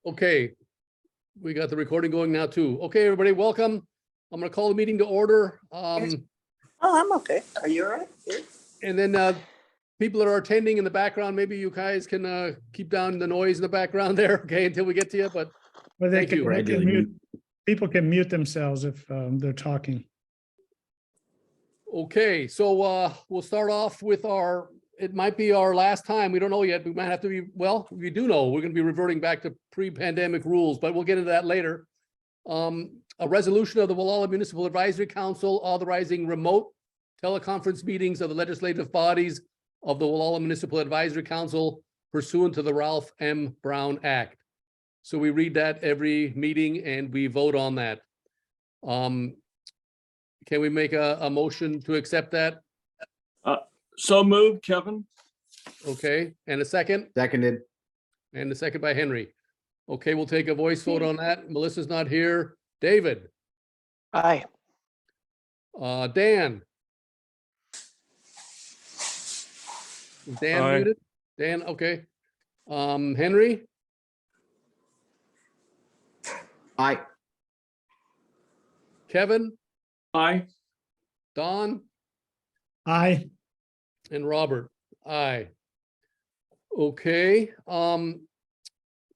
Okay, we got the recording going now too. Okay, everybody, welcome. I'm going to call the meeting to order. Oh, I'm okay. Are you all right? Good. And then people that are attending in the background, maybe you guys can keep down the noise in the background there, okay, until we get to you. But Well, they thank can, you. they can mute. People can mute themselves if they're talking. Okay, so we'll start off with it might be our last time. We don't know yet. We might have to be, well, we do know we're going to be reverting back to pre-pandemic rules, but we'll get into that later. A resolution of the Gualala Municipal Advisory Council authorizing remote teleconference meetings of the legislative bodies of the Gualala Municipal Advisory Council pursuant to the Ralph M. Brown Act. So we read that every meeting and we vote on that. Can we make a motion to accept that? So moved, Kevin. Okay, and a second? Seconded. And a second by Henry. Okay, we'll take a voice vote on that. Melissa's not here. David? Aye. Dan? Is Dan Aye. muted? Dan, okay. Henry? Aye. Kevin? Aye. Don? Aye. And Robert? Aye. Okay,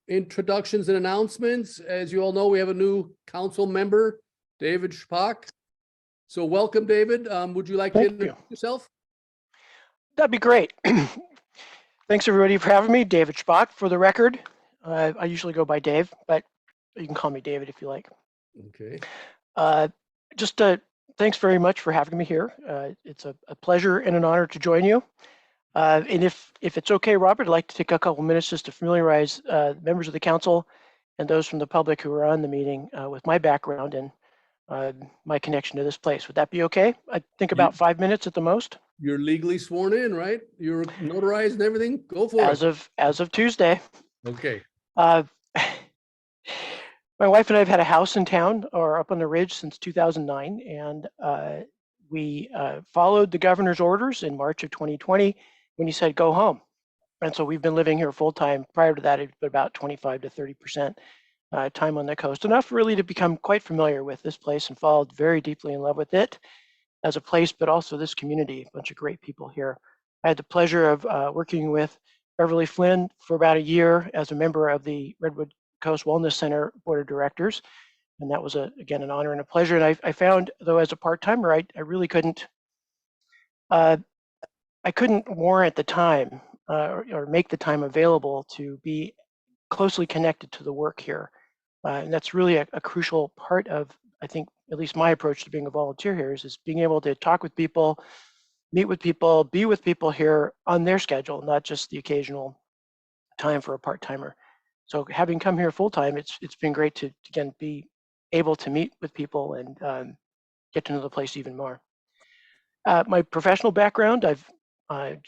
introductions and announcements. As you all know, we have a new council member, David Shpak. So welcome, David. Would you like to Thank introduce yourself? That'd be great. Thanks everybody for having me. David Shpak for the record. I usually go by Dave, but you can call me David if you like. Okay. Thanks very much for having me here. It's a pleasure and an honor to join you. And if it's okay, Robert, I'd like to take a couple minutes just to familiarize members of the council and those from the public who are on the meeting with my background and my connection to this place. Would that be okay? I think about 5 minutes at the most. You're legally sworn in, right? You're notarized and everything? Go for it. As of Tuesday. Okay. My wife and I have had a house in town or up on the ridge since 2009, and we followed the governor's orders in March of 2020 when he said go home. And so we've been living here full time. Prior to that, it's been about 25 to 30% time on the coast, enough really to become quite familiar with this place and fallen very deeply in love with it as a place, but also this community, a bunch of great people here. I had the pleasure of working with Beverly Flynn for about a year as a member of the Redwood Coast Wellness Center Board of Directors. And that was, again, an honor and a pleasure. And I found, though, as a part-timer, I really couldn't, I couldn't warrant the time or make the time available to be closely connected to the work here. And that's really a crucial part of, I think, at least my approach to being a volunteer here is being able to talk with people, meet with people, be with people here on their schedule, not just the occasional time for a part-timer. So having come here full-time, it's been great to, again, be able to meet with people and get to know the place even more. My professional background, I'm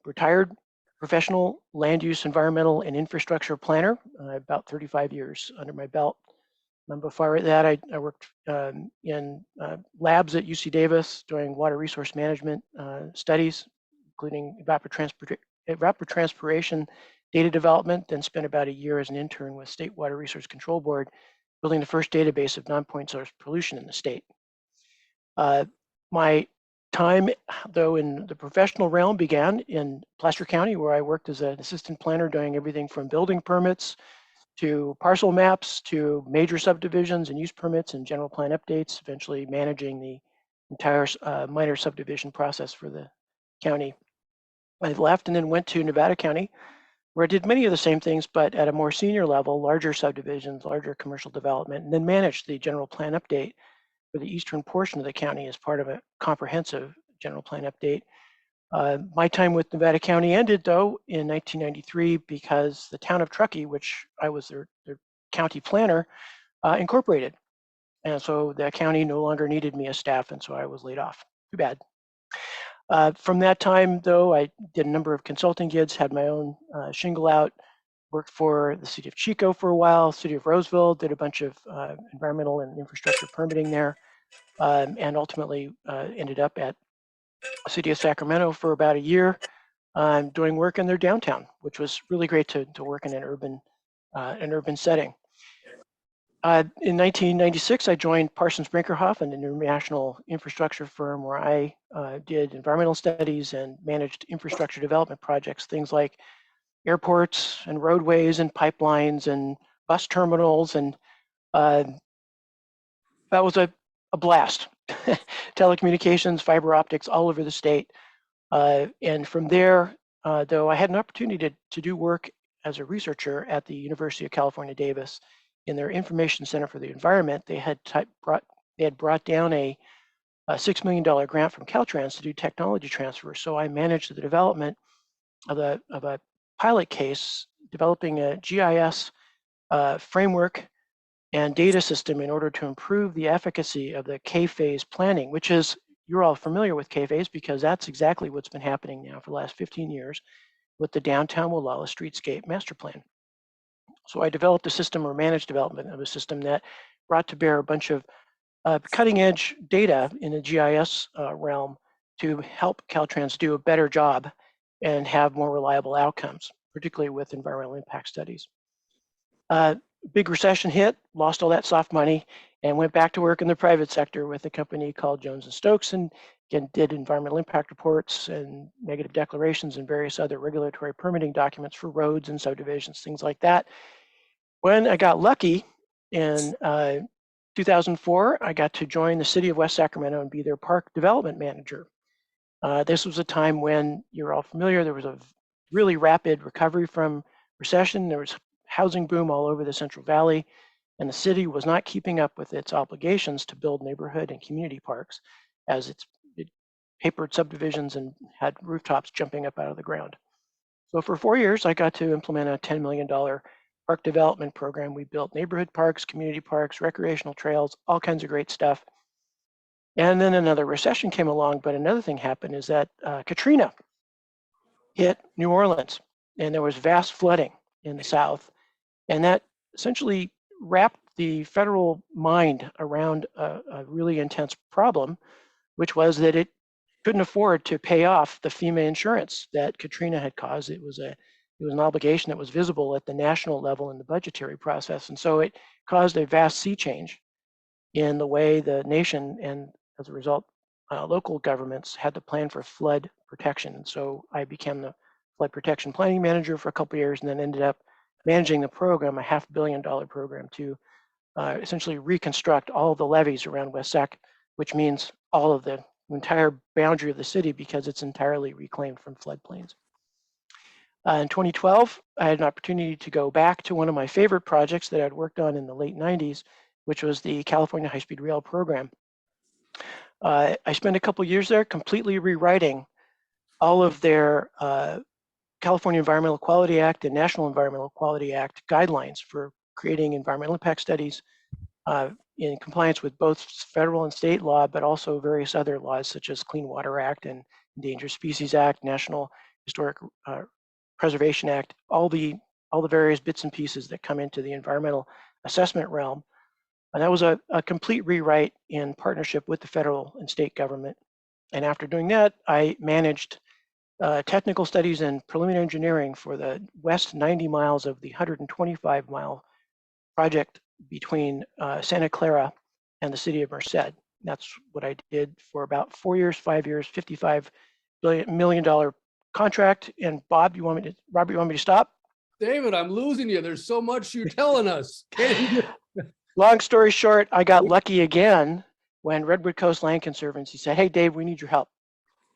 retired professional land use, environmental, and infrastructure planner, about 35 years under my belt. And before that, I worked in labs at UC Davis doing water resource management studies, including evapotranspiration data development, then spent about a year as an intern with State Water Resource Control Board, building the first database of non-point source pollution in the state. My time, though, in the professional realm began in Placer County, where I worked as an assistant planner doing everything from building permits to parcel maps to major subdivisions and use permits and general plan updates, eventually managing the entire minor subdivision process for the county. I left and then went to Nevada County, where I did many of the same things, but at a more senior level, larger subdivisions, larger commercial development, and then managed the general plan update for the eastern portion of the county as part of a comprehensive general plan update. My time with Nevada County ended, though, in 1993 because the town of Truckee, which I was their county planner, incorporated. And so the county no longer needed me as staff, and so I was laid off. Too bad. From that time, though, I did a number of consulting gigs, had my own shingle out, worked for the city of Chico for a while, city of Roseville, did a bunch of environmental and infrastructure permitting there, and ultimately ended up at the city of Sacramento for about a year, doing work in their downtown, which was really great to work in an urban an urban setting. In 1996, I joined Parsons Brinkerhoff, an international infrastructure firm where I did environmental studies and managed infrastructure development projects, things like airports and roadways and pipelines and bus terminals. And that was a blast. Telecommunications, fiber optics, all over the state. And from there, though, I had an opportunity to do work as a researcher at the University of California, Davis. In their Information Center for the Environment, they had brought down a $6 million grant from Caltrans to do technology transfer. So I managed the development of a pilot case, developing a GIS framework and data system in order to improve the efficacy of the K-phase planning, which is, you're all familiar with K-phase because that's exactly what's been happening now for the last 15 years with the downtown Gualala Streetscape master plan. So I developed a system, or managed development of a system, that brought to bear a bunch of cutting edge data in the GIS realm to help Caltrans do a better job and have more reliable outcomes, particularly with environmental impact studies. Big recession hit, lost all that soft money, and went back to work in the private sector with a company called Jones and Stokes, and again did environmental impact reports and negative declarations and various other regulatory permitting documents for roads and subdivisions, things like that. When I got lucky in 2004, I got to join the city of West Sacramento and be their park development manager. This was a time when, you're all familiar, there was a really rapid recovery from recession. There was housing boom all over the Central Valley, and the city was not keeping up with its obligations to build neighborhood and community parks, as it papered subdivisions and had rooftops jumping up out of the ground. So for 4 years, I got to implement a $10 million park development program. We built neighborhood parks, community parks, recreational trails, all kinds of great stuff. And then another recession came along, but another thing happened is that Katrina hit New Orleans, and there was vast flooding in the South. And that essentially wrapped the federal mind around a really intense problem, which was that it couldn't afford to pay off the FEMA insurance that Katrina had caused. It was an obligation that was visible at the national level in the budgetary process. And so it caused a vast sea change in the way the nation, and as a result, local governments had to plan for flood protection. And so I became the flood protection planning manager for a couple of years, and then ended up managing the program, a $500 million program, to essentially reconstruct all of the levees around West Sac, which means all of the entire boundary of the city, because it's entirely reclaimed from floodplains. In 2012, I had an opportunity to go back to one of my favorite projects that I'd worked on in the late 90s, which was the California High-Speed Rail program. I spent a couple years there completely rewriting all of their California Environmental Quality Act and National Environmental Quality Act guidelines for creating environmental impact studies in compliance with both federal and state law, but also various other laws such as Clean Water Act and Endangered Species Act, National Historic Preservation Act, all the various bits and pieces that come into the environmental assessment realm. And that was a complete rewrite in partnership with the federal and state government. And after doing that, I managed technical studies and preliminary engineering for the west 90 miles of the 125-mile project between Santa Clara and the city of Merced. That's what I did for about 4 years, 5 years, $55 million contract. And Bob, Robert, you want me to stop? David, I'm losing you. There's so much you're telling us. Long story short, I got lucky again when Redwood Coast Land Conservancy said, "Hey, Dave, we need your help.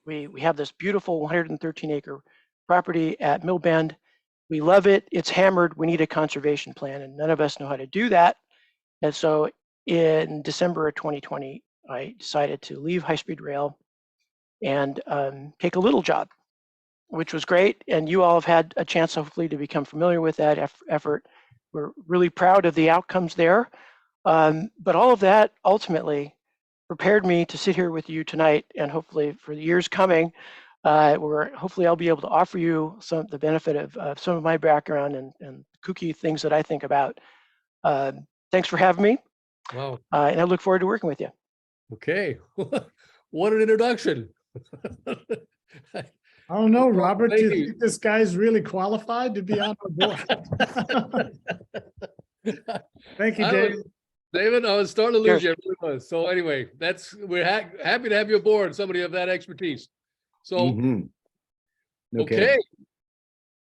We have this beautiful 113-acre property at Mill Bend. We love it. It's hammered. We need a conservation plan." And none of us know how to do that. And so in December of 2020, I decided to leave high-speed rail and take a little job, which was great. And you all have had a chance, hopefully, to become familiar with that effort. We're really proud of the outcomes there. But all of that ultimately prepared me to sit here with you tonight, and hopefully for the years coming, where hopefully I'll be able to offer you the benefit of some of my background and kooky things that I think about. Thanks for having me. Wow. And I look forward to working with you. Okay. What an introduction. I don't know, Robert, do Thank you you. think this guy's really qualified to be on the board? Thank you, I Dave. was- David, I was starting to lose Cheers. you. I really was. So anyway, we're happy to have you aboard, somebody of that expertise. So, Mhm. okay.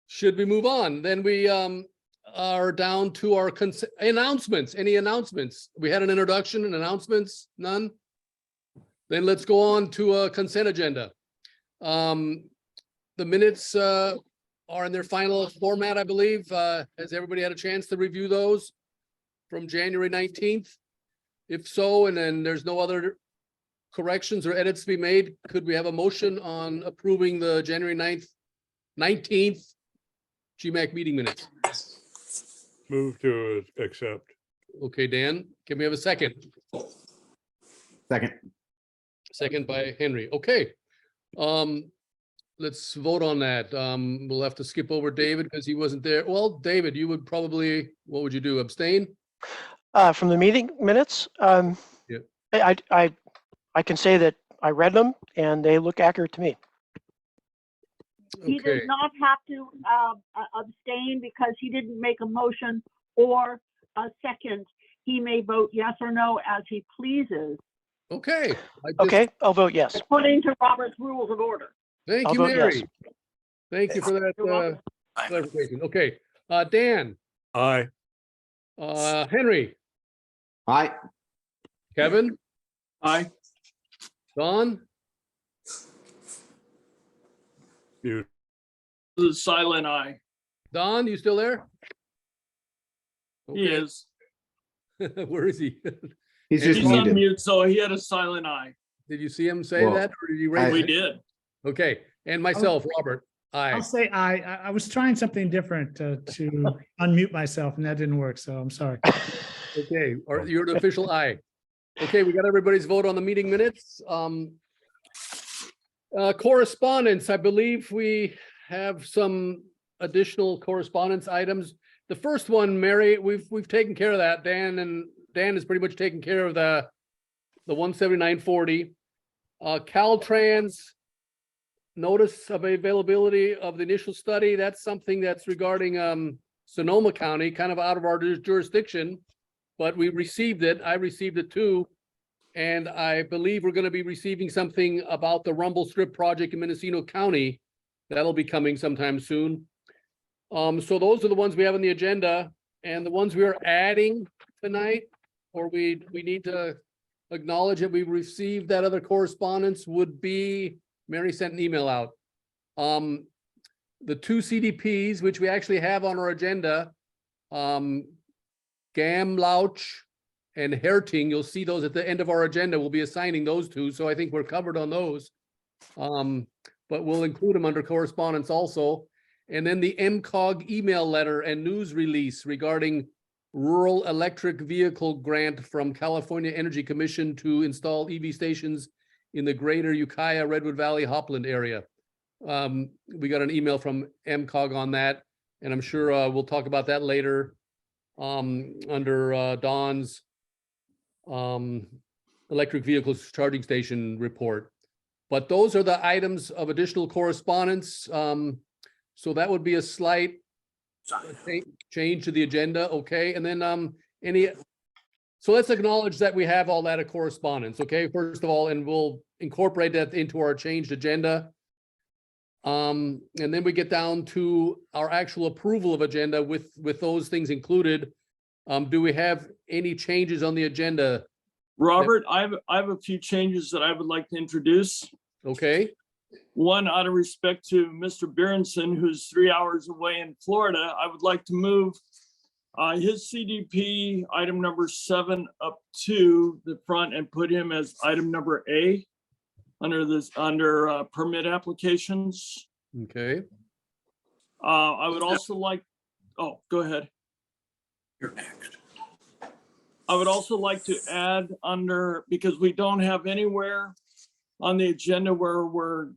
Should we move on? Then we are down to our announcements. Any announcements? We had an introduction and announcements, none? Then let's go on to a consent agenda. The minutes are in their final format, I believe. Has everybody had a chance to review those from January 19th? If so, and then there's no other corrections or edits to be made, could we have a motion on approving the January 19th GMAC meeting minutes? Move to accept. Okay, Dan, can we have a second? Second. Second by Henry. Okay. Let's vote on that. We'll have to skip over David because he wasn't there. Well, David, you would probably, what would you do? Abstain? From the meeting minutes, Yep. I can say that I read them and they look accurate to me. He Okay, does not have to abstain because he didn't make a motion or a second. He may vote yes or no as he pleases, okay. Okay, I'll vote yes. according to Robert's Rules of Order. Thank I'll you, vote yes. Mary. Thank you for You're that welcome. clarification. Okay, Dan, Aye. Henry, Aye. Kevin, Aye. Don, Mute. The silent aye. Don, you still there? He Okay. is. Where is he? He's He's just He's on muted. mute, so he had a silent aye. Did you see him say Well, that or did he raise? We it? did. Okay, and myself, Robert, aye. I'll say aye. I was trying something different to unmute myself and that didn't work, so I'm sorry. Okay, or you're an official aye. Okay, we got everybody's vote on the meeting minutes. Correspondence, I believe we have some additional correspondence items. The first one, Mary, we've taken care of that. Dan has pretty much taken care of the 17940. Caltrans notice of availability of the initial study. That's something that's regarding Sonoma County, kind of out of our jurisdiction, but we received it. I received it too. And I believe we're going to be receiving something about the Rumble Strip project in Mendocino County. That'll be coming sometime soon. So those are the ones we have on the agenda, and the ones we are adding tonight, or we need to acknowledge that we received that other correspondence would be, Mary sent an email out. The two CDPs, which we actually have on our agenda, Gamlouch and Herting, you'll see those at the end of our agenda. We'll be assigning those two, so I think we're covered on those. But we'll include them under correspondence also. And then the MCOG email letter and news release regarding rural electric vehicle grant from California Energy Commission to install EV stations in the greater Ukiah, Redwood Valley, Hopland area. We got an email from MCOG on that, and I'm sure we'll talk about that later under Don's electric vehicles charging station report. But those are the items of additional correspondence. So that would be a slight change to the agenda, okay? And then so let's acknowledge that we have all that of correspondence, okay? First of all, and we'll incorporate that into our changed agenda. And then we get down to our actual approval of agenda with those things included. Do we have any changes on the agenda? Robert, I have a few changes that I would like to introduce. Okay, One, out of respect to Mr. Beerensson, who's 3 hours away in Florida, I would like to move his CDP item number 7 up to the front and put him as item number A under permit applications. okay. I would also like, oh, go ahead. You're next. I would also like to add under, because we don't have anywhere on the agenda where we're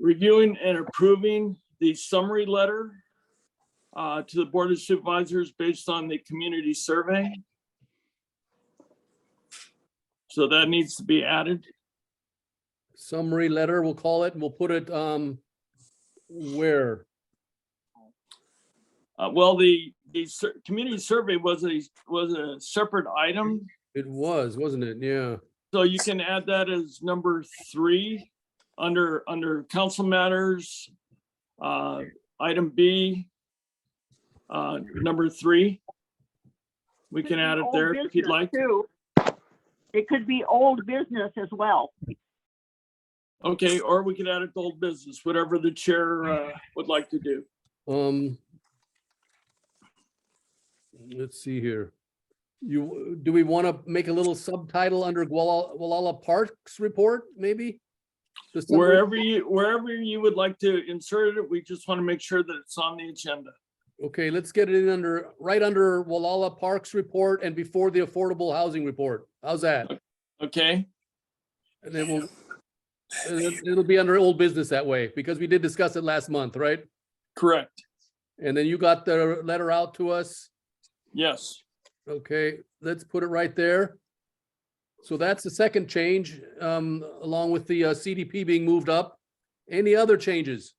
reviewing and approving the summary letter to the Board of Supervisors based on the community survey. So that needs to be added. summary letter, we'll call it, and we'll put it, where? Well, the community survey was a separate item. It was, wasn't it? Yeah. So you can add that as number 3 under council matters, item B, number 3. We can add it Old there if you'd business, like. too. It could be old business as well. Okay, or we could add it to old business, whatever the chair would like to do. Let's see here. Do we want to make a little subtitle under Gualala Parks report, maybe? Just something- Wherever you would like to insert it, we just want to make sure that it's on the agenda. Okay, let's get it in right under Gualala Parks report and before the affordable housing report. How's that? Okay, And then it'll be under old business that way, because we did discuss it last month, right? correct. And then you got the letter out to us. Yes. Okay, let's put it right there. So that's the second change, along with the CDP being moved up. Any other changes?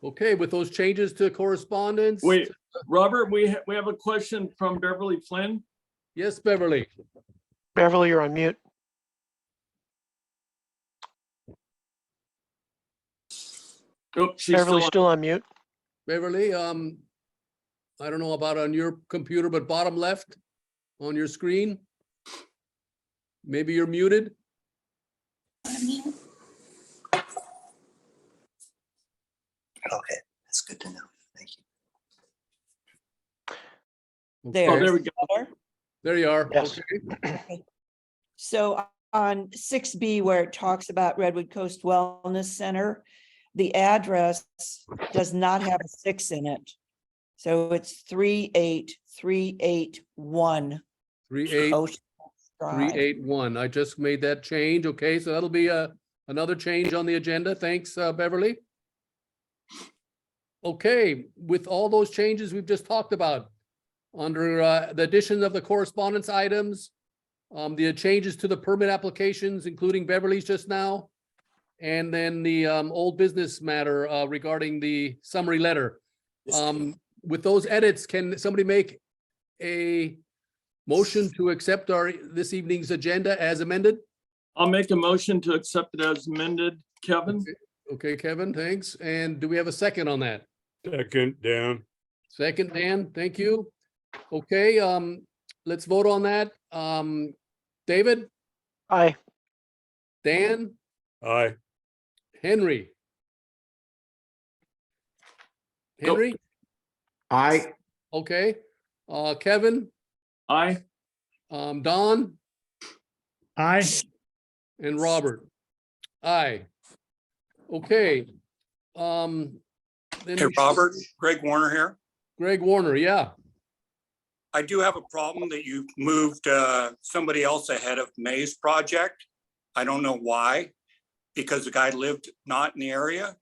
Okay, with those changes to correspondence. Wait, Robert, we have a question from Beverly Flynn. Yes, Beverly. Beverly, you're on mute. Oh, she's Beverly's still still on mute. Beverly, I don't know about on your computer, but bottom left on your screen. Maybe you're muted. Okay, that's good to know. Thank you. on. There. Oh, there we go. Better? There you are. Yes. Okay. So on 6B, where it talks about Redwood Coast Wellness Center, the address does not have a 6 in it. So it's 38381 Ocean Drive. 381. I just made that change. Okay, so that'll be another change on the agenda. Thanks, Beverly. Okay, with all those changes we've just talked about, under the addition of the correspondence items, the changes to the permit applications, including Beverly's just now, and then the old business matter regarding the summary letter. With those edits, can somebody make a motion to accept this evening's agenda as amended? I'll make a motion to accept it as amended. Kevin? Okay, Kevin, thanks. And do we have a second on that? Second, Dan. Second, Dan, thank you. Okay, let's vote on that. David, Aye. Dan, Aye. Henry. Henry, Aye. okay. Kevin, Aye. Don, Aye. and Robert. Aye. Okay. Then Hey, we- Robert, Greg Warner here. Greg Warner, yeah. I do have a problem that you moved somebody else ahead of May's project. I don't know why, because the guy lived not in the area.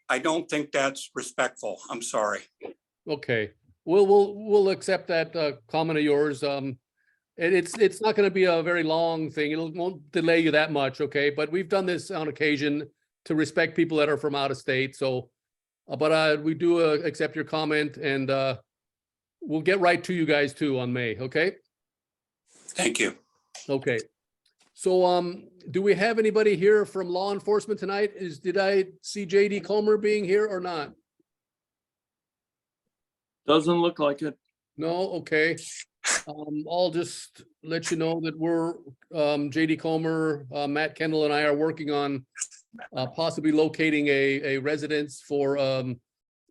I don't think that's respectful. I'm sorry. Okay, we'll accept that comment of yours. And it's not going to be a very long thing. Won't delay you that much, okay? But we've done this on occasion to respect people that are from out of state. So, but we do accept your comment, and we'll get right to you guys too on May. Okay. Thank you. Okay. So, do we have anybody here from law enforcement tonight? Did I see JD Comer being here or not? Doesn't look like it. No, okay. I'll just let you know that we're, JD Comer, Matt Kendall and I are working on possibly locating a residence for a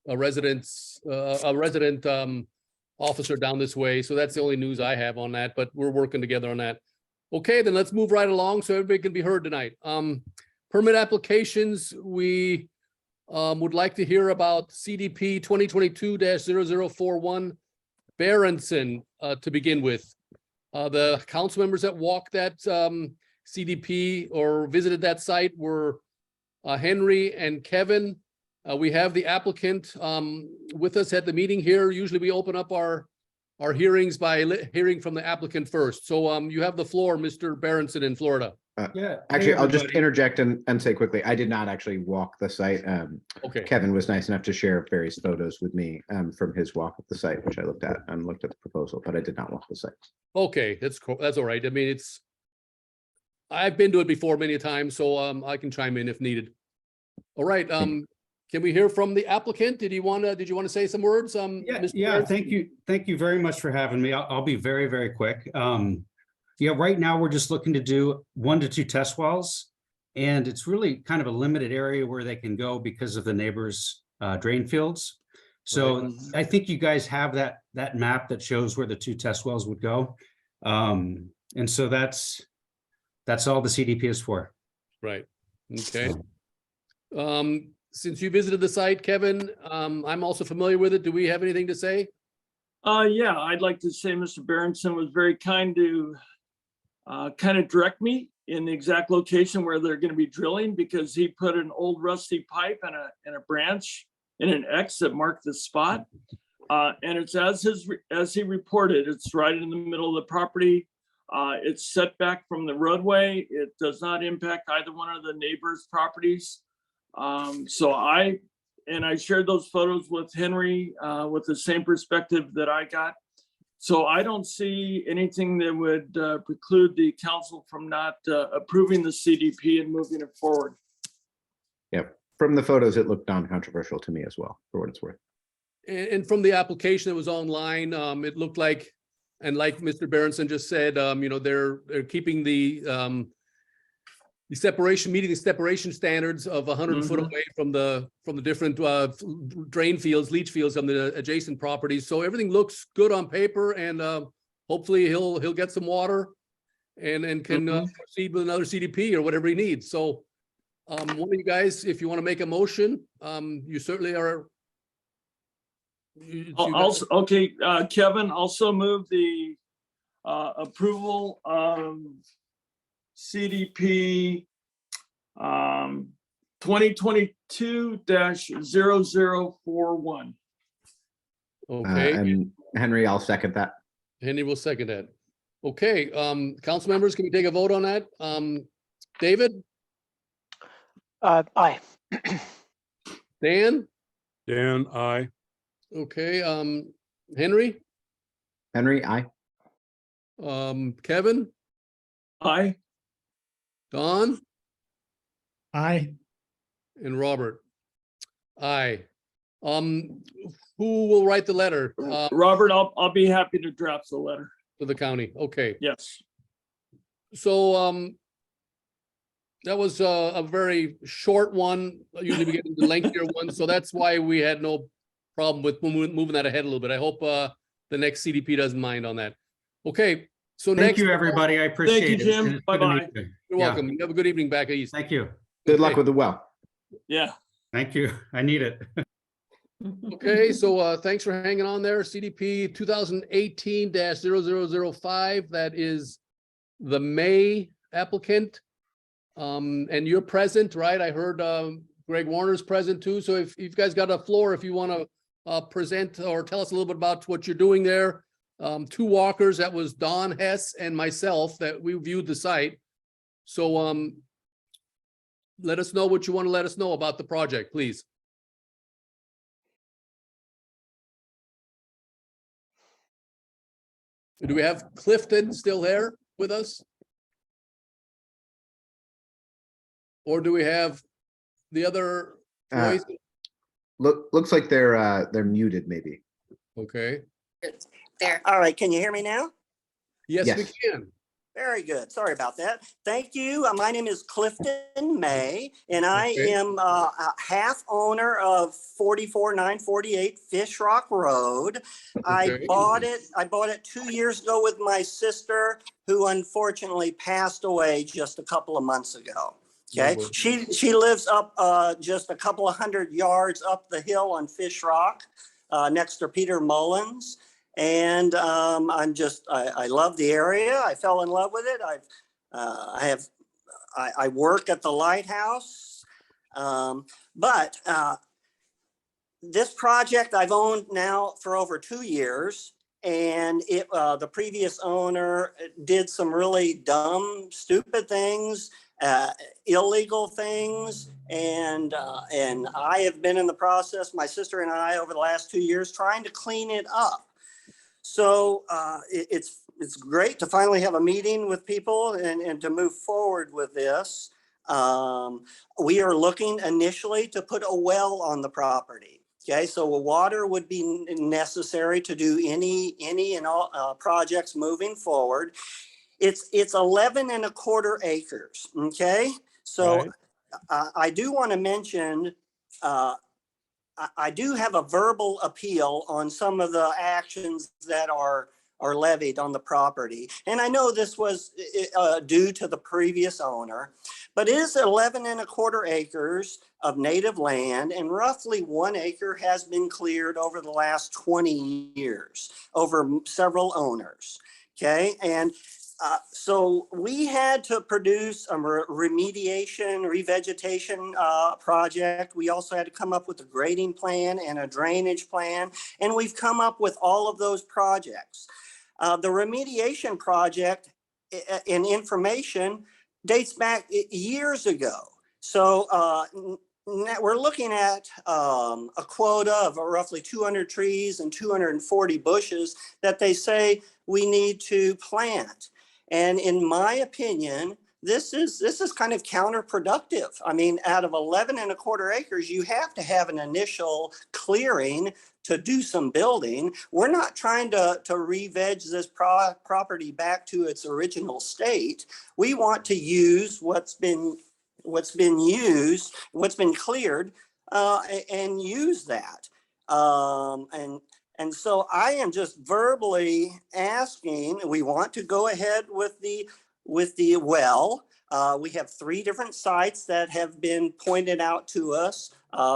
resident officer down this way. So that's the only news I have on that, but we're working together on that. Okay, then let's move right along so everybody can be heard tonight. Permit applications, we would like to hear about CDP 2022-0041 Beerensson to begin with. The council members that walked that CDP or visited that site were Henry and Kevin. We have the applicant with us at the meeting here. Usually we open up our our hearings by hearing from the applicant first. So you have the floor, Mr. Beerensson in Florida. Yeah. Actually, hey, I'll just everybody. interject and say quickly, I did not actually walk the site. Okay. Kevin was nice enough to share various photos with me from his walk of the site, which I looked at and looked at the proposal, but I did not walk the site. Okay, that's cool. That's all right. I mean, I've been to it before many a time, so I can chime in if needed. All right, can we hear from the applicant? Did you want to say some words? Yeah, Mr. yeah, Beerensson? thank you. Thank you very much for having me. I'll be very, very quick. Yeah, right now we're just looking to do 1 to 2 test wells. And it's really kind of a limited area where they can go because of the neighbors' drain fields. So I think you guys have that map that shows where the 2 test wells would go. And so that's all the CDP is for. Right, okay. Since you visited the site, Kevin, I'm also familiar with it. Do we have anything to say? Yeah, I'd like to say Mr. Beerensson was very kind to kind of direct me in the exact location where they're going to be drilling, because he put an old rusty pipe and a branch in an X that marked the spot. And it's as he reported, it's right in the middle of the property. It's set back from the roadway. It does not impact either one of the neighbors' properties. So I shared those photos with Henry with the same perspective that I got. So I don't see anything that would preclude the council from not approving the CDP and moving it forward. Yeah, from the photos, it looked non-controversial to me as well, for what it's worth. And from the application that was online, it looked like, and like Mr. Beerensson just said, they're keeping the separation, meeting the separation standards of 100 foot away from the different drain fields, leach fields on the adjacent properties. So everything looks good on paper, and hopefully he'll get some water and can proceed with another CDP or whatever he needs. So one of you guys, if you want to make a motion, you certainly are. Okay, Kevin, also move the approval of CDP 2022-0041. Okay, And Henry, I'll second that. Henry will second that. Okay, council members, can we take a vote on that? David, Aye. Dan, Dan, I. okay, Henry, Henry, aye. Kevin, Aye. Don, Aye. and Robert. Aye. Who will write the letter Robert, I'll be happy to draft the letter. to the county? Okay, Yes. so that was a very short one. Usually we get into lengthier ones, so that's why we had no problem with moving that ahead a little bit. I hope the next CDP doesn't mind on that. Okay, so Thank next. you, everybody. I appreciate it. Thank you, Jim. It's good to meet Bye-bye. you. You're Yeah. welcome. You have a good evening back east. Thank you. Good luck Okay. with the well. Yeah. Thank you. I need it. Okay, so thanks for hanging on there. CDP 2018-0005, that is the May applicant. And you're present, right? I heard Greg Warner's present too. So if you've guys got a floor, if you want to present or tell us a little bit about what you're doing there. 2 walkers, that was Don Hess and myself, that we viewed the site. So let us know what you want to let us know about the project, please. Do we have Clifton still there with us? Or do we have the other Uh, voice? Looks like they're muted, maybe. Okay, There. All right, can you hear me now? yes, we Yes. can. Very good. Sorry about that. Thank you. My name is Clifton May, and I Okay. am a half owner of 44948 Fish Rock Road. I Okay. bought it 2 years ago with my sister, who unfortunately passed away just a couple of months ago. Okay, Oh, boy. she lives up just a couple of 100 yards up the hill on Fish Rock, next to Peter Mullins. And I love the area. I fell in love with it. I work at the lighthouse. But this project I've owned now for over 2 years. And the previous owner did some really dumb, stupid things, illegal things. And I have been in the process, my sister and I, over the last 2 years, trying to clean it up. So it's great to finally have a meeting with people and to move forward with this. We are looking initially to put a well on the property. Okay, so water would be necessary to do any and all projects moving forward. It's 11.25 acres. Okay, so Right. I do want to mention, I do have a verbal appeal on some of the actions that are levied on the property. And I know this was due to the previous owner, but it is 11.25 acres of native land, and roughly 1 acre has been cleared over the last 20 years, over several owners. Okay, and so we had to produce a remediation, revegetation project. We also had to come up with a grading plan and a drainage plan, and we've come up with all of those projects. The remediation project and information dates back years ago. So we're looking at a quota of roughly 200 trees and 240 bushes that they say we need to plant. And in my opinion, this is kind of counterproductive. I mean, out of 11.25 acres, you have to have an initial clearing to do some building. We're not trying to re-veg this property back to its original state. We want to use what's been used, what's been cleared, and use that. And so I am just verbally asking, we want to go ahead with the well. We have 3 different sites that have been pointed out to us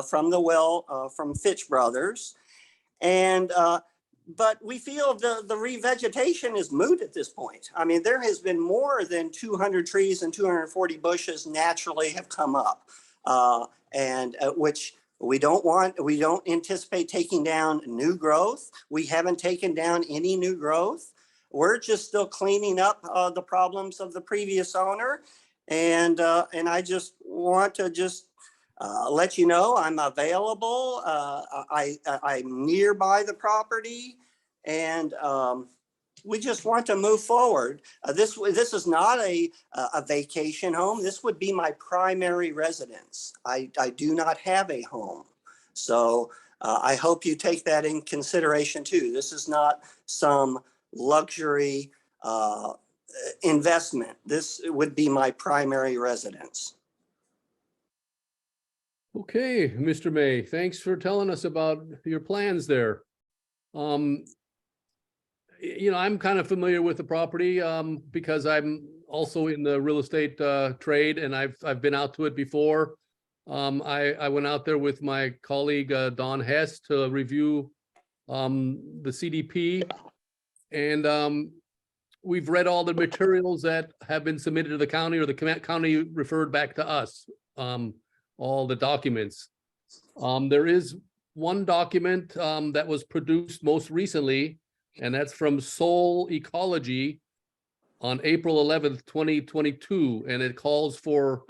from the well, from Fitch Brothers. And but we feel the revegetation is moot at this point. I mean, there has been more than 200 trees and 240 bushes naturally have come up, and which we don't anticipate taking down new growth. We haven't taken down any new growth. We're just still cleaning up the problems of the previous owner. And I just want to let you know I'm available. I'm nearby the property, and we just want to move forward. This is not a vacation home. This would be my primary residence. I do not have a home. So I hope you take that in consideration too. This is not some luxury investment. This would be my primary residence. Okay, Mr. May, thanks for telling us about your plans there. You know, I'm kind of familiar with the property because I'm also in the real estate trade, and I've been out to it before. I went out there with my colleague Don Hess to review the CDP, and we've read all the materials that have been submitted to the county, or the county referred back to us. All the documents. There is one document that was produced most recently, and that's from Soul Ecology on April 11th, 2022, and it calls for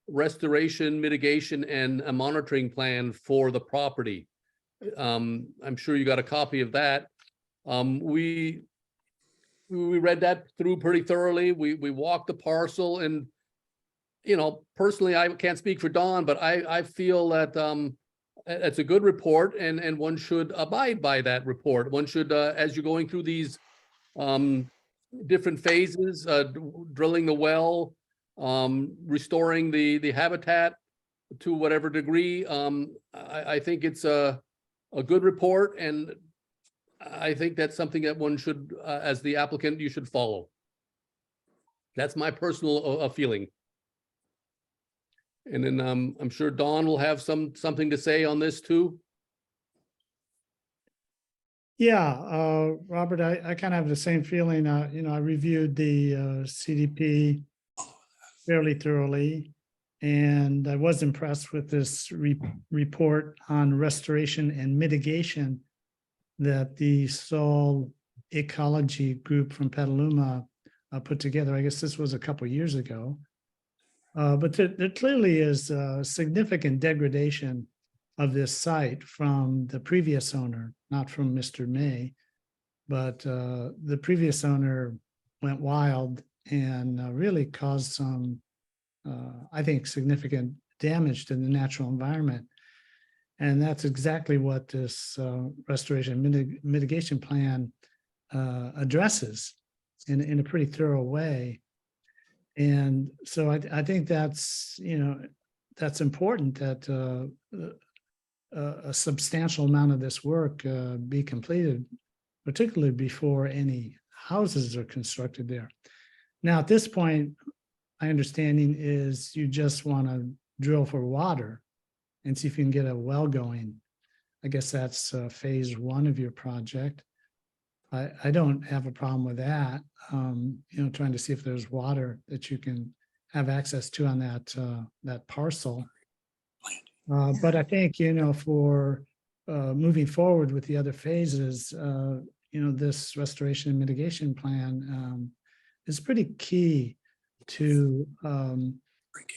restoration, mitigation, and a monitoring plan for the property. I'm sure you got a copy of that. We read that through pretty thoroughly. We walked the parcel, and you know, personally, I can't speak for Don, but I feel that it's a good report, and one should abide by that report. One should, as you're going through these different phases, drilling the well, restoring the habitat to whatever degree, I think it's a good report, and I think that's something that one should, as the applicant, you should follow. That's my personal feeling. And then I'm sure Dawn will have something to say on this too. Yeah, Robert, I kind of have the same feeling. You know, I reviewed the CDP fairly thoroughly, and I was impressed with this report on restoration and mitigation that the Soul ecology group from Petaluma put together. I guess this was a couple years ago. But there clearly is a significant degradation of this site from the previous owner, not from Mr. May, but the previous owner went wild and really caused some, I think, significant damage to the natural environment. And that's exactly what this restoration mitigation plan addresses in a pretty thorough way. And so I think that's, that's important that a substantial amount of this work be completed, particularly before any houses are constructed there. Now, at this point, my understanding is you just want to drill for water and see if you can get a well going. I guess that's phase one of your project. I don't have a problem with that. Trying to see if there's water that you can have access to on that parcel. But I think, for moving forward with the other phases, this restoration and mitigation plan is pretty key to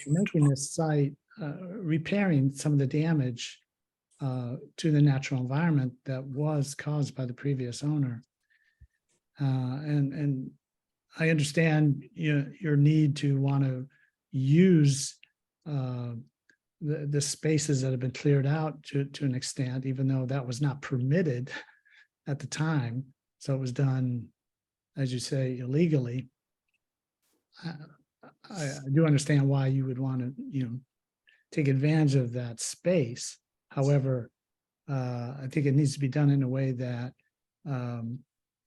making this site, repairing some of the damage to the natural environment that was caused by the previous owner. And I understand your need to want to use the spaces that have been cleared out to an extent, even though that was not permitted at the time. So it was done, as you say, illegally. I do understand why you would want to, take advantage of that space. However, I think it needs to be done in a way that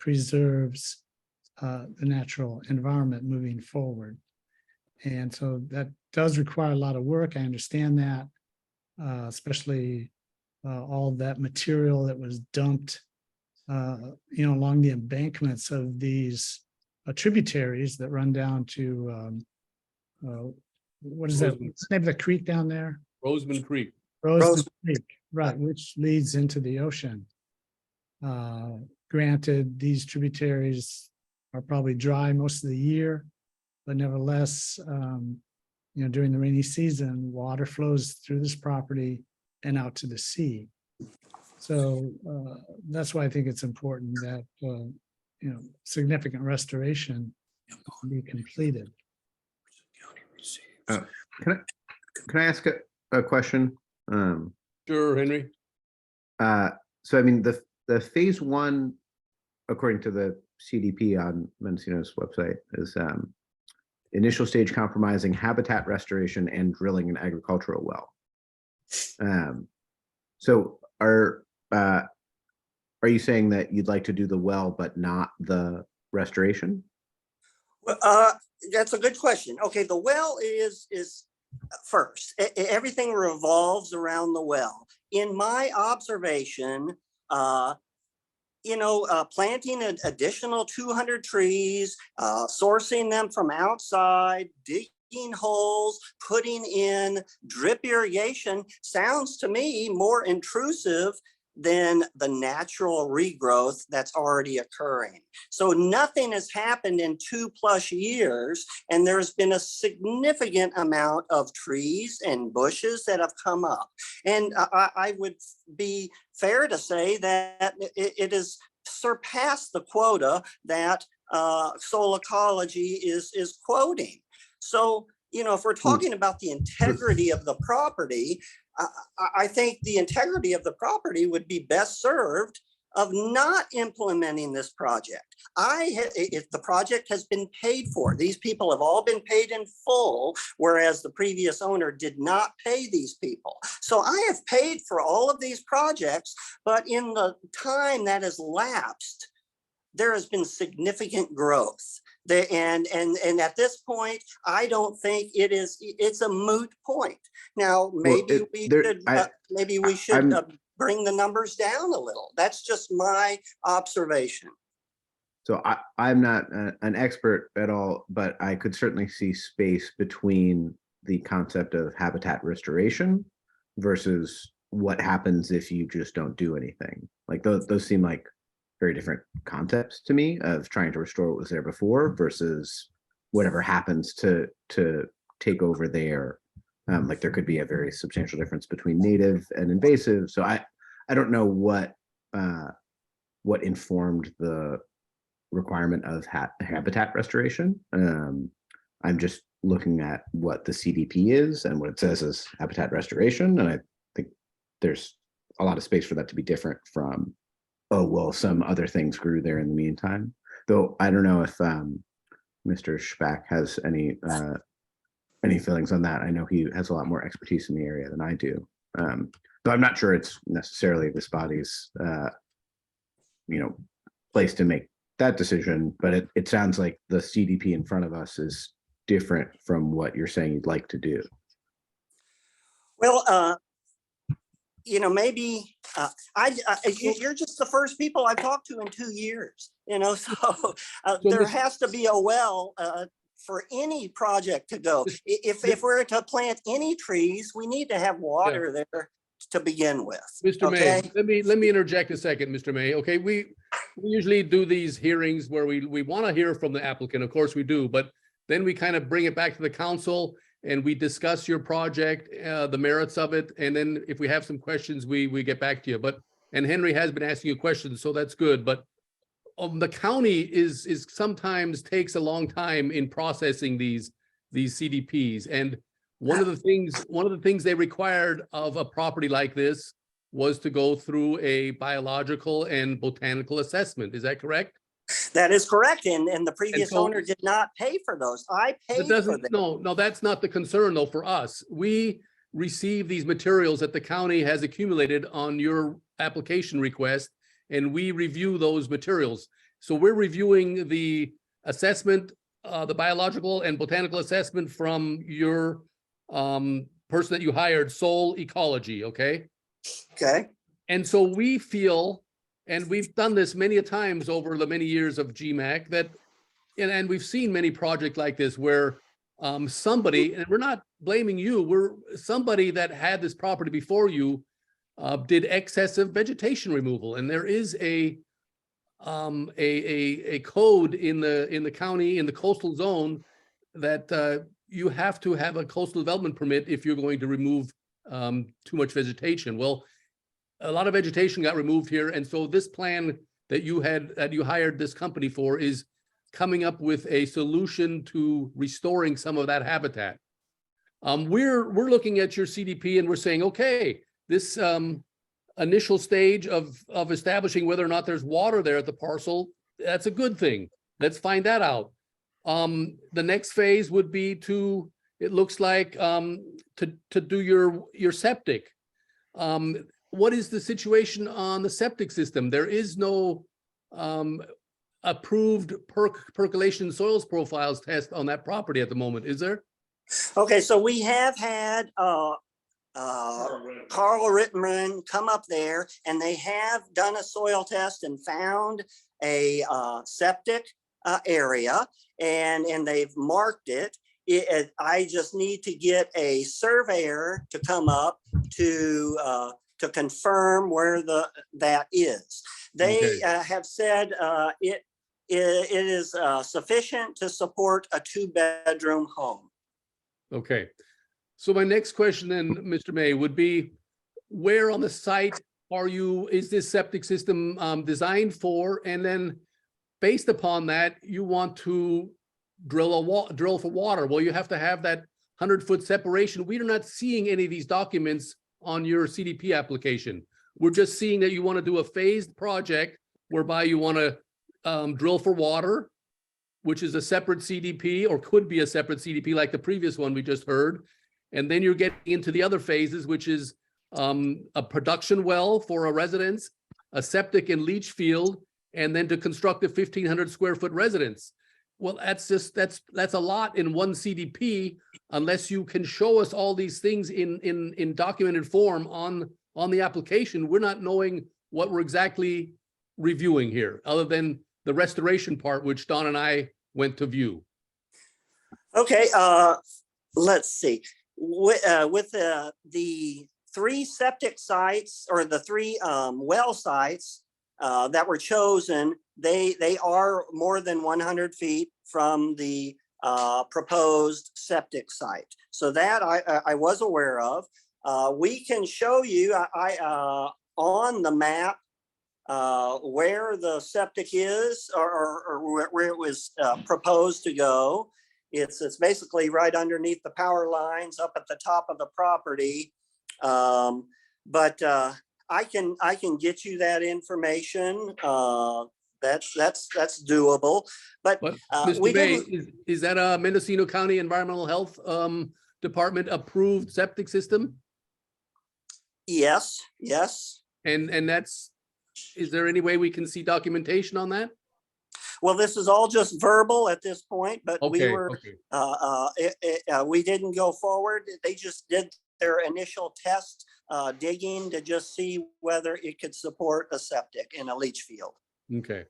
preserves the natural environment moving forward. And so that does require a lot of work. I understand that, especially all that material that was dumped, along the embankments of these tributaries that run down to, what is that? What's the name of the creek down there? Roseman Creek. Roseman Creek, right, which leads into the ocean. Granted, these tributaries are probably dry most of the year, but nevertheless, during the rainy season, water flows through this property and out to the sea. So that's why I think it's important that significant restoration be completed. Can I ask a question? Sure, Henry. So I mean, the phase one, according to the CDP on Mendocino's website, is initial stage compromising habitat restoration and drilling an agricultural well. So are you saying that you'd like to do the well but not the restoration? That's a good question. Okay, the well is first. Everything revolves around the well. In my observation, planting an additional 200 trees, sourcing them from outside, digging holes, putting in drip irrigation sounds to me more intrusive than the natural regrowth that's already occurring. So nothing has happened in 2+ years, and there's been a significant amount of trees and bushes that have come up. And I would be fair to say that it has surpassed the quota that Soul Ecology is quoting. So, if we're talking about the integrity of the property, I think the integrity of the property would be best served of not implementing this project. If the project has been paid for, these people have all been paid in full, whereas the previous owner did not pay these people. So I have paid for all of these projects, but in the time that has lapsed, there has been significant growth. And at this point, I don't think it's a moot point. Now, maybe we should bring the numbers down a little. That's just my observation. So I'm not an expert at all, but I could certainly see space between the concept of habitat restoration versus what happens if you just don't do anything. Like those seem like very different concepts to me of trying to restore what was there before versus whatever happens to take over there. Like there could be a very substantial difference between native and invasive. So I don't know what informed the requirement of habitat restoration. I'm just looking at what the CDP is and what it says is habitat restoration. And I think there's a lot of space for that to be different from, oh, well, some other things grew there in the meantime. Though I don't know if Mr. Shpak has any feelings on that. I know he has a lot more expertise in the area than I do. But I'm not sure it's necessarily this body's, place to make that decision. But it sounds like the CDP in front of us is different from what you're saying you'd like to do. Well, maybe you're just the first people I've talked to in 2 years, so there has to be a well for any project to go. If we're to plant any trees, we need to have water there to begin with. Mr. Okay? May, let me interject a second, Mr. May. Okay, we usually do these hearings where we want to hear from the applicant. Of course we do, but then we kind of bring it back to the council and we discuss your project, the merits of it. And then if we have some questions, we get back to you. And Henry has been asking you questions, so that's good. But the county is sometimes takes a long time in processing these CDPs. And one of the things they required of a property like this was to go through a biological and botanical assessment. Is that correct? That is correct. And the previous owner did not pay for those. I paid for them. No, that's not the concern though for us. We receive these materials that the county has accumulated on your application request, and we review those materials. So we're reviewing the assessment, the biological and botanical assessment from your person that you hired, Soul Ecology, okay? Okay. And so we feel, and we've done this many a times over the many years of GMAC, that, and we've seen many projects like this where somebody, and we're not blaming you, somebody that had this property before you did excessive vegetation removal, and there is a code in the county, in the coastal zone, that you have to have a coastal development permit if you're going to remove too much vegetation. Well, a lot of vegetation got removed here, and so this plan that you hired this company for is coming up with a solution to restoring some of that habitat. We're looking at your CDP and we're saying, okay, this initial stage of establishing whether or not there's water there at the parcel, that's a good thing. Let's find that out. The next phase would be it looks like, to do your septic. What is the situation on the septic system? There is no approved percolation soils profiles test on that property at the moment, is there? Okay, so we have had Carl Rittman come up there, and they have done a soil test and found a septic area, and they've marked it. I just need to get a surveyor to come up to confirm where that is. They have said it is sufficient to support a 2-bedroom home. Okay. So my next question then, Mr. May, would be, where on the site is this septic system designed for? And then based upon that, you want to drill for water. Well, you have to have that 100-foot separation. We are not seeing any of these documents on your CDP application. We're just seeing that you want to do a phased project whereby you want to drill for water, which is a separate CDP, or could be a separate CDP like the previous one we just heard. And then you're getting into the other phases, which is a production well for a residence, a septic and leach field, and then to construct a 1,500 square foot residence. Well, that's a lot in one CDP, unless you can show us all these things in documented form on the application. We're not knowing what we're exactly reviewing here, other than the restoration part, which Don and I went to view. Okay, let's see. With the 3 septic sites, or the 3 well sites, that were chosen, they are more than 100 feet from the proposed septic site. So that I was aware of. We can show you on the map where the septic is, or where it was proposed to go. It's basically right underneath the power lines up at the top of the property. But I can get you that information. That's doable. But we Mr. May, didn't. is that a Mendocino County Environmental Health Department approved septic system? Yes, yes. And is there any way we can see documentation on that? Well, this is all just verbal at this point, but we Okay, were, okay. we didn't go forward. They just did their initial test digging to just see whether it could support a septic in a leach field. Okay.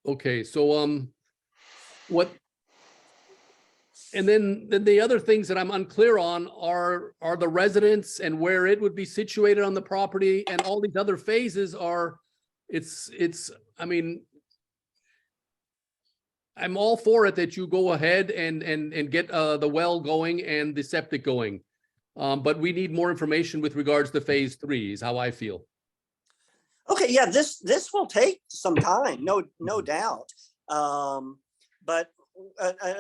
Okay, so what? And then the other things that I'm unclear on are the residents and where it would be situated on the property, and all these other phases are, I mean, I'm all for it that you go ahead and get the well going and the septic going. But we need more information with regards to phase 3 is how I feel. Okay, yeah, this will take some time, no doubt. But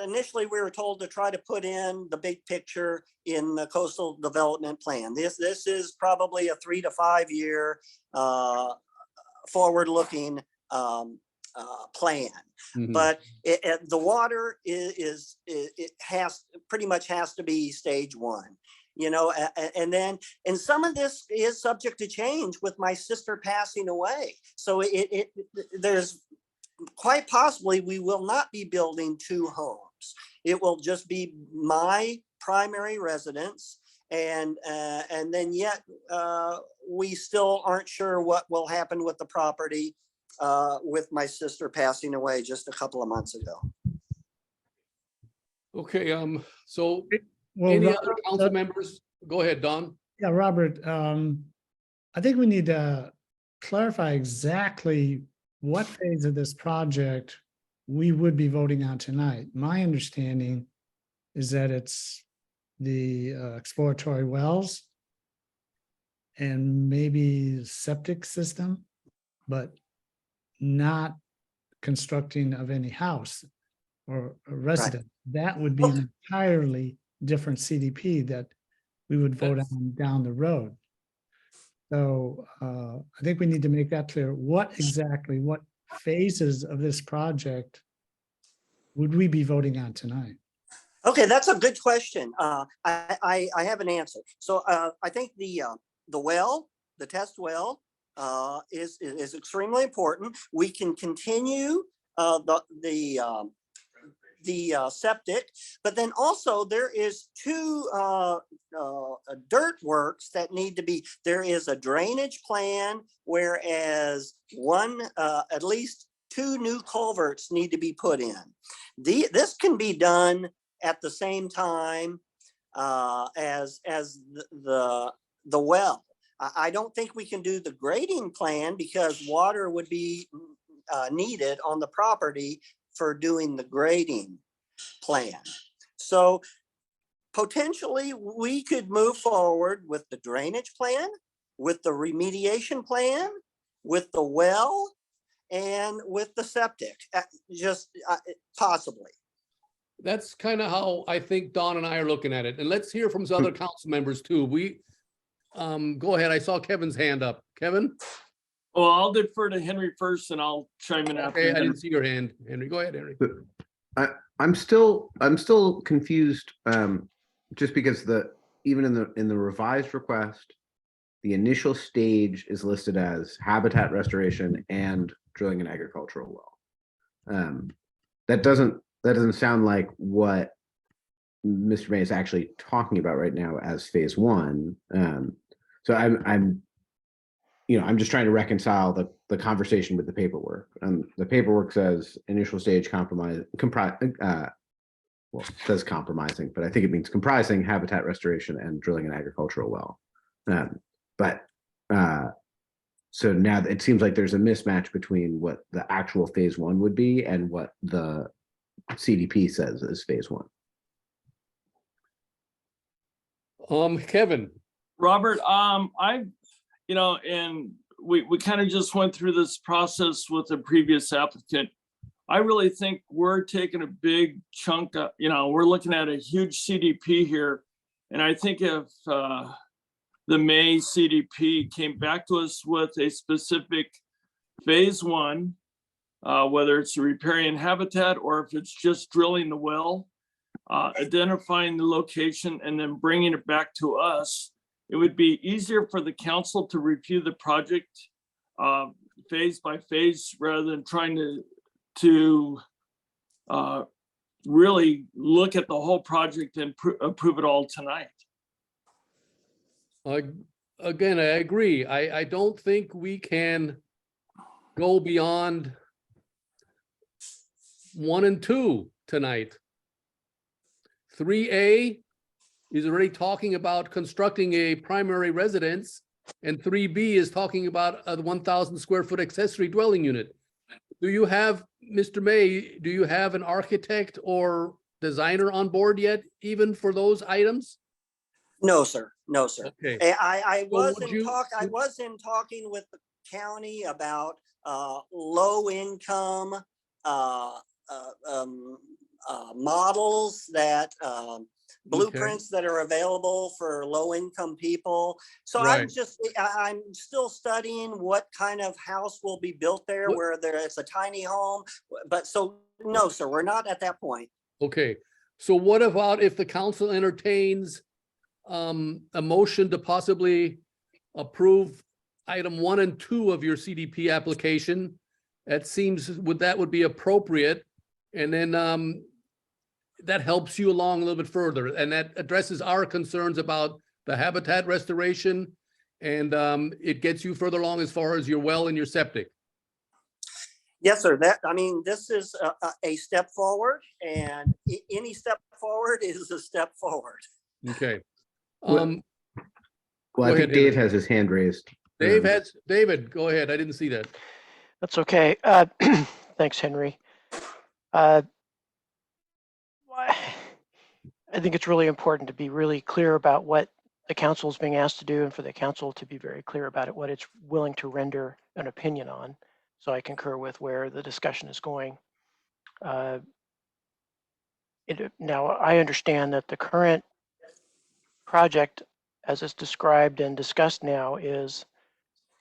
initially we were told to try to put in the big picture in the coastal development plan. This is probably a 3 to 5 year forward-looking plan. Mhm. But the water pretty much has to be stage 1. You know, and some of this is subject to change with my sister passing away. So there's quite possibly we will not be building 2 homes. It will just be my primary residence, and then yet we still aren't sure what will happen with the property with my sister passing away just a couple of months ago. Okay, so Well, any Robert, other council members? Go ahead, Don. yeah, Robert, I think we need to clarify exactly what phase of this project we would be voting on tonight. My understanding is that it's the exploratory wells and maybe septic system, but not constructing of any house or a resident. That would be an entirely different CDP that we would vote on down the road. So I think we need to make that clear. What phases of this project would we be voting on tonight? Okay, that's a good question. I have an answer. So I think the test well is extremely important. We can continue the septic, but then also there is 2 dirt works that need to be. There is a drainage plan, whereas at least 2 new culverts need to be put in. This can be done at the same time as the well. I don't think we can do the grading plan because water would be needed on the property for doing the grading plan. So potentially we could move forward with the drainage plan, with the remediation plan, with the well, and with the septic, just possibly. That's kind of how I think Don and I are looking at it. And let's hear from some other council members too. Go ahead. I saw Kevin's hand up. Kevin? Well, I'll defer to Henry first and I'll chime in after. Okay, I Henry. didn't see your hand, Henry. Go ahead, Henry. I'm still confused, just because even in the revised request, the initial stage is listed as habitat restoration and drilling an agricultural well. That doesn't sound like what Mr. May is actually talking about right now as phase 1. So I'm just trying to reconcile the conversation with the paperwork. The paperwork says initial stage says compromising, but I think it means comprising habitat restoration and drilling an agricultural well. But So now it seems like there's a mismatch between what the actual phase one would be and what the CDP says is phase one. Kevin, Robert, and we kind of just went through this process with the previous applicant. I really think we're taking a big chunk of, we're looking at a huge CDP here. And I think if the May CDP came back to us with a specific phase one, whether it's riparian habitat or if it's just drilling the well, identifying the location and then bringing it back to us, it would be easier for the council to review the project phase by phase rather than trying to really look at the whole project and approve it all tonight. again, I agree. I don't think we can go beyond 1 and 2 tonight. 3A is already talking about constructing a primary residence, and 3B is talking about a 1,000 square foot accessory dwelling unit. Do you have, Mr. May, do you have an architect or designer on board yet, even for those items? No, sir. No, sir. Okay. I So was would in you- talk, I was in talking with the county about low income models that blueprints that are available for low income people. So Right. I'm still studying what kind of house will be built there, What- where it's a tiny home. But so, no, sir, we're not at that point. Okay, so what about if the council entertains a motion to possibly approve item 1 and 2 of your CDP application? That seems, that would be appropriate. And then that helps you along a little bit further, and that addresses our concerns about the habitat restoration, and it gets you further along as far as your well and your septic. Yes, sir. This is a step forward, and any step forward is a step forward. Okay. Well, Go I ahead, think Dave Henry. has his hand raised. David, go ahead. I didn't see that. That's okay. Thanks, Henry. I think it's really important to be really clear about what the council is being asked to do, and for the council to be very clear about it, what it's willing to render an opinion on. So I concur with where the discussion is going. Now, I understand that the current project, as it's described and discussed now, is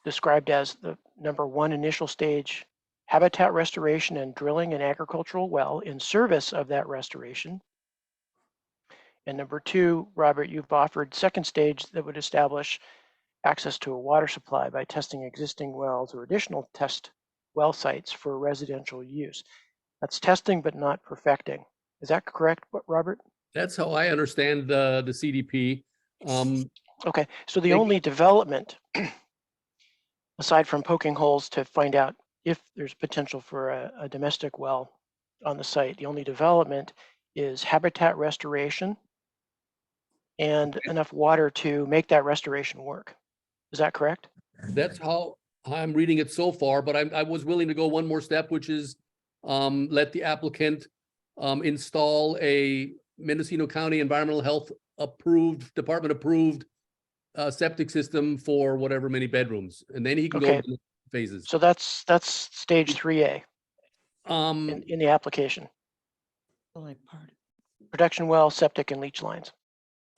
described as the number 1 initial stage habitat restoration and drilling an agricultural well in service of that restoration. And number 2, Robert, you've offered second stage that would establish access to a water supply by testing existing wells or additional test well sites for residential use. That's testing but not perfecting. Is that correct, Robert? That's how I understand the CDP. Okay, so the only development, aside from poking holes to find out if there's potential for a domestic well on the site, the only development is habitat restoration and enough water to make that restoration work. Is that correct? That's how I'm reading it so far, but I was willing to go one more step, which is let the applicant install a Mendocino County Environmental Health approved, department approved septic system for whatever many bedrooms, and then he can go Okay. into the phases. So that's stage 3A in the application. Production well, septic, and leach lines.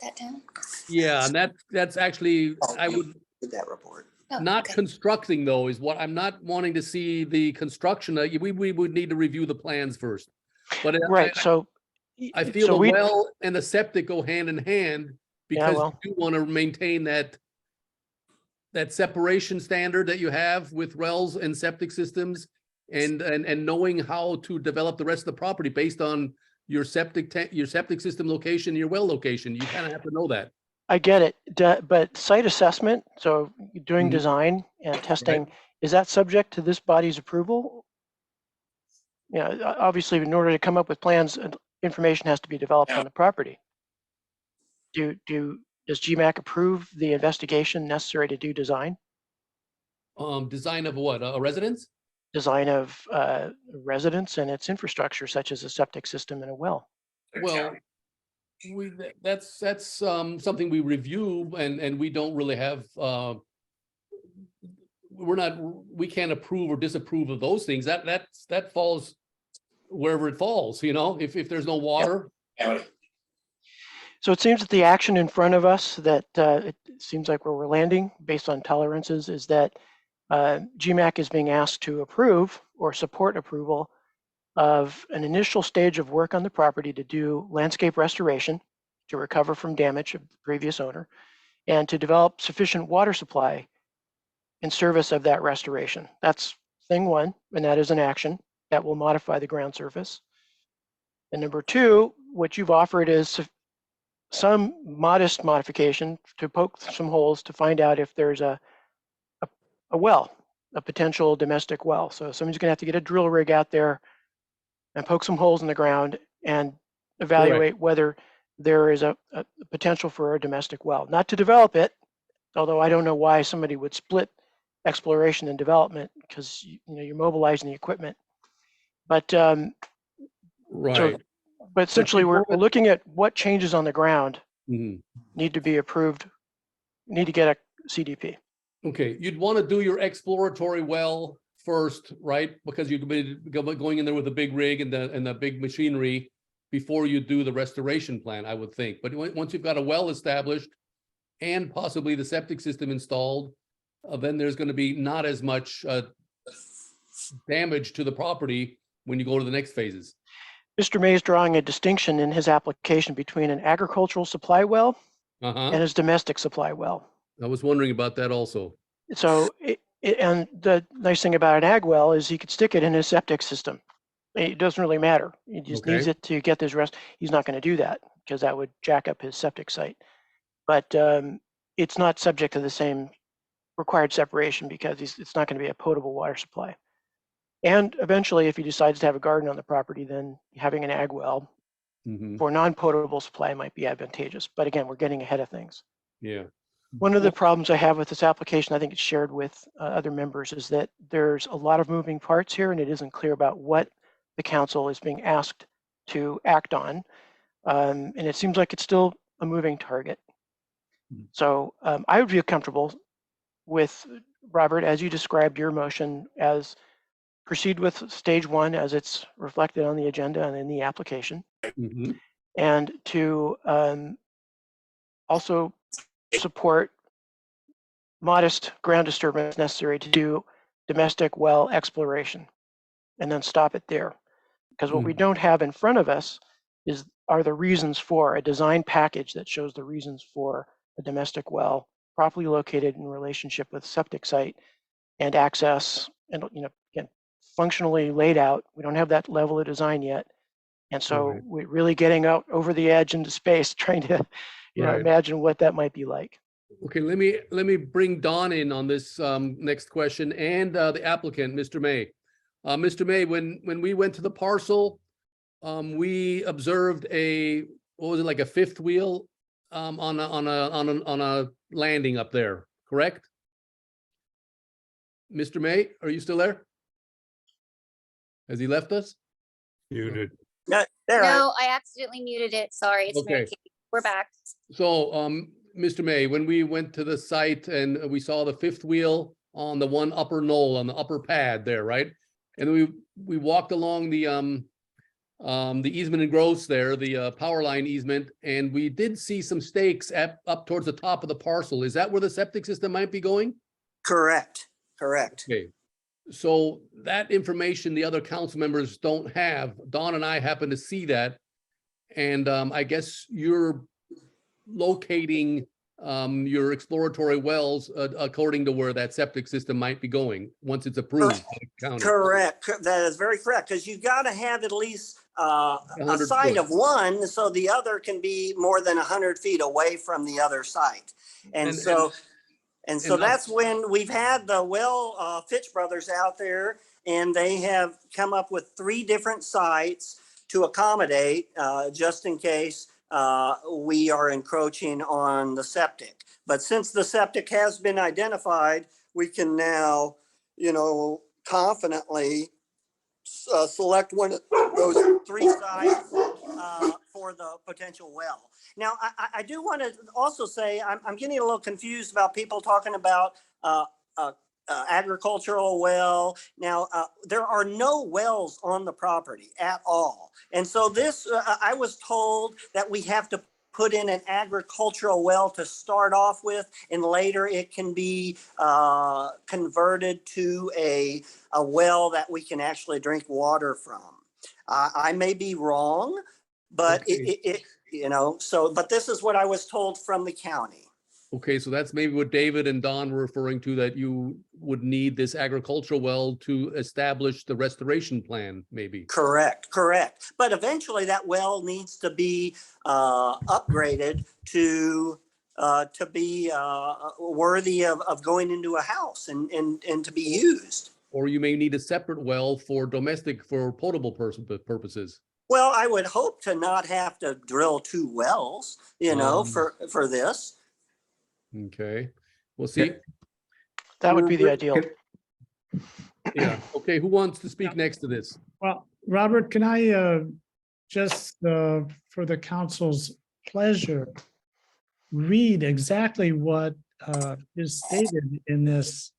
That down? Yeah, and that's actually, I would, Did that report. Oh, not okay. constructing though, is what I'm not wanting to see the construction. We would need to review the plans first. But Right, so. I feel so the we- well and the septic go hand in hand, because well. you want to maintain that separation standard that you have with wells and septic systems, and knowing how to develop the rest of the property based on your septic system location, your well location. You kind of have to know that. I get it, but site assessment, so doing Mhm. design and testing, is that subject to this body's approval? Yeah, obviously, in order to come up with plans, information has to be developed on the property. Does GMAC approve the investigation necessary to do design? Design of what, a residence? Design of residence and its infrastructure, such as a septic system and a well. Well, that's something we review and we don't really have, we can't approve or disapprove of those things. That falls wherever it falls, you know, if there's no water. So it seems that the action in front of us that it seems like where we're landing based on tolerances is that GMAC is being asked to approve or support approval of an initial stage of work on the property to do landscape restoration to recover from damage of the previous owner and to develop sufficient water supply in service of that restoration. That's thing one, and that is an action that will modify the ground surface. And number two, what you've offered is some modest modification to poke some holes to find out if there's a well, a potential domestic well. So somebody's gonna have to get a drill rig out there and poke some holes in the ground and evaluate whether there is a potential for a domestic well. Not to develop it, although I don't know why somebody would split exploration and development because you know you're mobilizing the equipment. But Right. but essentially we're looking at what changes on the ground Mhm. need to be approved, need to get a CDP. Okay, you'd want to do your exploratory well first, right? Because you'd be going in there with a big rig and the big machinery before you do the restoration plan, I would think. But once you've got a well established and possibly the septic system installed, then there's going to be not as much damage to the property when you go to the next phases. Mr. May is drawing a distinction in his application between an agricultural supply well and his domestic supply well. I was wondering about that also. So, and the nice thing about an ag well is he could stick it in his septic system. It doesn't really matter. He just needs it to get this rest. He's not going to do that because that would jack up his septic site. But it's not subject to the same required separation because it's not going to be a potable water supply. And eventually, if he decides to have a garden on the property, then having an ag well for non-potable supply might be advantageous. But again, we're getting ahead of things. Yeah. One of the problems I have with this application, I think it's shared with other members, is that there's a lot of moving parts here and it isn't clear about what the council is being asked to act on. And it seems like it's still a moving target. So I would feel comfortable with, Robert, as you described your motion, as proceed with stage one as it's reflected on the agenda and in the application. And to also support modest ground disturbance necessary to do domestic well exploration and then stop it there. Because what we don't have in front of us are the reasons for a design package that shows the reasons for a domestic well properly located in relationship with septic site and access and, you know, again, functionally laid out. We don't have that level of design yet. And so we're really getting out over the edge into space, trying to imagine what that might be like. Okay, let me bring Don in on this next question and the applicant, Mr. May. Mr. May, when we went to the parcel, we observed what was it, like a fifth wheel on a landing up there, correct? Mr. May, are you still there? Has he left us? Muted. No, I accidentally muted it. Sorry, it's Mary Okay. Kay. We're back. So, Mr. May, when we went to the site and we saw the fifth wheel on the one upper knoll on the upper pad there, right? And we walked along the easement and growths there, the power line easement, and we did see some stakes up towards the top of the parcel. Is that where the septic system might be going? correct. Okay. So that information the other council members don't have. Dawn and I happen to see that. And I guess you're locating your exploratory wells according to where that septic system might be going once it's approved. by the county. Correct. That is very correct, because you got to have at least a 100 site foot. of one, so the other can be more than 100 feet away from the other site. And so that's when we've had the Fitch brothers out there, and they have come up with 3 different sites to accommodate just in case we are encroaching on the septic. But since the septic has been identified, we can now, confidently select one of those 3 sites for the potential well. Now, I do want to also say, I'm getting a little confused about people talking about agricultural well. Now, there are no wells on the property at all. And so this, I was told that we have to put in an agricultural well to start off with, and later it can be converted to a well that we can actually drink water from. I may be wrong, but Okay. but this is what I was told from the county. Okay, so that's maybe what David and Don were referring to, that you would need this agricultural well to establish the restoration plan, maybe. Correct. But eventually that well needs to be upgraded to be worthy of going into a house and to be used. Or you may need a separate well for potable purposes. Well, I would hope to not have to drill 2 wells, for this. Okay, we'll see. That would be the ideal. Yeah, okay, who wants to speak next to this? Well, Robert, can I just, for the council's pleasure, read exactly what is stated in this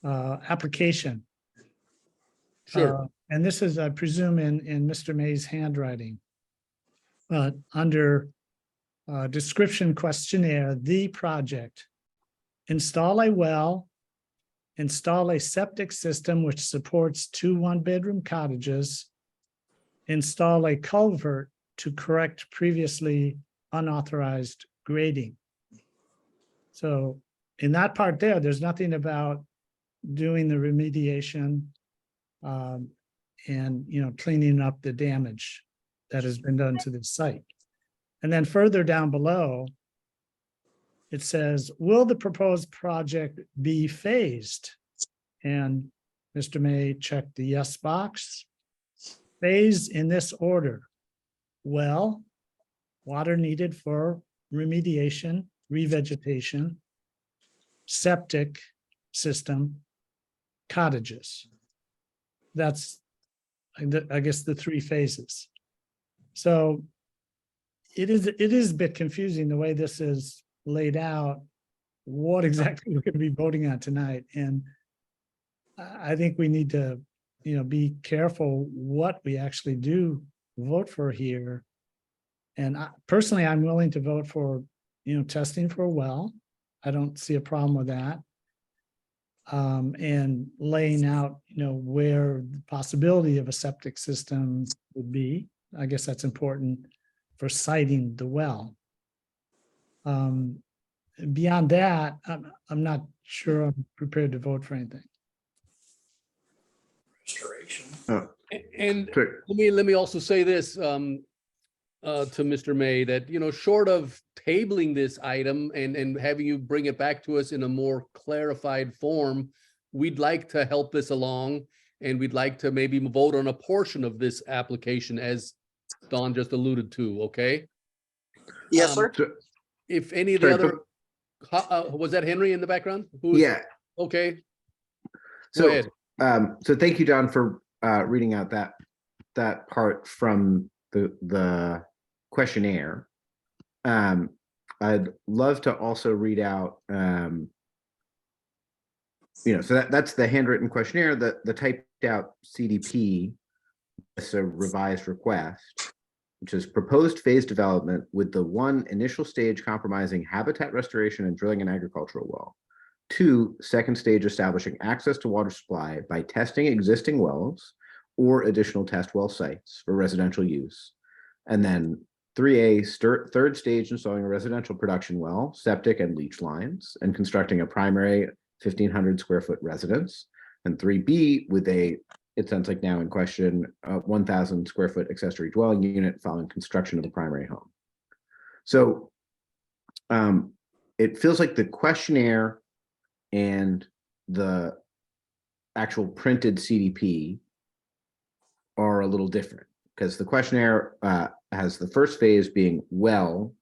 application? Sure. And this is, I presume, in Mr. May's handwriting. Under description questionnaire, the project: install a well, install a septic system which supports 2 one-bedroom cottages, install a culvert to correct previously unauthorized grading. So in that part there's nothing about doing the remediation and cleaning up the damage that has been done to the site. And then further down below, it says, will the proposed project be phased? And Mr. May checked the yes box. Phased in this order: well, water needed for remediation, revegetation, septic system, cottages. That's, I guess, the 3 phases. So it is a bit confusing the way this is laid out, what exactly we're going to be voting on tonight. And I think we need to, be careful what we actually do vote for here. And personally, I'm willing to vote for, testing for a well. I don't see a problem with that. And laying out, where the possibility of a septic system would be. I guess that's important for siting the well. Beyond that, I'm not sure I'm prepared to vote for anything. Restoration. And Sure. let me also say this to Mr. May, that short of tabling this item and having you bring it back to us in a more clarified form, we'd like to help this along, and we'd like to maybe vote on a portion of this application, as Don just alluded to. Okay. Yes, sir. If any of the other, was that Henry in the background? Yeah. Okay. Go So, ahead. so thank you, Don, for reading out that part from the questionnaire. I'd love to also read out, so that's the handwritten questionnaire. The typed out CDP is a revised request, which is proposed phase development with the 1 initial stage compromising habitat restoration and drilling an agricultural well. 2, second stage establishing access to water supply by testing existing wells or additional test well sites for residential use. And then 3A, third stage installing a residential production well, septic and leach lines, and constructing a primary 1,500 square foot residence. And 3B with it sounds like now in question, 1,000 square foot accessory dwelling unit following construction of the primary home. So it feels like the questionnaire and the actual printed CDP are a little different, because the questionnaire has the first phase being well,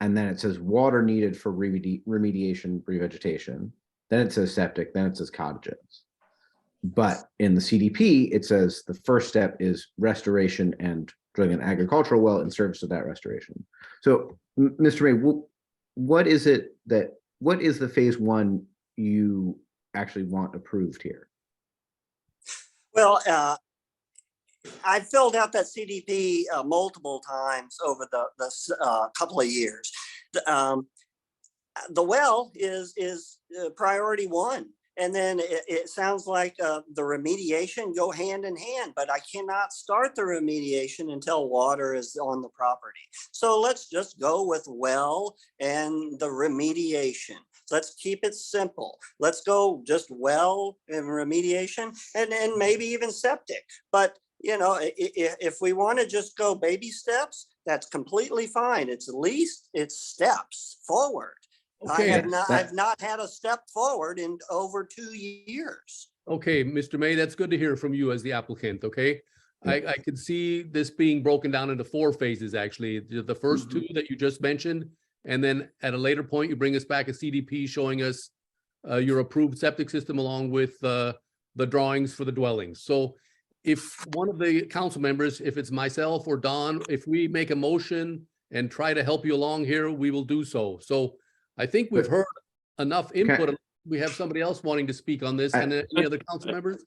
and then it says water needed for remediation, revegetation. Then it says septic, then it says cottages. But in the CDP, it says the first step is restoration and drilling an agricultural well in service of that restoration. So, Mr. May, what is the phase one you actually want approved here? Well, I filled out that CDP multiple times over the couple of years. The well is priority one. And then it sounds like the remediation go hand in hand, but I cannot start the remediation until water is on the property. So let's just go with well and the remediation. Let's keep it simple. Let's go just well and remediation and maybe even septic. But you know, if we want to just go baby steps, that's completely fine. It's at least it's steps forward. Okay. I've not had a step forward in over 2 years. Okay, Mr. May, that's good to hear from you as the applicant, okay? I could see this being broken down into 4 phases, actually. The first 2 that you just mentioned, and then at a later point, you bring us back a CDP showing us your approved septic system along with the drawings for the dwellings. So if one of the council members, if it's myself or Don, if we make a motion and try to help you along here, we will do so. So I think we've heard enough input. We have somebody else wanting to speak on this, and any other council members?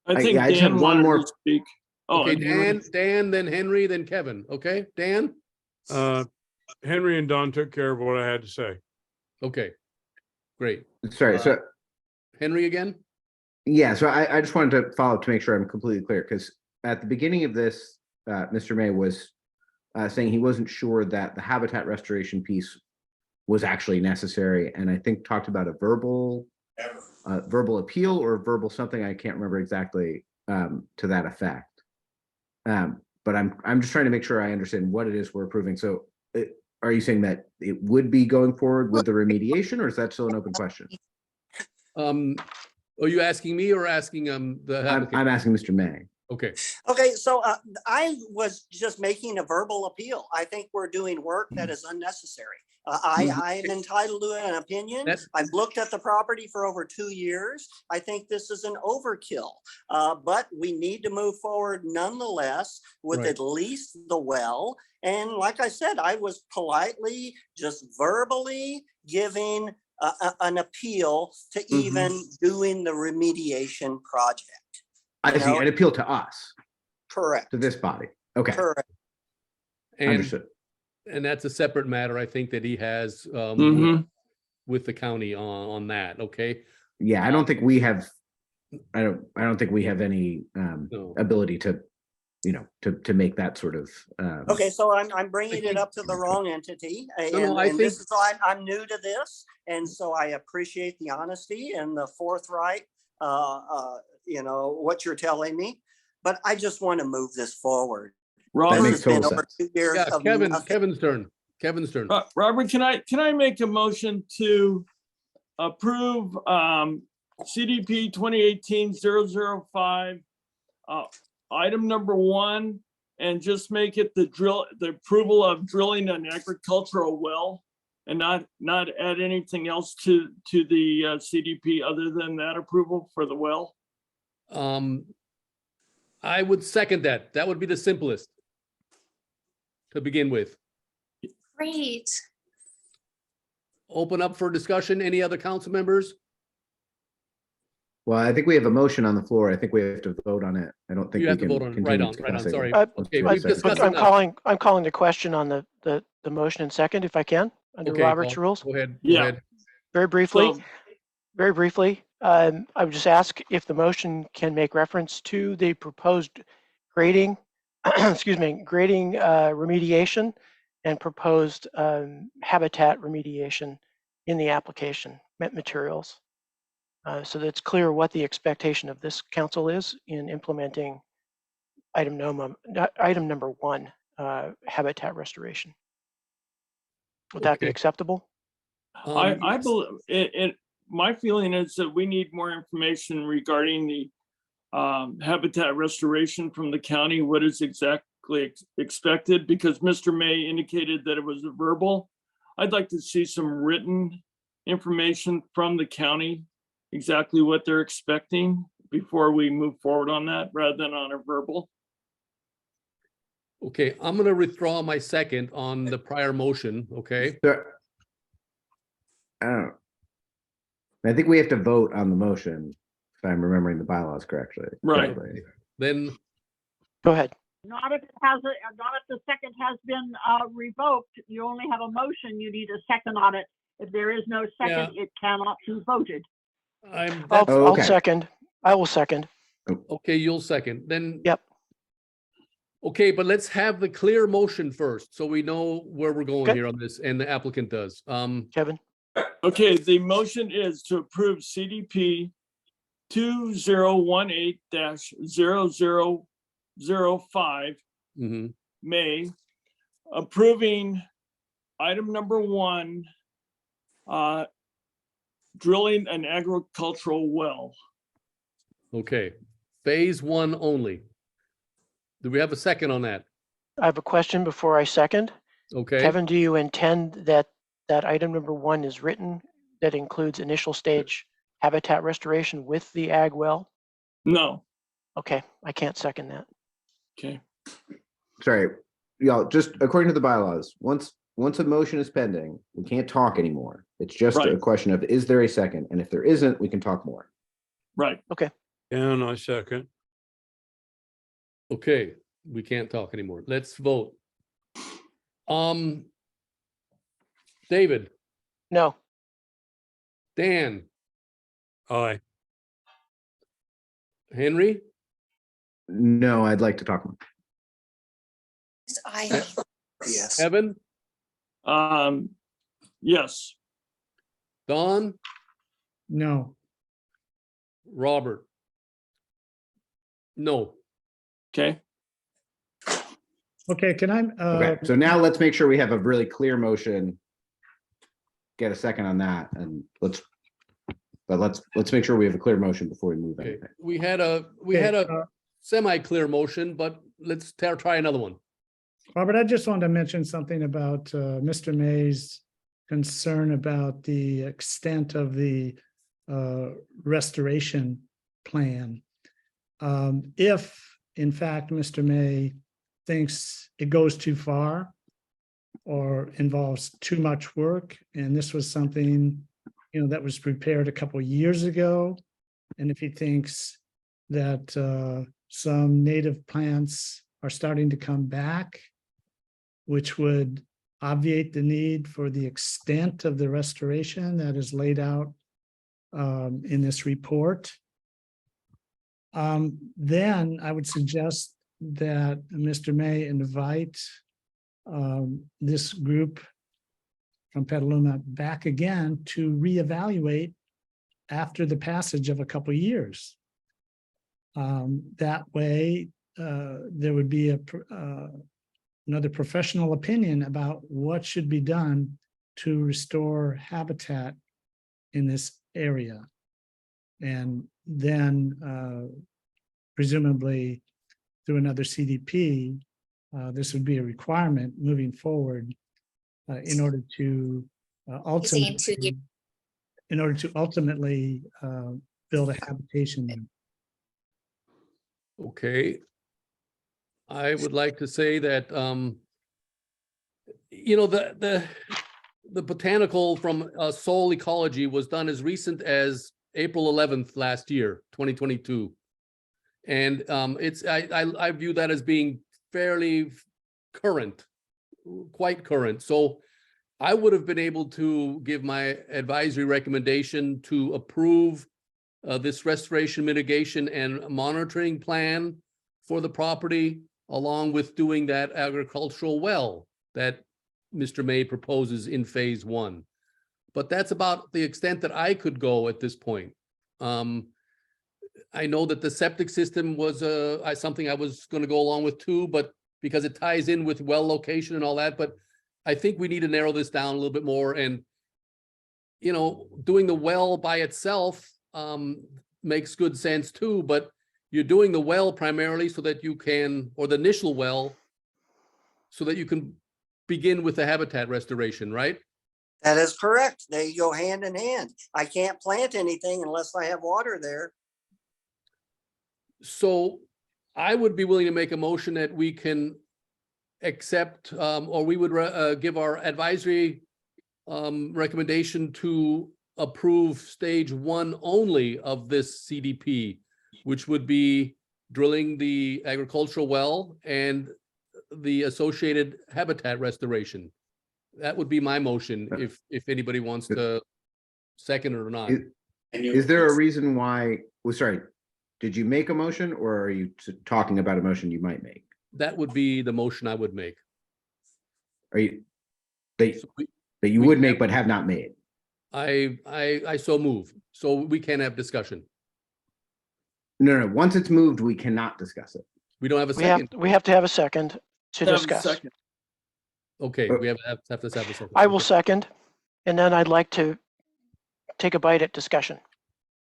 I think I just have Dan one wanted more. to speak. Oh, Okay, and Henry. Dan, then Henry, then Kevin. Okay, Dan? Henry and Don took care of what I had to say. Okay, great. Sorry, so Henry again? yeah, so I just wanted to follow up to make sure I'm completely clear, because at the beginning of this, Mr. May was saying he wasn't sure that the habitat restoration piece was actually necessary, and I think talked about a verbal appeal or verbal something, I can't remember exactly, to that effect. But I'm just trying to make sure I understand what it is we're approving. So are you saying that it would be going forward with the remediation, or is that still an open question? Are you asking me or asking the applicant? I'm asking Mr. May. Okay, Okay, so I was just making a verbal appeal. I think we're doing work that is unnecessary. I am entitled to an opinion. I've looked at the property for over 2 years. I think this is an overkill, but we need to move forward nonetheless with at least the well. And like I said, I was politely, just verbally giving an appeal to even doing the remediation project. I see, an appeal to us, Correct. to this body. Okay, Correct. understood. and that's a separate matter, I think, that he has with the county on that, okay? Yeah, I don't think we have, I don't think we have any No. ability to, you know, to make that sort of. Okay, so I'm bringing it up to the wrong entity, No, I and this think- is, I'm new to this, and so I appreciate the honesty and the forthright, you know, what you're telling me, but I just want to move this forward. Robert, That makes It's been total over sense. 2 years Yeah, of Kevin's nothing. turn. Kevin's turn. Robert, can I make a motion to approve CDP 2018-005, item number 1, and just make it the approval of drilling an agricultural well, and not add anything else to the CDP other than that approval for the well? I would second that. That would be the simplest to begin with. Great. Open up for discussion. Any other council members? Well, I think we have a motion on the floor. I think we have to vote on it. I don't think You we have to can vote on it. continue Right on, discussing sorry. it. Okay, Let's we've do a discussed second. I'm calling the question on the motion and second, if I can, under Okay, Robert's Paul, rules. Go ahead. Go Yeah. ahead. Very briefly, So, I would just ask if the motion can make reference to the proposed grading, grading remediation and proposed habitat remediation in the application materials. So that it's clear what the expectation of this council is in implementing item number 1, habitat restoration. Would that be Okay. acceptable? I believe my feeling is that we need more information regarding the habitat restoration from the county. What is exactly expected? Because Mr. May indicated that it was a verbal. I'd like to see some written information from the county, exactly what they're expecting before we move forward on that, rather than on a verbal. Okay, I'm gonna withdraw my second on the prior motion, okay? So, I don't know. I think we have to vote on the motion, if I'm remembering the bylaws correctly. Right. correctly. Then, Go ahead. Not if it has, not if the second has been revoked. You only have a motion, you need a second on it. If there is no second, it cannot be voted. I'm, I'll, that's, Oh, I'll okay. second. I will second. okay, you'll second, then. Yep. Okay, but let's have the clear motion first, so we know where we're going Okay. here on this, and the applicant does. Kevin, Okay, the motion is to approve CDP 2018-0005, mhm. May, approving item number 1, drilling an agricultural well. Okay, phase 1 only. Do we have a second on that? I have a question before I second. Okay. Kevin, do you intend that item number 1 is written that includes initial stage habitat restoration with the ag well? No, Okay, I can't second that. okay, Sorry, y'all, just according to the bylaws, once a motion is pending, we can't talk anymore. It's just a Right. question of, is there a second? And if there isn't, we can talk more. right. And I second. Okay, we can't talk anymore. Let's vote. David, No, Dan, Aye. Henry, No, I'd like to talk more. I, Yes. Evan, Yes, Don, No, Robert. No. okay, okay, can I, Okay, so now let's make sure we have a really clear motion. Get a second on that, and let's make sure we have a clear motion before we move Okay, anything. we had a semi-clear motion, but let's try another one. Robert, I just wanted to mention something about Mr. May's concern about the extent of the restoration plan. If, in fact, Mr. May thinks it goes too far or involves too much work, and this was something, that was prepared a couple of years ago, and if he thinks that some native plants are starting to come back, which would obviate the need for the extent of the restoration that is laid out in this report, then I would suggest that Mr. May invite this group from Petaluma back again to reevaluate after the passage of a couple of years. That way, there would be another professional opinion about what should be done to restore habitat in this area. And then presumably through another CDP, this would be a requirement moving forward in order to ultimately build a habitation. Okay. I would like to say that, the botanical from Soul Ecology was done as recent as April 11th last year, 2022. And I view that as being fairly current, quite current. So I would have been able to give my advisory recommendation to approve this restoration mitigation and monitoring plan for the property, along with doing that agricultural well that Mr. May proposes in phase 1. But that's about the extent that I could go at this point. I know that the septic system was something I was going to go along with too, but because it ties in with well location and all that, but I think we need to narrow this down a little bit more. And, doing the well by itself makes good sense too, but you're doing the well primarily so that you can, or the initial well, so that you can begin with the habitat restoration, right? That is correct. They go hand in hand. I can't plant anything unless I have water there. So I would be willing to make a motion that we can accept, or we would give our advisory recommendation to approve stage 1 only of this CDP, which would be drilling the agricultural well and the associated habitat restoration. That would be my motion if anybody wants to second it or not. Is there a reason why, well, sorry, did you make a motion or are you talking about a motion you might make? That would be the motion I would make. Are you, that So you we would can make have- but have not made? I so move. So we can have discussion. No, once it's moved, we cannot discuss it. We don't have a We have, second. we have to have a second to Have a discuss. second. Okay, Oh. we have to have a second. I will Okay. second, and then I'd like to take a bite at discussion.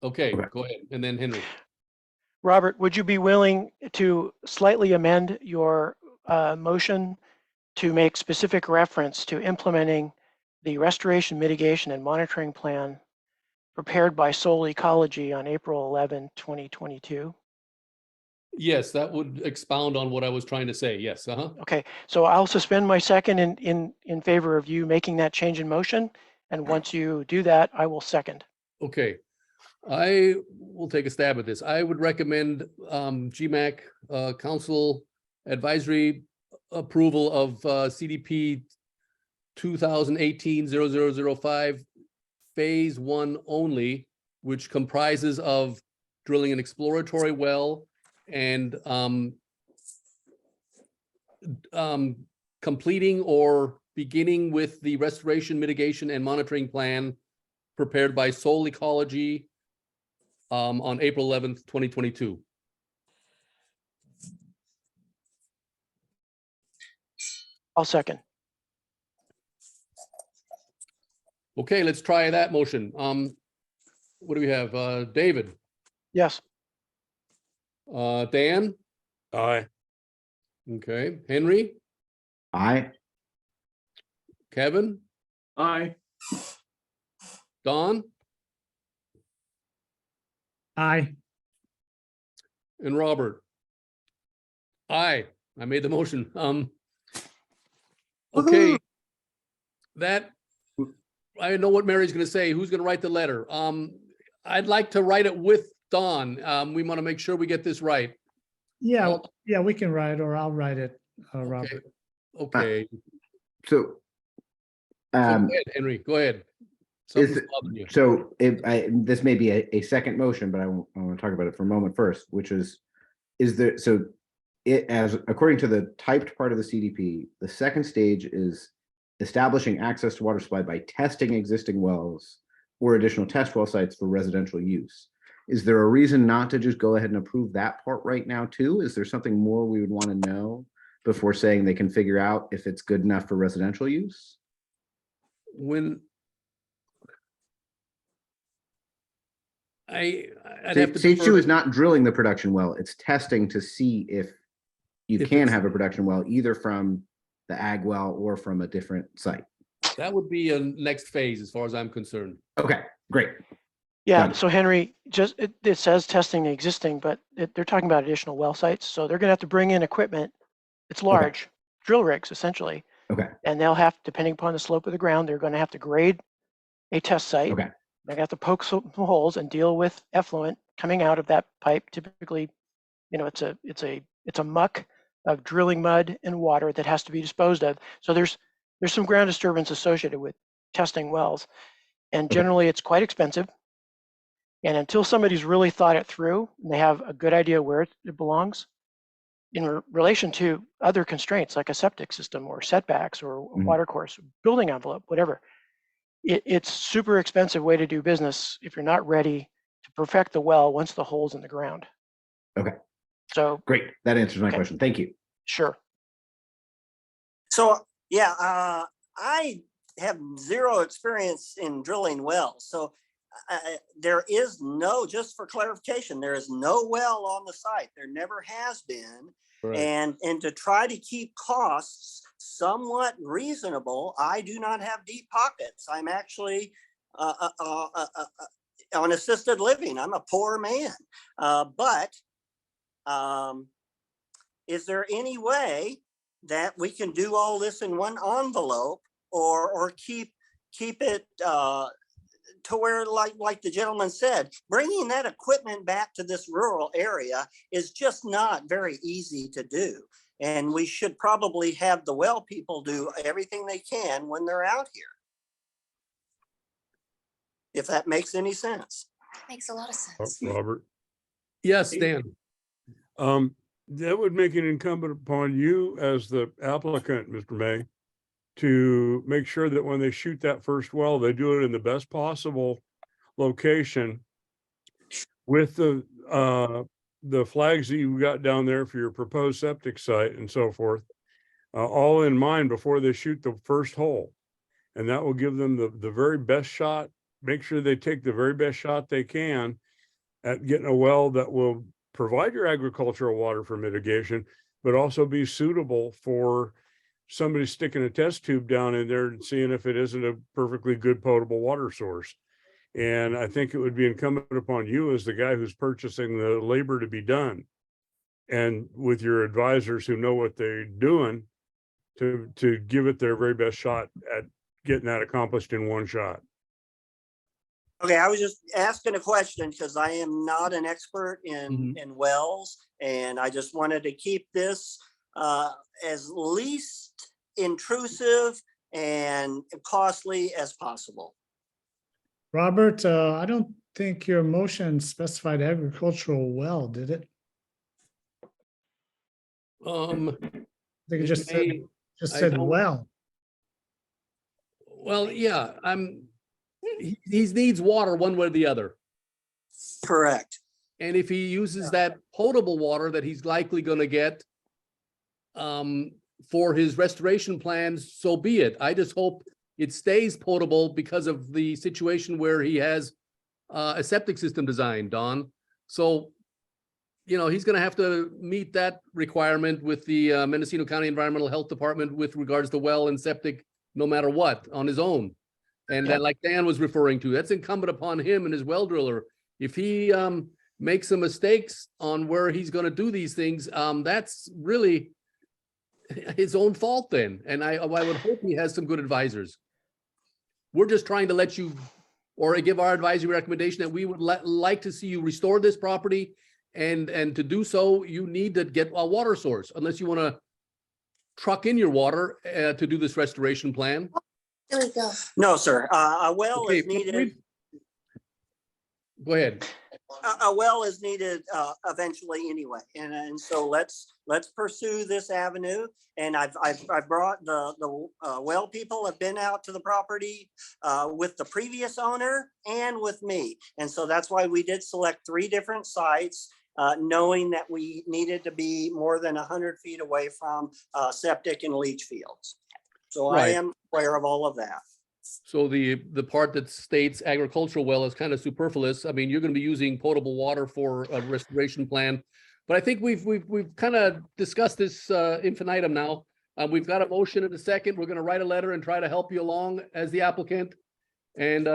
Okay, Okay. go ahead. And then Henry. Robert, would you be willing to slightly amend your motion to make specific reference to implementing the restoration, mitigation, and monitoring plan prepared by Soul Ecology on April 11, 2022? Yes, that would expound on what I was trying to say. Yes, Okay, so I'll suspend my second in favor of you making that change in motion. And once you do that, I will second. Okay. I will take a stab at this. I would recommend GMAC council advisory approval of CDP 2018-0005 phase 1 only, which comprises of drilling an exploratory well and completing or beginning with the restoration, mitigation, and monitoring plan prepared by Soul Ecology on April 11th, 2022. I'll second. Okay, let's try that motion. What do we have? David, Yes. Dan, Aye. okay, Henry, Aye. Kevin, Aye. Don, Aye. and Robert. Aye, I made the motion. Okay. That, I know what Mary's gonna say. Who's gonna write the letter? I'd like to write it with Don. We want to make sure we get this right. Yeah, Well- yeah, we can write, or I'll write it, Robert. Okay, So, so go ahead, Henry, go ahead. Something's bothering you. so this may be a second motion, but I want to talk about it for a moment first, which is there, so it, as according to the typed part of the CDP, the second stage is establishing access to water supply by testing existing wells or additional test well sites for residential use. Is there a reason not to just go ahead and approve that part right now too? Is there something more we would want to know before saying they can figure out if it's good enough for residential use? When I'd have to Stage defer 2 to- is not drilling the production well, it's testing to see if you If can it's- have a production well, either from the ag well or from a different site. That would be a next phase as far as I'm concerned. Okay, great. Yeah, Done. so Henry, just, it says testing the existing, but they're talking about additional well sites. So they're gonna have to bring in equipment. It's large, drill rigs essentially. Okay. And they'll have, depending upon the slope of the ground, they're gonna have to grade a test site. Okay. They're gonna have to poke some holes and deal with effluent coming out of that pipe. Typically, you know, it's a muck of drilling mud and water that has to be disposed of. So there's some ground disturbance associated with testing wells. And Okay. generally it's quite expensive. And until somebody's really thought it through and they have a good idea where it belongs in relation to other constraints like a septic system or setbacks or a Mhm. water course, building envelope, whatever, it's super expensive way to do business if you're not ready to perfect the well once the hole's in the ground. Okay. So, Great, that answers my Okay. question. Thank you. sure. So, yeah, I have zero experience in drilling wells. So there is no, just for clarification, there is no well on the site. There never has been. Right. And to try to keep costs somewhat reasonable. I do not have deep pockets. I'm actually on assisted living. I'm a poor man. But is there any way that we can do all this in one envelope, or keep it to where, like the gentleman said, bringing that equipment back to this rural area is just not very easy to do. And we should probably have the well people do everything they can when they're out here. If that makes any sense. Makes a lot of sense. Robert, Yes, Dan. that would make it incumbent upon you as the applicant, Mr. May, to make sure that when they shoot that first well, they do it in the best possible location with the flags that you got down there for your proposed septic site and so forth, all in mind before they shoot the first hole. And that will give them the very best shot. Make sure they take the very best shot they can at getting a well that will provide your agricultural water for mitigation, but also be suitable for somebody sticking a test tube down in there and seeing if it isn't a perfectly good potable water source. And I think it would be incumbent upon you as the guy who's purchasing the labor to be done, and with your advisors who know what they're doing, to give it their very best shot at getting that accomplished in one shot. Okay, I was just asking a question because I am not an expert in wells, and I just wanted to keep this as least intrusive and costly as possible. Robert, I don't think your motion specified agricultural well, did it? I think it just said well. Well, yeah, he needs water one way or the other. Correct. And if he uses that potable water that he's likely going to get for his restoration plans, so be it. I just hope it stays potable because of the situation where he has a septic system designed, Don. So, you know, he's going to have to meet that requirement with the Mendocino County Environmental Health Department with regards to well and septic, no matter what, on his own. And then, like Dan was referring to, that's incumbent upon him and his well driller. If he makes some mistakes on where he's going to do these things, that's really his own fault then. And I would hope he has some good advisors. We're just trying to let you, or give our advisory recommendation that we would like to see you restore this property. And to do so, you need to get a water source, unless you want to truck in your water to do this restoration plan. There we go. No, sir. A well is needed. Go ahead. A well is needed eventually anyway, and so let's pursue this avenue. And I've brought the well people have been out to the property with the previous owner and with me, and so that's why we did select 3 different sites, knowing that we needed to be more than 100 feet away from septic and leach fields. So Right. I am aware of all of that. So the part that states agricultural well is kind of superfluous. I mean, you're going to be using potable water for a restoration plan. But I think we've kind of discussed this infinitum now. We've got a motion in a second. We're going to write a letter and try to help you along as the applicant. And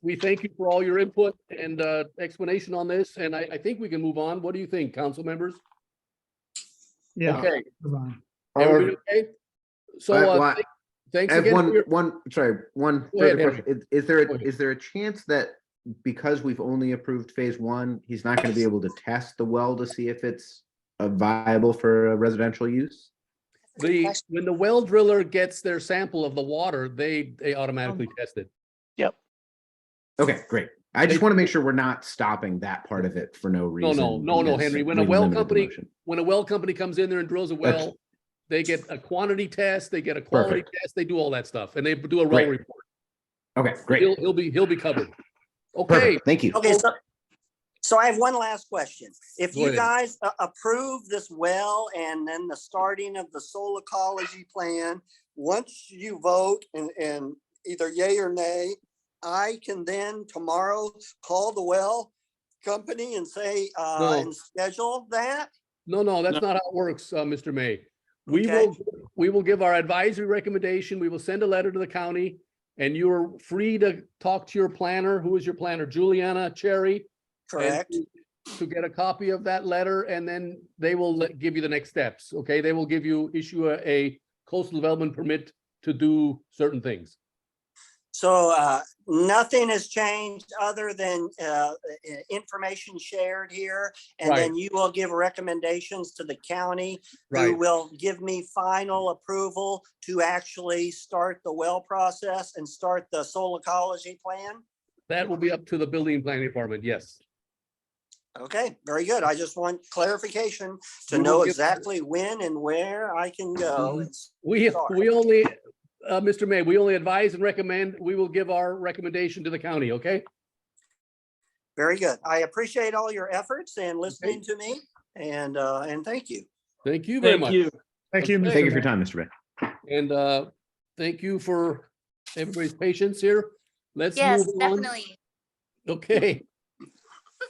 we thank you for all your input and explanation on this. And I think we can move on. What do you think, council members? Yeah. Okay. Move on. Everybody okay? So thanks I have again. one further ahead, question. Is there a chance that because we've only approved phase 1, he's not going to be able to test the well to see if it's viable for residential use? When the well driller gets their sample of the water, they automatically test it. Yep. Okay, great. I just want to make sure we're not stopping that part of it for no reason. No, because Henry. When we a well limited the company, motion. when a well company comes in there and drills a well, they get a quantity test, they get a quality test, they do all that stuff, and they do a well Great. report. Okay, great. He'll be covered. Okay. Perfect. Thank you. Okay, so I have one last question. If Go you ahead. guys approve this well and then the starting of the soil ecology plan, once you vote and either yay or nay, I can then tomorrow call the well company and say, No. and schedule that? No, that's not how it works, Mr. May. We Okay. we will give our advisory recommendation. We will send a letter to the county, and you're free to talk to your planner. Who is your planner? Juliana Cherry. and Correct. to get a copy of that letter, and then they will give you the next steps. Okay, they will issue a coastal development permit to do certain things. So nothing has changed other than information shared here. And then you will give recommendations to the county who Right. will give me final approval to actually start the well process and start the soil ecology plan. That will be up to the building and planning department. Yes. Okay, very good. I just want clarification to We will know give- exactly when and where I can go. and We start. only, Mr. May, we only advise and recommend. We will give our recommendation to the county. Okay. Very good. I appreciate all your efforts and listening to me, and thank you. Thank you very Thank much. you. Thank you, Okay. Mr. Thank you for your Mayor. time, Mr. May. And thank you for everybody's patience here. Let's Yes, move on. definitely. Okay.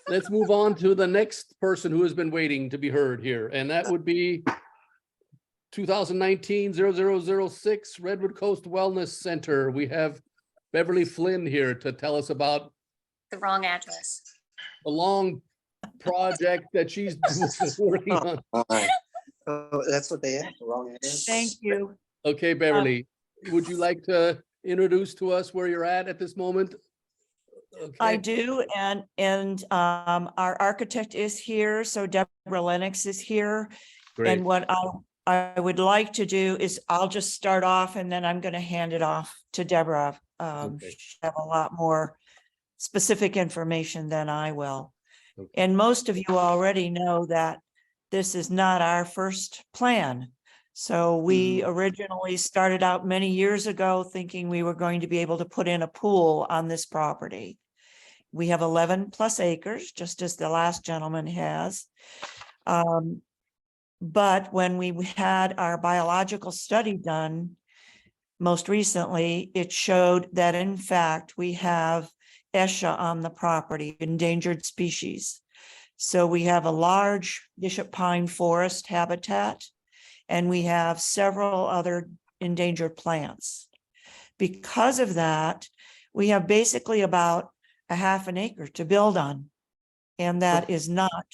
Let's move on to the next person who has been waiting to be heard here, and that would be 2019-0006 Redwood Coast Wellness Center. We have Beverly Flynn here to tell us about The wrong address. the long project that she's working on. Oh, that's what they have, the wrong address. Thank you. Okay, Beverly, would you like to introduce to us where you're at this moment? I Okay. do, and our architect is here, so Deborah Lennox is here. Great. And what I would like to do is I'll just start off and then I'm gonna hand it off to Deborah. Okay. She'll have a lot more specific information than I will. Okay. And most of you already know that this is not our first plan. So we originally started out many years ago thinking we were going to be able to put in a pool on this property. We have 11 plus acres, just as the last gentleman has. But when we had our biological study done, most recently, it showed that in fact, we have ESHA on the property, endangered species. So we have a large bishop pine forest habitat, and we have several other endangered plants. Because of that, we have basically about a half an acre to build on. And that is not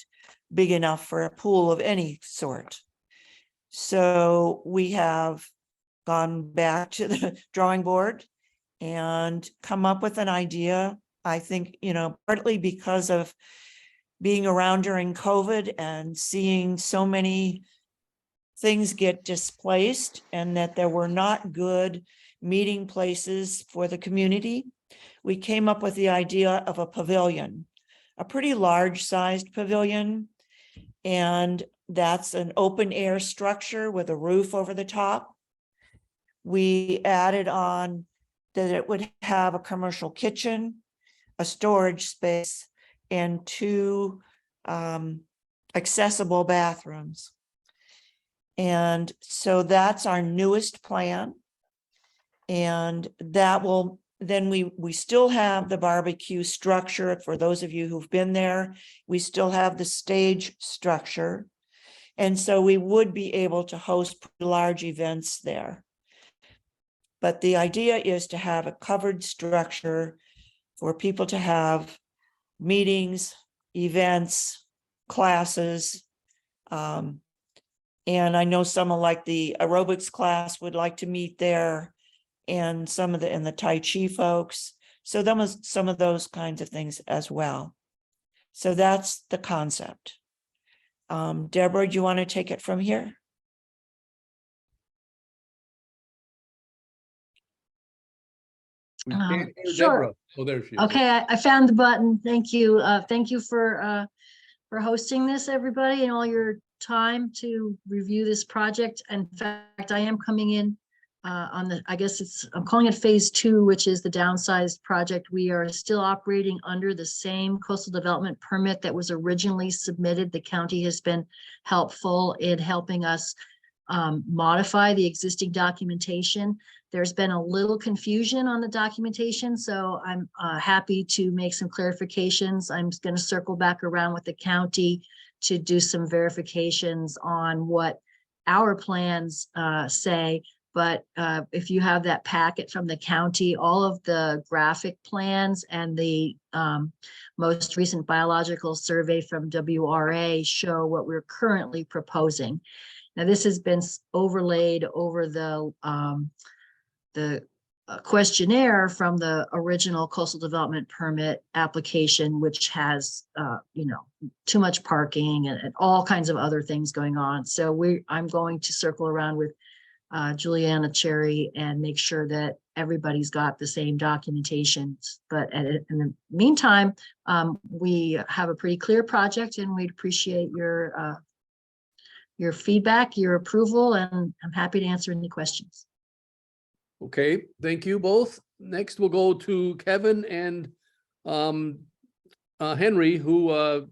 big enough for a pool of any sort. So we have gone back to the drawing board and come up with an idea. I think, partly because of being around during COVID and seeing so many things get displaced and that there were not good meeting places for the community, we came up with the idea of a pavilion, a pretty large sized pavilion. And that's an open air structure with a roof over the top. We added on that it would have a commercial kitchen, a storage space, and 2 accessible bathrooms. And so that's our newest plan. And that will, then we still have the barbecue structure. For those of you who've been there, we still have the stage structure. And so we would be able to host pretty large events there. But the idea is to have a covered structure for people to have meetings, events, classes. And I know someone like the aerobics class would like to meet there, and some of the Tai Chi folks. So that was some of those kinds of things as well. So that's the concept. Deborah, do you want to take it from here? We can't hear Sure. Deborah. Oh, there she is. Okay, I found the button. Thank you. Thank you for hosting this, everybody, and all your time to review this project. In fact, I am coming in on the, I'm calling it phase 2, which is the downsized project. We are still operating under the same coastal development permit that was originally submitted. The county has been helpful in helping us modify the existing documentation. There's been a little confusion on the documentation, so I'm happy to make some clarifications. I'm going to circle back around with the county to do some verifications on what our plans say, but if you have that packet from the county, all of the graphic plans and the most recent biological survey from WRA show what we're currently proposing. Now, this has been overlaid over the questionnaire from the original coastal development permit application, which has, too much parking and all kinds of other things going on. So I'm going to circle around with Juliana Cherry and make sure that everybody's got the same documentation. But in the meantime, we have a pretty clear project, and we'd appreciate your feedback, your approval, and I'm happy to answer any questions. Okay, thank you both. Next, we'll go to Kevin and Henry, who Oh,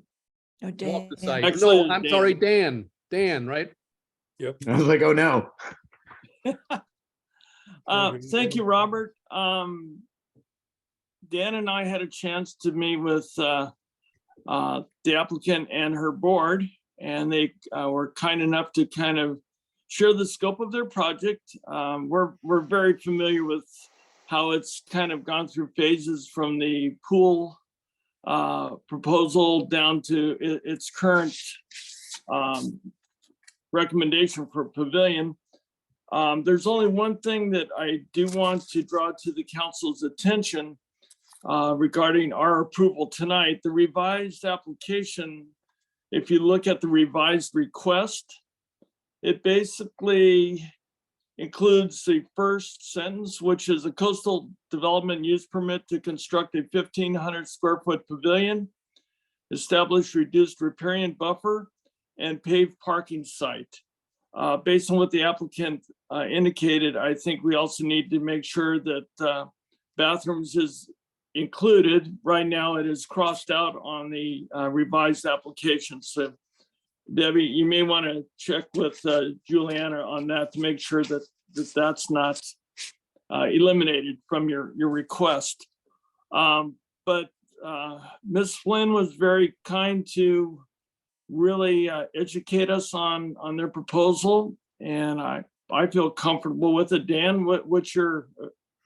walked the Dan. site. Excellent, No, I'm Dan. sorry, Dan, right? Yep. I was like, oh no. Thank you, Robert. Dan and I had a chance to meet with the applicant and her board, and they were kind enough to kind of share the scope of their project. We're very familiar with how it's kind of gone through phases from the pool proposal down to its current recommendation for pavilion. There's only one thing that I do want to draw to the council's attention regarding our approval tonight. The revised application, if you look at the revised request, it basically includes the first sentence, which is a coastal development use permit to construct a 1,500 square foot pavilion, establish reduced riparian buffer, and paved parking site. Based on what the applicant indicated, I think we also need to make sure that bathrooms is included. Right now, it is crossed out on the revised application. So Debbie, you may want to check with Juliana on that to make sure that that's not eliminated from your request. But Ms. Flynn was very kind to really educate us on their proposal, and I feel comfortable with it. Dan, what's your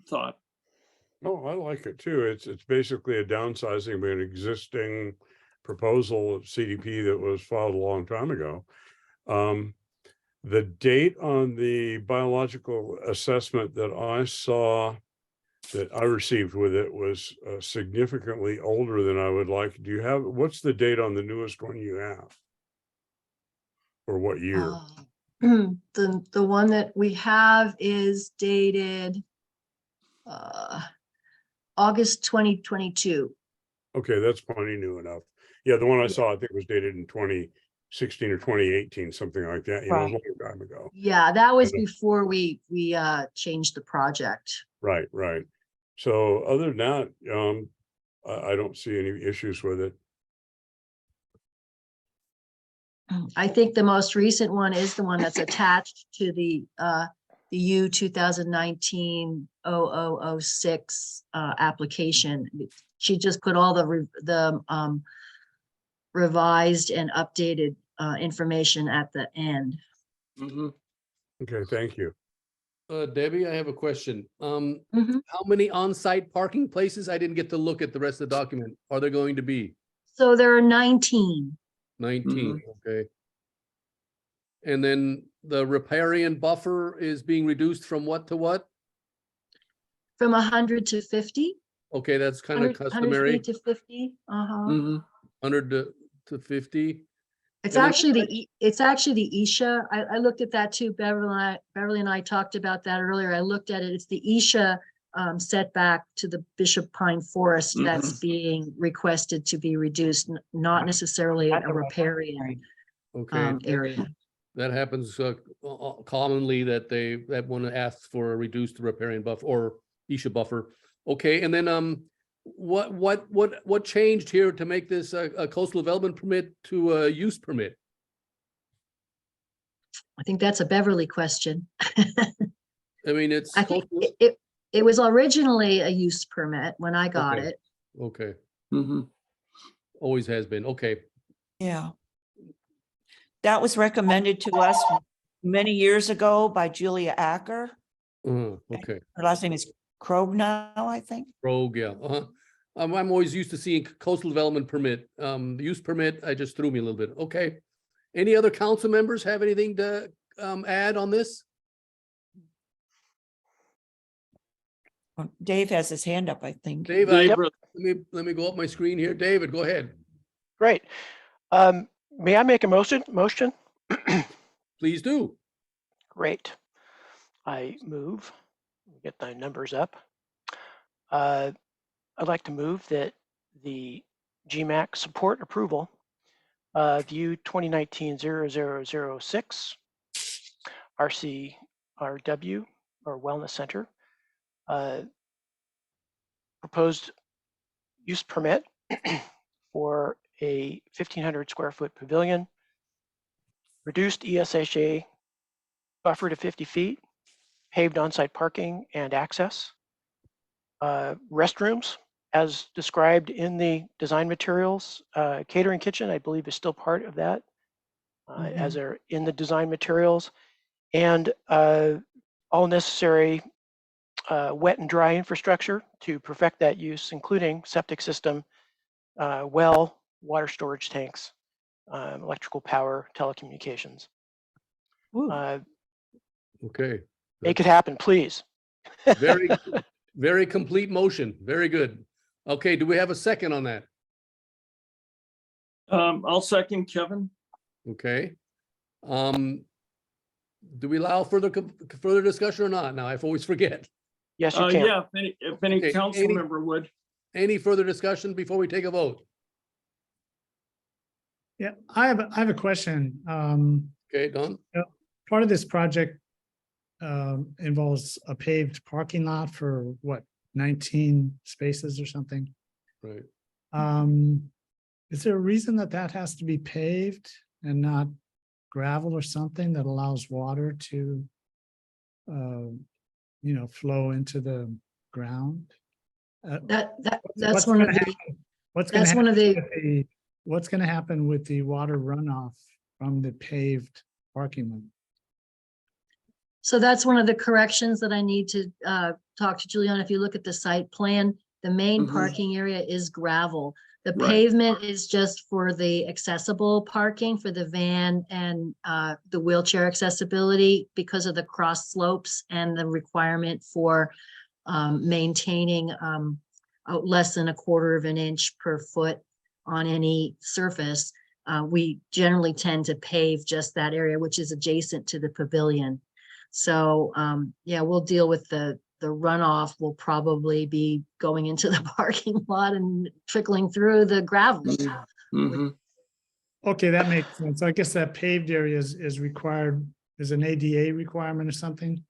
thought? Oh, I like it too. It's basically a downsizing of an existing proposal of CDP that was filed a long time ago. The date on the biological assessment that I saw that I received with it was significantly older than I would like. Do you have, what's the date on the newest one you have? Or what year? The one that we have is dated August 2022. Okay, that's plenty new enough. Yeah, the one I saw, I think was dated in 2016 or 2018, something like that, you know, a long time ago. Yeah, that was And, before we changed the project. Right. So other than that, I don't see any issues with it. I think the most recent one is the one that's attached to the U 2019-0006 application. She just put all the revised and updated information at the end. Okay, thank you. Debbie, I have a question. Mhm. How many on-site parking places? I didn't get to look at the rest of the document. Are there going to be? So there are 19. 19, okay. And then the riparian buffer is being reduced from what to what? From 100 to 50. Okay, that's kind of 100 customary, feet to 50. 100 to 50. It's And then- actually it's actually the Isha. I looked at that too. Beverly and I talked about that earlier. I looked at it. It's the Isha setback to the Bishop Pine Forest that's being requested to be reduced, not necessarily a riparian Okay, area. that happens commonly that that one asks for a reduced riparian buffer or Isha buffer. Okay, and then what changed here to make this a coastal development permit to a use permit? I think that's a Beverly question. I mean, it's I think coastal- it was originally a use permit when I got Okay. it. Okay. Always has been. Okay. Yeah. That was recommended to us many years ago by Julia Acker. Okay, Her last name is Krog now, I think. Rogue, yeah, I'm always used to seeing coastal development permit, the use permit, I just threw me a little bit, okay. Any other council members have anything to, add on this? Dave has his hand up, I think. Dave, Dave, let me go up my screen here, David, go ahead, Great. May I make a motion? please do. Great. I move, get my numbers up. I'd like to move that the GMAC support approval of U 2019-0006 RCRW or Wellness Center proposed use permit for a 1,500 square foot pavilion, reduced ESHA buffer to 50 feet, paved on-site parking and access, restrooms as described in the design materials, catering kitchen, I believe is still part of that, as are in the design materials, and all necessary wet and dry infrastructure to perfect that use, including septic system, well, water storage tanks, electrical power, telecommunications. Okay. Make it happen, please. Very, very complete motion. Very good. Okay, do we have a second on that? I'll second Kevin. Okay. Do we allow further discussion or not? Now, I always forget. Yes, you can. Yeah, if any Okay, council member would. Any further discussion before we take a vote? Yeah, I have a question. Okay, Don? Part of this project involves a paved parking lot for what, 19 spaces or something? Right. Is there a reason that that has to be paved and not gravel or something that allows water to, flow into the ground? That's one of the, What's going that's to one of the, happen? What's going to happen with the water runoff from the paved parking lot? so that's one of the corrections that I need to talk to Juliana. If you look at the site plan, the main Mhm. parking area is gravel. The Right. pavement is just for the accessible parking for the van and the wheelchair accessibility because of the cross slopes and the requirement for maintaining less than 1/4 of an inch per foot on any surface. We generally tend to pave just that area, which is adjacent to the pavilion. So yeah, we'll deal with the runoff will probably be going into the parking lot and trickling through the gravel. Mhm. Okay, that makes sense. I guess that paved area is required, is an ADA requirement or something?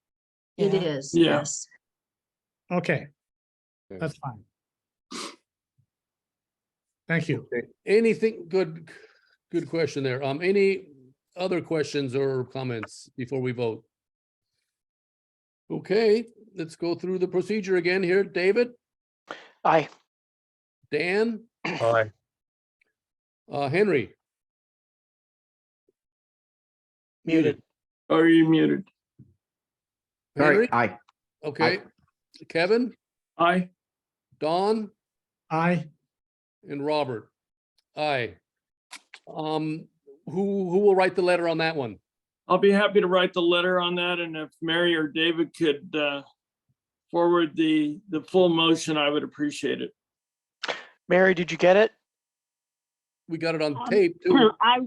It Yeah. is, Yeah. yes. Okay, Okay. that's fine. Thank you. Okay. Anything, good question there. Any other questions or comments before we vote? Okay, let's go through the procedure again here. David, Aye. Dan, Aye. Henry. Muted. Are you muted? All Henry, right, aye. okay. Kevin, Aye. Don, Aye. and Robert. Aye. Who will write the letter on that one? I'll be happy to write the letter on that, and if Mary or David could forward the full motion, I would appreciate it. Mary, did you get it? We got it on tape too. I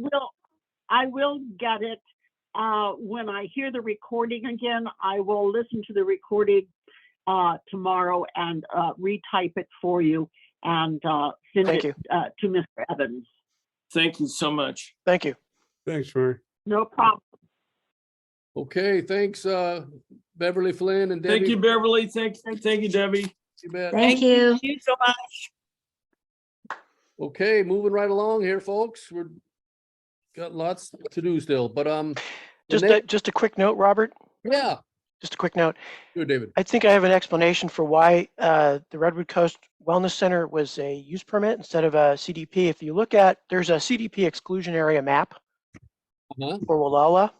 will get it. When I hear the recording again, I will listen to the recording tomorrow and retype it for you and send Thank it to Mr. Evans. Thank you so much. Thank you. Thanks, Mary. No problem. Okay, thanks, Beverly Flynn and Debbie. Thank you, Beverly. Thank you, Debbie. You bet. Thank you. Thank you so much. Okay, moving right along here, folks. We're got lots to do still, but Just a quick note, Robert. yeah, Just a quick note. sure, David. I think I have an explanation for why the Redwood Coast Wellness Center was a use permit instead of a CDP. If you look at, there's a CDP exclusion area map Uh-huh. for Gualala.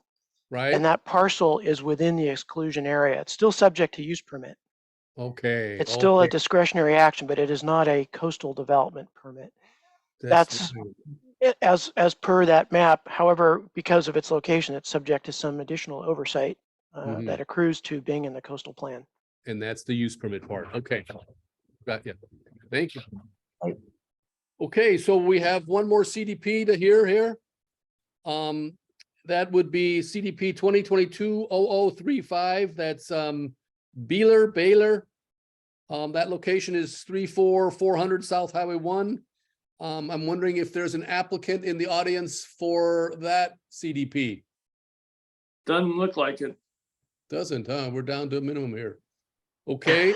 right? And that parcel is within the exclusion area. It's still subject to use permit. Okay. It's still a okay, discretionary action, but it is not a coastal development permit. that's That's as per that map. However, because of its location, it's subject to some additional oversight Mhm. that accrues to being in the coastal plan. And that's the use permit part. Okay. Got you. Thank you. Okay, so we have one more CDP to hear here. That would be CDP 2022-0035. That's Baylor. That location is 34400 South Highway 1. I'm wondering if there's an applicant in the audience for that CDP. Doesn't look like it. Doesn't, huh? We're down to a minimum here. Okay.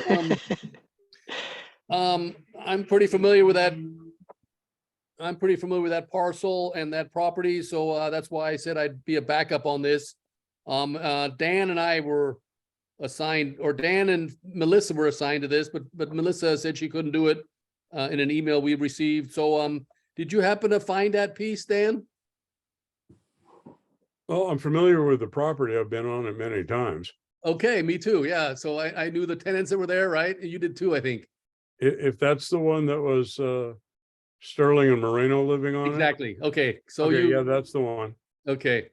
I'm pretty familiar with that. I'm pretty familiar with that parcel and that property, so that's why I said I'd be a backup on this. Dan and I were assigned, or Dan and Melissa were assigned to this, but Melissa said she couldn't do it in an email we received. So did you happen to find that piece, Dan? Well, I'm familiar with the property. I've been on it many times. Okay, me too. Yeah, so I knew the tenants that were there, right? You did too, I think. If that's the one that was Sterling and Moreno living on it. Exactly. Okay, so Okay, you. yeah, that's the one. Okay.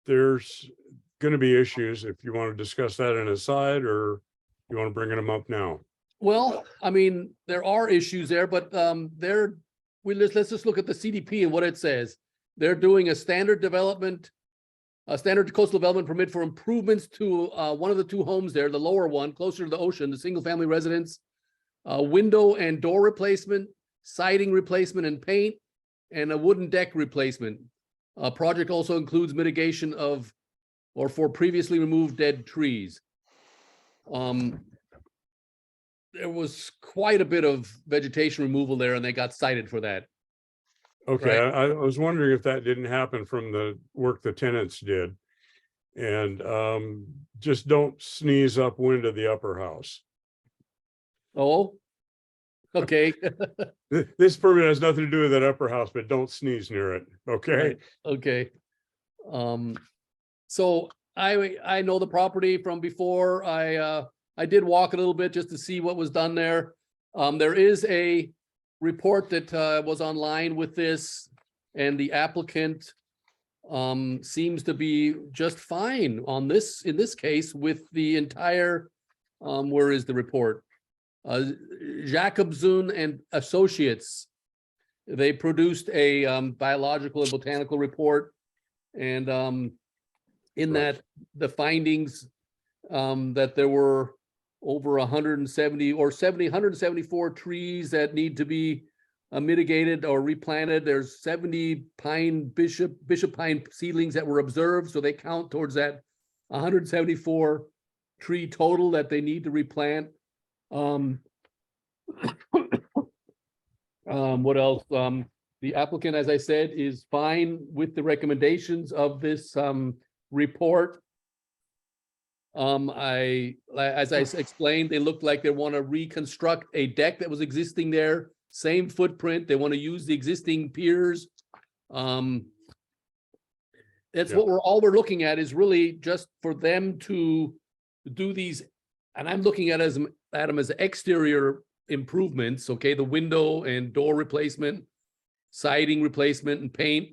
There's going to be issues if you want to discuss that in a side, or you want to bring them up now. Well, I mean, there are issues there, but let's just look at the CDP and what it says. They're doing a standard coastal development permit for improvements to one of the two homes there, the lower one, closer to the ocean, the single family residence, window and door replacement, siding replacement and paint, and a wooden deck replacement. Project also includes mitigation of or for previously removed dead trees. There was quite a bit of vegetation removal there, and they got cited for that. Okay, Right. I was wondering if that didn't happen from the work the tenants did. And just don't sneeze upwind of the upper house. Oh, okay. This permit has nothing to do with that upper house, but don't sneeze near it, okay? Right. Okay. So I know the property from before. I did walk a little bit just to see what was done there. There is a report that was online with this, and the applicant seems to be just fine on this, in this case, with the entire, where is the report? Jacobson and Associates. They produced a biological and botanical report, and in that, the findings that there were over 174 trees that need to be mitigated or replanted. There's 70 bishop pine seedlings that were observed, so they count towards that 174 tree total that they need to replant. What else? The applicant, as I said, is fine with the recommendations of this report. As I explained, they look like they want to reconstruct a deck that was existing there, same footprint. They want to use the existing piers. That's what all we're looking at is really just for them to do these, and I'm looking at them as exterior improvements. Okay, the window and door replacement, siding replacement and paint,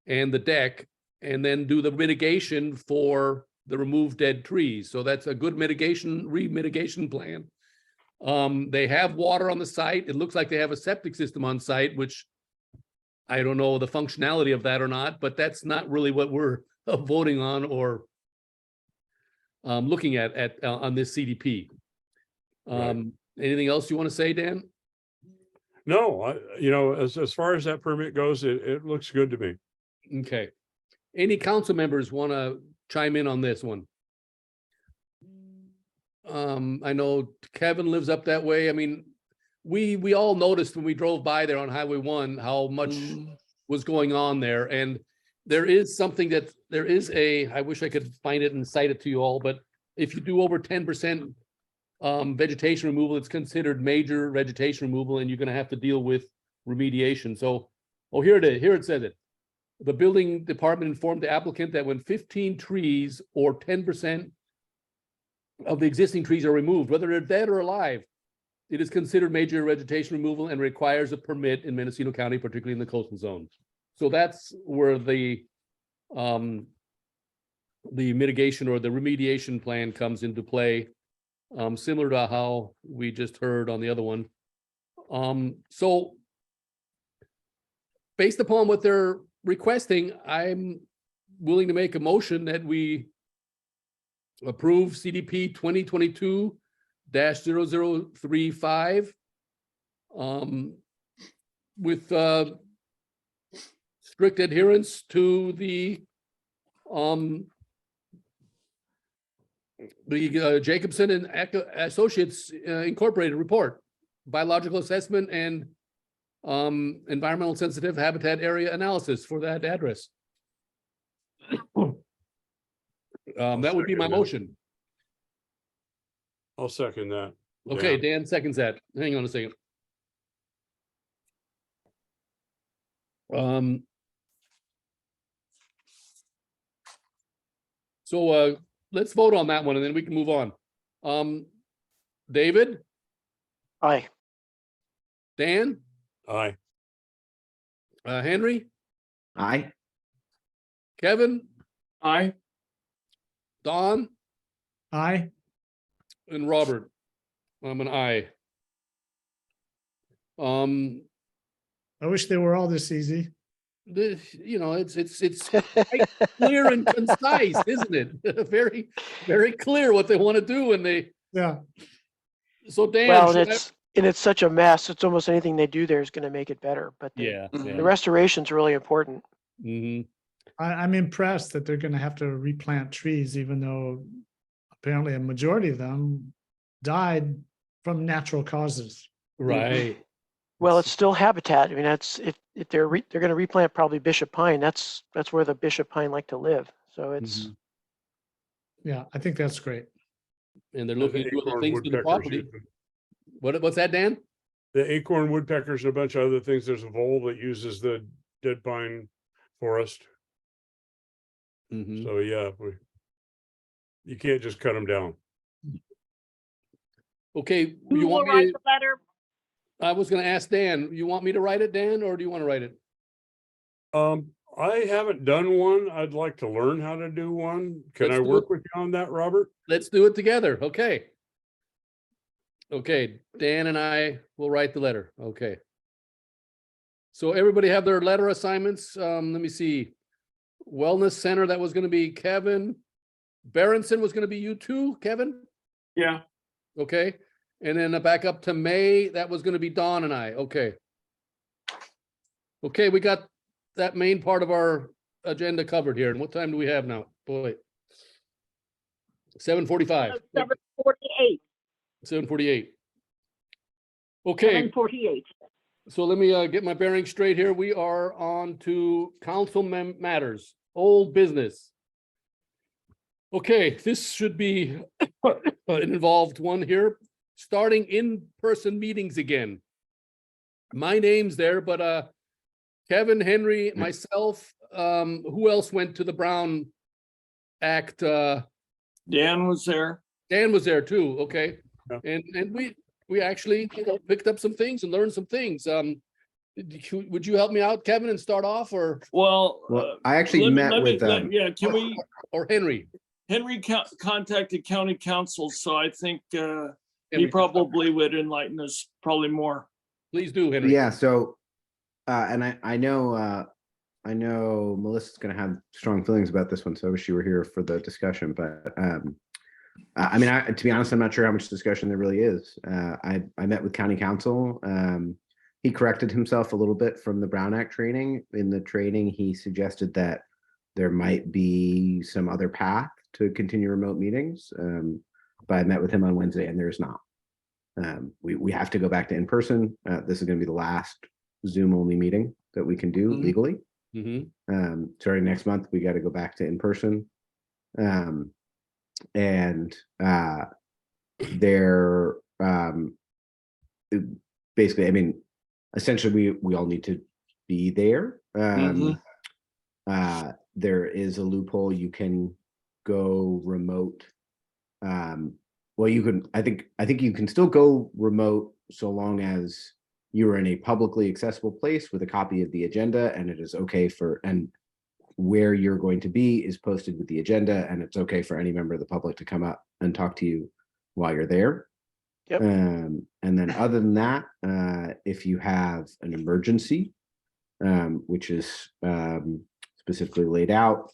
and the deck, and then do the mitigation for the removed dead trees. So that's a good mitigation plan. They have water on the site. It looks like they have a septic system on site, which I don't know the functionality of that or not, but that's not really what we're voting on or looking at on this CDP. Anything else you want to say, Dan? No, as far as that permit goes, it looks good to me. Okay. Any council members want to chime in on this one? I know Kevin lives up that way. I mean, we all noticed when we drove by there on Highway 1 how much was going on there, and there is something that I wish I could find it and cite it to you all, but if you do over 10% vegetation removal, it's considered major vegetation removal, and you're going to have to deal with remediation. So, here it is. Here it says it. The building department informed the applicant that when 15 trees or 10% of the existing trees are removed, whether they're dead or alive, it is considered major vegetation removal and requires a permit in Mendocino County, particularly in the coastal zone. So that's where the mitigation or the remediation plan comes into play, similar to how we just heard on the other one. So based upon what they're requesting, I'm willing to make a motion that we approve CDP 2022-0035 with strict adherence to the Jacobson and Associates Incorporated report, biological assessment and environmental sensitive habitat area analysis for that address. That would be my motion. I'll second that. Okay, Dan seconds that. Hang on a second. So let's vote on that one and then we can move on. David, Aye. Dan, Aye. Henry, Aye. Kevin, Aye. Don, Aye. and Robert. I'm an aye. I wish they were all this easy. You know, it's quite clear and concise, isn't it? Very, very clear what they want to do, and they. Yeah. So Dan. Well, should and it's such a mess. It's almost anything they do there is going to make it better. But yeah. the restoration's really important. Mm-hmm. I'm impressed that they're gonna have to replant trees, even though apparently a majority of them died from natural causes. Right. Well, it's still habitat. I mean, that's if they're going to replant probably bishop pine. That's where the bishop pine like to live. So it's Yeah, I think that's great. And they're looking to do other Acorn things to the woodpeckers property. use them. What's that, Dan? The acorn woodpeckers and a bunch of other things. There's a vole that uses the dead pine forest. Mm-hmm. So yeah, you can't just cut them down. Okay, Who you will want me write to, the letter? I was gonna ask Dan, you want me to write it, Dan, or do you want to write it? I haven't done one. I'd like to learn how to do one. Can Let's I do work it. with you on that, Robert? Let's do it together. Okay. Okay, Dan and I will write the letter. Okay. So everybody have their letter assignments. Let me see. Wellness Center, that was gonna be Kevin. Beerensson was gonna be you too, Kevin? Yeah. Okay, and then back up to May, that was gonna be Dawn and I, okay. Okay, we got that main part of our agenda covered here, and what time do we have now? Boy. 7:45, 7:48. 7:48. Okay, 7:48. so let me get my bearings straight here. We are on to council matters, old business. Okay, this should be an involved one here, starting in-person meetings again. My name's there, but Kevin, Henry, myself, who else went to the Brown Act? Dan was there. Dan was there too, okay. Yeah. And we actually, you know, picked up some things and learned some things. Would you help me out, Kevin, and start off, or Well, I actually met with yeah, can we, or Henry? Henry contacted county council, so I think he Henry, probably would enlighten us probably more. please do, Henry. Yeah, so and I know Melissa's gonna have strong feelings about this one, so I wish you were here for the discussion. But I mean, to be honest, I'm not sure how much discussion there really is. I met with county council. He corrected himself a little bit from the Brown Act training. In the training, he suggested that there might be some other path to continue remote meetings. But I met with him on Wednesday, and there's not. We have to go back to in-person. This is going to be the last Zoom-only meeting that we can do legally. Starting next month, we got to go back to in-person. And they're basically, I mean, essentially, we all need to be there. there is a loophole. You can go remote. Well, you can, I think you can still go remote so long as you're in a publicly accessible place with a copy of the agenda, and it is okay for, and where you're going to be is posted with the agenda, and it's okay for any member of the public to come up and talk to you while you're there. Yep. And then other than that, if you have an emergency, which is specifically laid out,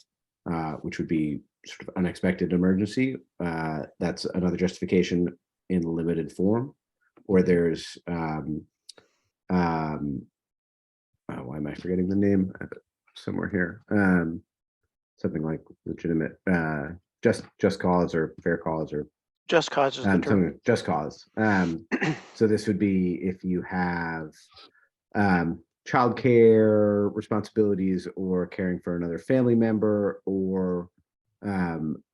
which would be sort of unexpected emergency, that's another justification in limited form. Or there's why am I forgetting the name? I have it somewhere here. Something like legitimate, just cause or fair cause or Just cause is the term. something just cause. So this would be if you have childcare responsibilities or caring for another family member, or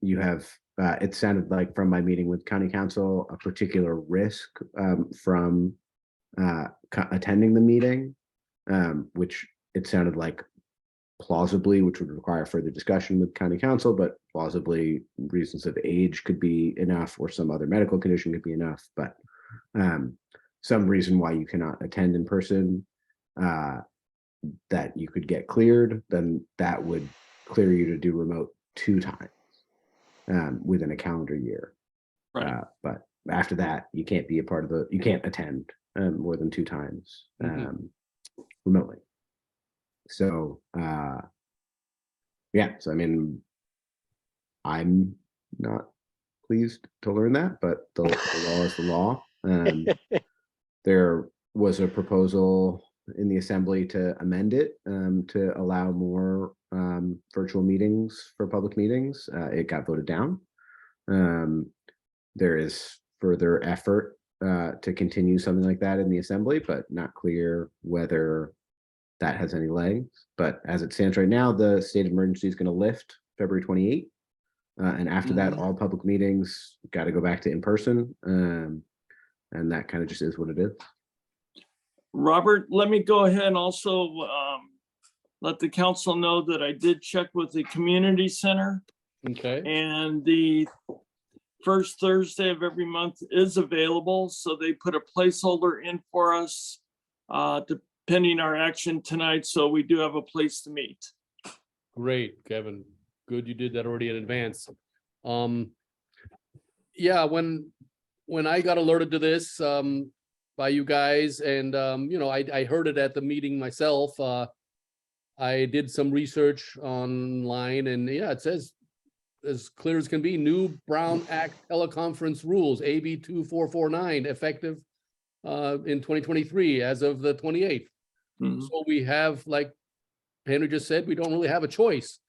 you have, it sounded like from my meeting with county council, a particular risk from attending the meeting, which it sounded like plausibly, which would require further discussion with county council, but plausibly reasons of age could be enough, or some other medical condition could be enough, but some reason why you cannot attend in person, that you could get cleared, then that would clear you to do remote 2 times within a calendar year. Right. But after that, you can't be a part of the, you can't attend more than 2 times remotely. So yeah, so I mean, I'm not pleased to learn that, but the law is the law. There was a proposal in the assembly to amend it to allow more virtual meetings for public meetings. It got voted down. There is further effort to continue something like that in the assembly, but not clear whether that has any legs. But as it stands right now, the state of emergency is going to lift February 28th. And after that, all public meetings got to go back to in person. And that kind of just is what it is. Robert, let me go ahead and also let the council know that I did check with the community center, Okay, and the first Thursday of every month is available. So they put a placeholder in for us depending our action tonight. So we do have a place to meet. great, Kevin. Good, you did that already in advance. Yeah, when I got alerted to this by you guys, and you know, I heard it at the meeting myself. I did some research online, and yeah, it says as clear as can be, new Brown Act teleconference rules, AB 2449, effective in 2023 as of the 28th. So we have, like Henry just said, we don't really have a choice.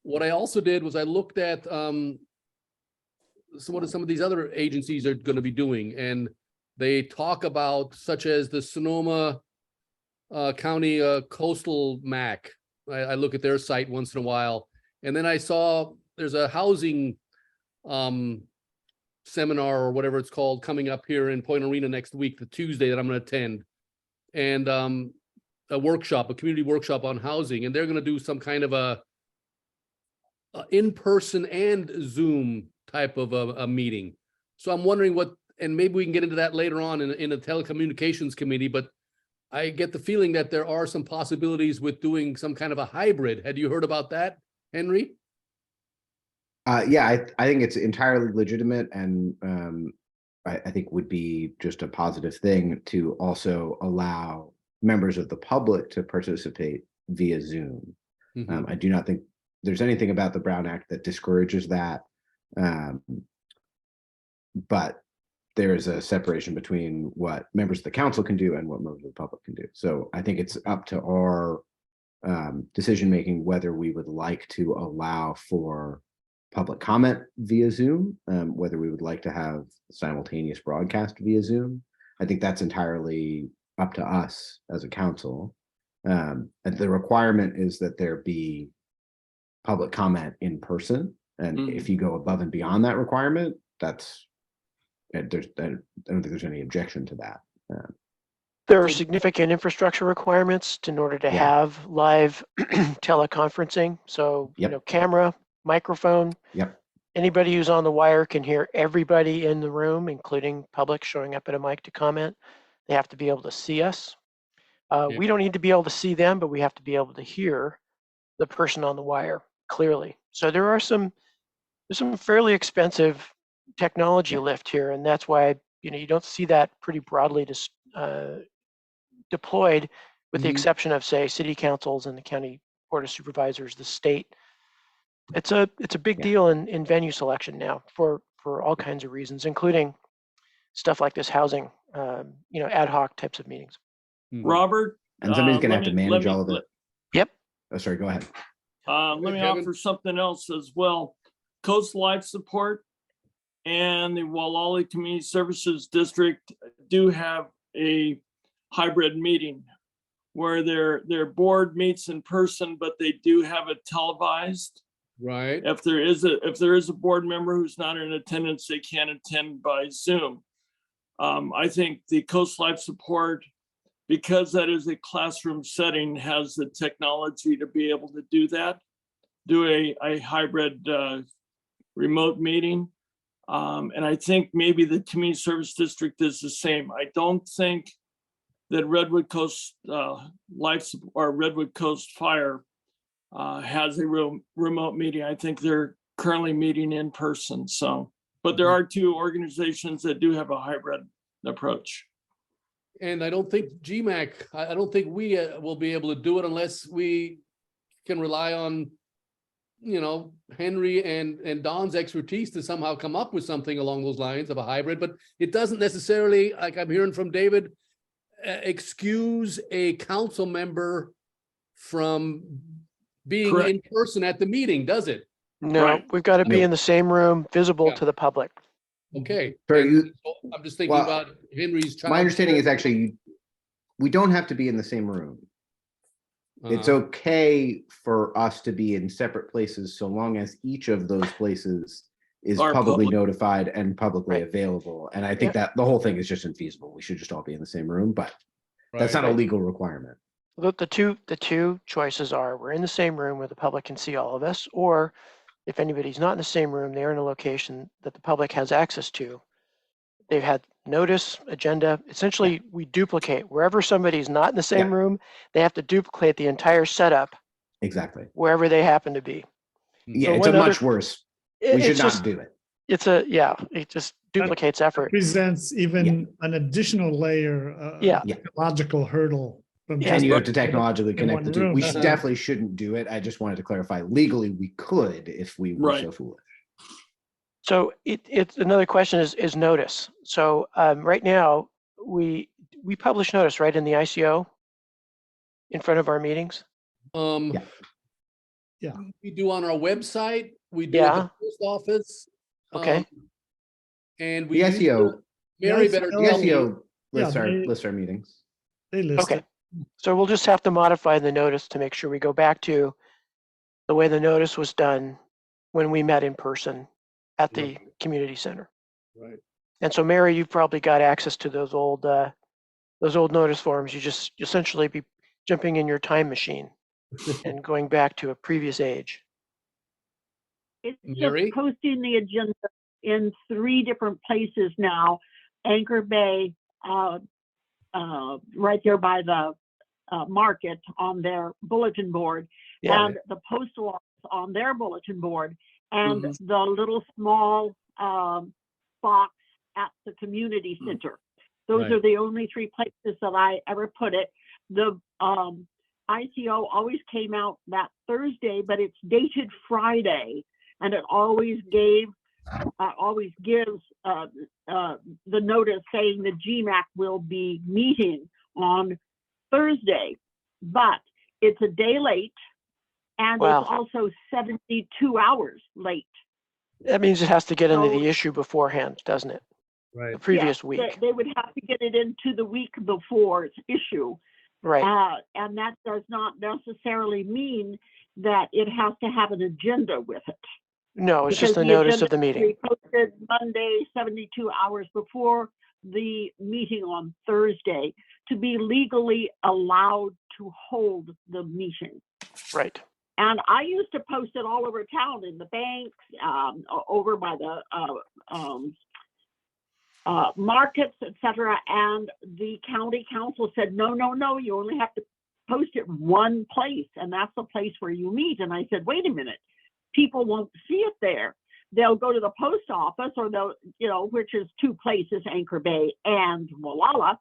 What I also did was I looked at what some of these other agencies are going to be doing, and they talk about, such as the Sonoma County Coastal MAC. I look at their site once in a while, and then I saw there's a housing seminar or whatever it's called coming up here in Point Arena next week, the Tuesday, that I'm going to attend, and a workshop, a community workshop on housing, and they're going to do some kind of a in-person and Zoom type of a meeting. So I'm wondering what, and maybe we can get into that later on in a telecommunications committee, but I get the feeling that there are some possibilities with doing some kind of a hybrid. Had you heard about that, Henry? Yeah, I think it's entirely legitimate, and I think would be just a positive thing to also allow members of the public to participate via Zoom. I do not think there's anything about the Brown Act that discourages that, but there is a separation between what members of the council can do and what members of the public can do. So I think it's up to our decision-making whether we would like to allow for public comment via Zoom, whether we would like to have simultaneous broadcast via Zoom. I think that's entirely up to us as a council. And the requirement is that there be public comment in person. And if you go above and beyond that requirement, that's, I don't think there's any objection to that. There are So- significant infrastructure requirements in order to Yeah. have live teleconferencing. So, you Yep. know, camera, microphone, Yep. anybody who's on the wire can hear everybody in the room, including public showing up at a mic to comment. They have to be able to see us. Yeah. We don't need to be able to see them, but we have to be able to hear the person on the wire clearly. So there's some fairly expensive technology Yeah. lift here, and that's why, you know, you don't see that pretty broadly deployed, with the Mhm. exception of, say, city councils and the county board of supervisors, the state. It's a big Yeah. deal in venue selection now for all kinds of reasons, including stuff like this housing, you know, ad hoc types of meetings. Mhm. Robert. And somebody's gonna let have to me- manage let me- all of it. Yep. Oh, sorry, go ahead. Let me Kevin. offer something else as well. Coast Life Support and the Gualala Community Services District do have a hybrid meeting where their board meets in person, but they do have it televised. Right. If there is a board member who's not in attendance, they can attend by Zoom. I think the Coast Life Support, because that is a classroom setting, has the technology to be able to do that, do a hybrid remote meeting. And I think maybe the Community Service District is the same. I don't think that Redwood Coast Life or Redwood Coast Fire has a remote meeting. I think they're currently meeting in person. So, but there are two organizations that do have a hybrid approach. And I don't think GMAC, I don't think we will be able to do it unless we can rely on, you know, Henry and Don's expertise to somehow come up with something along those lines of a hybrid, but it doesn't necessarily, like I'm hearing from David, excuse a council member from being Correct. in person at the meeting, does it? No, Right. we've got to be No. in the same room, visible Yeah. to the public. Okay. Sorry, And you- so I'm just thinking well, about Henry's. My understanding is childcare. actually we don't have to be in the same room. It's Uh-huh. okay for us to be in separate places so long as each of those places is Are publicly public. notified and publicly Right. available. And I think that the whole thing is just infeasible. We should just all be in the same room, but that's Right. not a legal requirement. The two choices are, we're in the same room where the public can see all of us, or if anybody's not in the same room, they're in a location that the public has access to. They've had notice, agenda. Essentially, we duplicate wherever somebody's not in the same Yeah. room, they have to duplicate the entire setup Exactly. wherever they happen to be. Yeah, So it's a one much other- worse. It- We should it's not just- do it. it just duplicates effort. Presents even an additional layer, Yeah. Yeah. logical hurdle. From Yeah. And you have just to technologically in connect one the two. room. We Uh-huh. definitely shouldn't do it. I just wanted to clarify legally we could if we were Right. so foolish. So it's another question is notice. So right now, we publish notice right in the ICO in front of our meetings. Yeah. Yeah. We do on our website, we do at Yeah. the post office. Okay. And The we. used to- SEO, Mary The better SEO tell me. SEO lists Yeah, our they- lists our meetings. They list Okay. it. So we'll just have to modify the notice to make sure we go back to the way the notice was done when we met in person at the community center. Right. And so Mary, you've probably got access to those old notice forms. You just essentially be jumping in your time machine and going back to a previous age. It's Mary? just posting the agenda in 3 different places now. Anchor Bay, right there by the market on their bulletin board, Yeah. and the postal office on their bulletin board, and Mhm. the little small box at the community center. Those Right. are the only 3 places that I ever put it. The ICO always came out that Thursday, but it's dated Friday, and it always gives the notice saying the GMAC will be meeting on Thursday, but it's a day late, and Wow. it's also 72 hours late. That means it has to get into So- the issue beforehand, doesn't it? Right. The previous Yes, week. They would have to get it into the week before its issue. Right. And that does not necessarily mean that it has to have an agenda with it. No, it's just Because the notice agenda of the will be meeting. posted Monday, 72 hours before the meeting on Thursday to be legally allowed to hold the meeting. Right. And I used to post it all over town in the banks, over by the markets, etc. And the county council said, no, no, no, you only have to post it one place, and that's the place where you meet. And I said, wait a minute, people won't see it there. They'll go to the post office, or they'll, you know, which is two places, Anchor Bay and Gualala,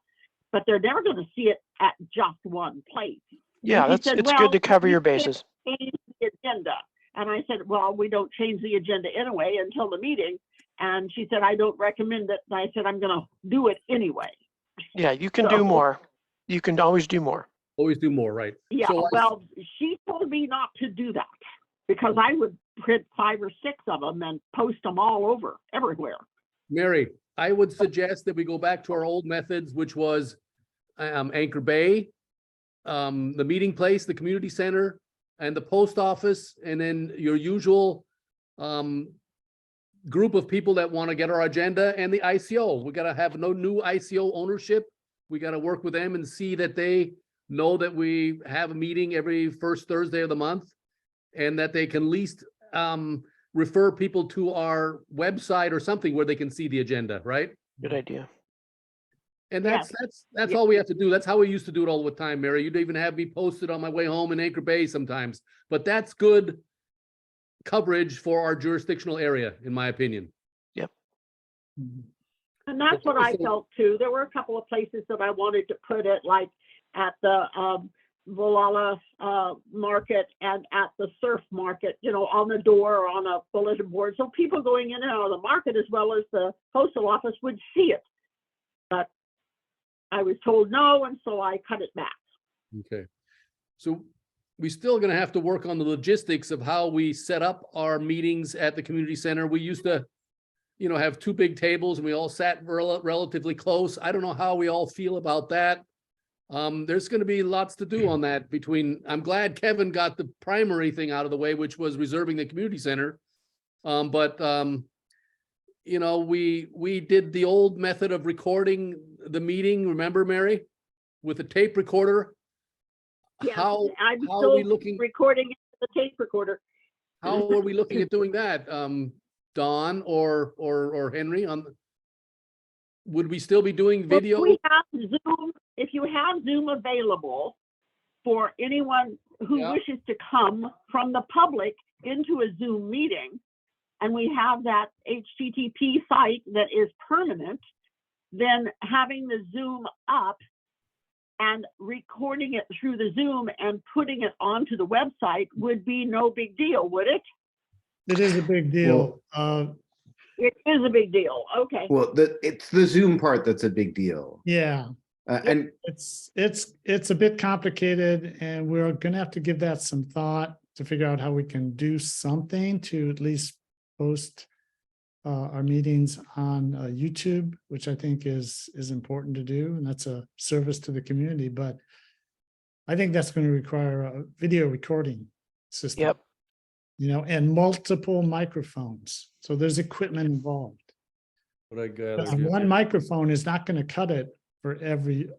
but they're never going to see it at just one place. Yeah, And he said, it's well, good to cover we your can't bases. change the agenda. And I said, well, we don't change the agenda anyway until the meeting. And she said, I don't recommend it. And I said, I'm going to do it anyway. Yeah, you can So- do more. You can always do more. Always do more, right? Yeah, So I- well, she told me not to do that because I would print 5 or 6 of them and post them all over everywhere. Mary, I would suggest that we go back to our old methods, which was Anchor Bay, the meeting place, the community center, and the post office, and then your usual group of people that want to get our agenda, and the ICO. We got to have no new ICO ownership. We got to work with them and see that they know that we have a meeting every first Thursday of the month, and that they can at least refer people to our website or something where they can see the agenda, right? Good idea. And Yes. that's all we have to do. That's how we used to do it all the time, Mary. You'd even have me posted on my way home in Anchor Bay sometimes, but that's good coverage for our jurisdictional area, in my opinion. Yep. And that's what I felt too. There were a couple of places that I wanted to put it, like at the Gualala market and at the surf market, you know, on the door or on a bulletin board. So people going in and out of the market as well as the postal office would see it. But I was told no, and so I cut it back. Okay. So we still gonna have to work on the logistics of how we set up our meetings at the community center. We used to, you know, have 2 big tables and we all sat relatively close. I don't know how we all feel about that. There's going to be lots to do on that between, I'm glad Kevin got the primary thing out of the way, which was reserving the community center. You know, we did the old method of recording the meeting, remember, Mary? With a tape recorder. Yes, How I'm are still we looking, recording the tape recorder. how are we looking at doing that? Don or Henry would we still be doing video? If we have Zoom, if you have Zoom available for anyone who Yeah. wishes to come from the public into a Zoom meeting, and we have that HTTP site that is permanent, then having the Zoom up and recording it through the Zoom and putting it onto the website would be no big deal, would it? It is a big deal. It is a big deal. Okay. Well, it's the Zoom part that's a big deal. Yeah, And it's a bit complicated, and we're gonna have to give that some thought to figure out how we can do something to at least post our meetings on YouTube, which I think is important to do, and that's a service to the community. But I think that's going to require a video recording system. Yep. You know, and multiple microphones. So there's equipment involved. What I got, And one microphone is not going to cut it for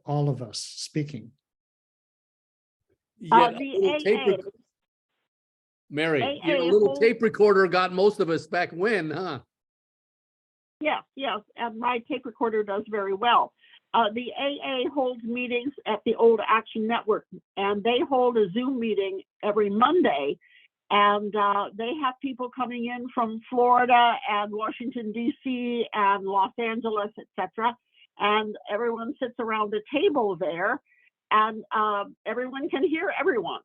all of us speaking. Yeah, The a little tape AA, Mary, AA yeah, a little holds- tape recorder got most of us back when, huh? yes, and my tape recorder does very well. The AA holds meetings at the Old Action Network, and they hold a Zoom meeting every Monday. And they have people coming in from Florida and Washington, D.C. and Los Angeles, etc. And everyone sits around the table there, and everyone can hear everyone.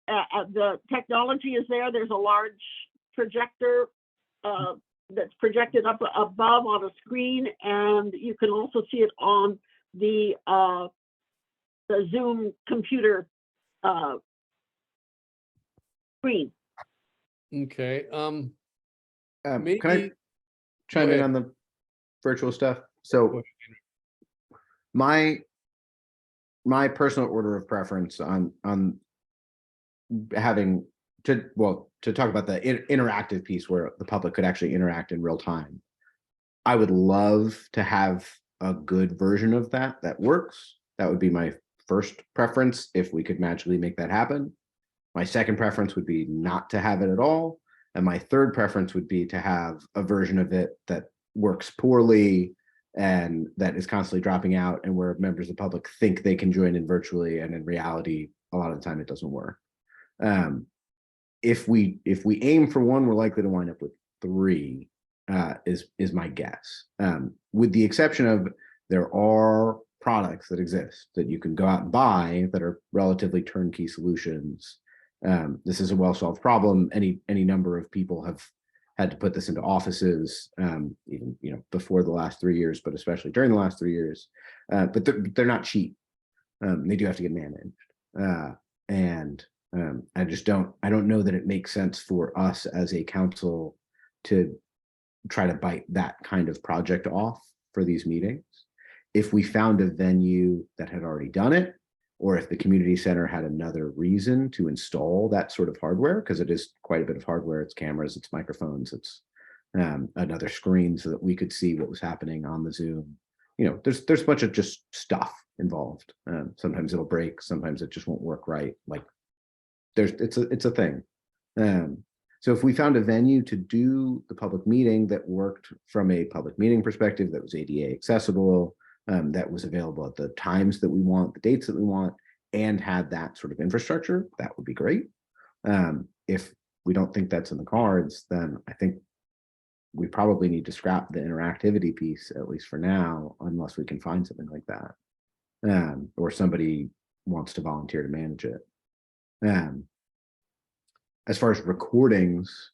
The technology is there. There's a large projector that's projected up above on a screen, and you can also see it on the Zoom computer screen. Okay, can I maybe, chime Go in ahead. on the virtual stuff? So my personal order of preference on having to talk about the interactive piece where the public could actually interact in real time. I would love to have a good version of that that works, that would be my first preference if we could magically make that happen. My second preference would be not to have it at all. And my third preference would be to have a version of it that works poorly and that is constantly dropping out, and where members of the public think they can join in virtually, and in reality, a lot of the time it doesn't work. If we aim for one, we're likely to wind up with three, is my guess. With the exception of there are products that exist that you can go out and buy that are relatively turnkey solutions. This is a well-solved problem. Any number of people have had to put this into offices, even before the last 3 years, but especially during the last 3 years. But they're not cheap. They do have to get managed, and I don't know that it makes sense for us as a council to try to bite that kind of project off for these meetings. If we found a venue that had already done it, or if the community center had another reason to install that sort of hardware, because it is quite a bit of hardware, it's cameras, it's microphones, it's another screen so that we could see what was happening on the Zoom. There's a bunch of just stuff involved. Sometimes it'll break, sometimes it just won't work right. Like it's a thing. So if we found a venue to do the public meeting that worked from a public meeting perspective, that was ADA accessible, that was available at the times that we want, the dates that we want, and had that sort of infrastructure, that would be great. If we don't think that's in the cards, then I think we probably need to scrap the interactivity piece, at least for now, unless we can find something like that, or somebody wants to volunteer to manage it. As far as recordings,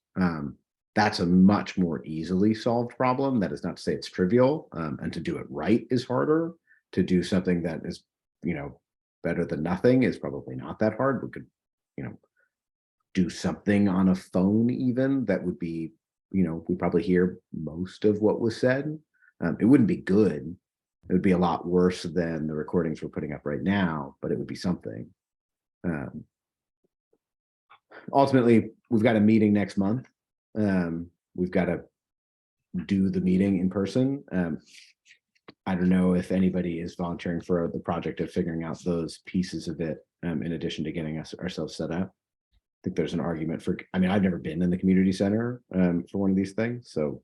that's a much more easily solved problem. That is not to say it's trivial, and to do it right is harder. To do something that is, better than nothing is probably not that hard. We could, do something on a phone even that would be, we probably hear most of what was said. It wouldn't be good. It would be a lot worse than the recordings we're putting up right now, but it would be something. Ultimately, we've got a meeting next month. We've got to do the meeting in person. I don't know if anybody is volunteering for the project of figuring out those pieces of it, in addition to getting ourselves set up. I think there's an argument for, I've never been in the community center for one of these things. So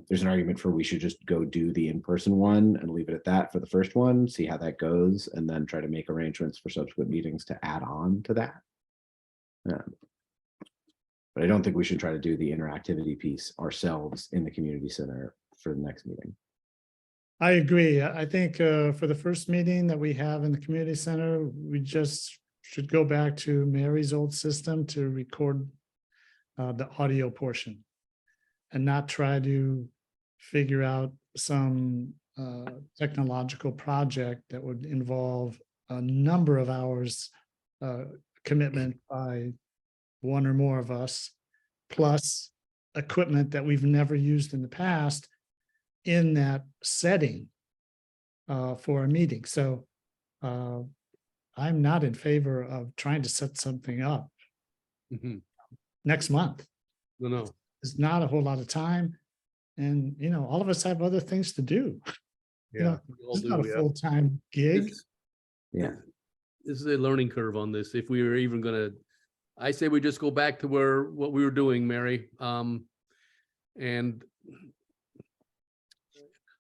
there's an argument for we should just go do the in-person one and leave it at that for the first one, see how that goes, and then try to make arrangements for subsequent meetings to add on to that. But I don't think we should try to do the interactivity piece ourselves in the community center for the next meeting. I agree. I think for the first meeting that we have in the community center, we just should go back to Mary's old system to record the audio portion and not try to figure out some technological project that would involve a number of hours commitment by one or more of us, plus equipment that we've never used in the past in that setting for a meeting. So I'm not in favor of trying to set something up next month. No. It's not a whole lot of time. And, all of us have other things to do. Yeah. It's not a full-time gig. Yeah. This is a learning curve on this. If we were even gonna, I say we just go back to what we were doing, Mary. And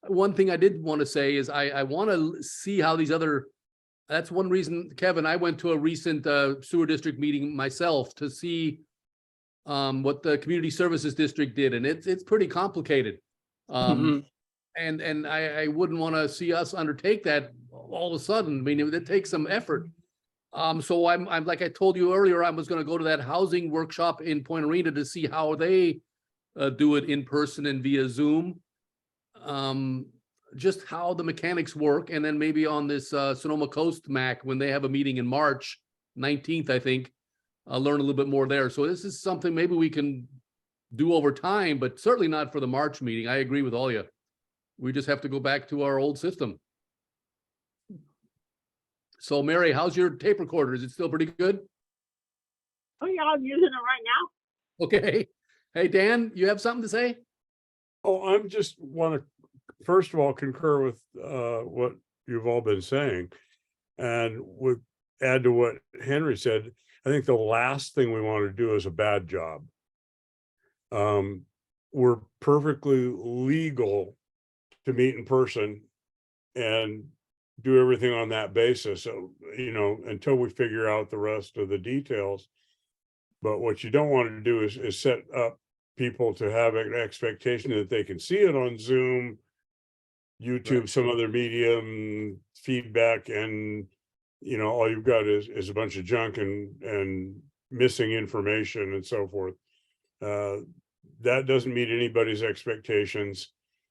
one thing I did want to say is I want to see how these other, that's one reason, Kevin, I went to a recent sewer district meeting myself to see what the community services district did. And it's pretty complicated. And I wouldn't want to see us undertake that all of a sudden. It takes some effort. So I'm like I told you earlier, I was going to go to that housing workshop in Point Arena to see how they do it in person and via Zoom. Just how the mechanics work, and then maybe on this Sonoma Coast MAC when they have a meeting in March 19th, I think, I'll learn a little bit more there. So this is something maybe we can do over time, but certainly not for the March meeting. I agree with all you. We just have to go back to our old system. So Mary, how's your tape recorder? Is it still pretty good? Oh yeah, I'm using it right now. Okay. Hey, Dan, you have something to say? Oh, I'm just want to first of all, concur with what you've all been saying. And would add to what Henry said, I think the last thing we want to do is a bad job. We're perfectly legal to meet in person and do everything on that basis. So, you know, until we figure out the rest of the details. But what you don't want to do is set up people to have an expectation that they can see it on Zoom, YouTube, some other medium, feedback, and you know, all you've got is a bunch of junk and missing information and so forth. That doesn't meet anybody's expectations.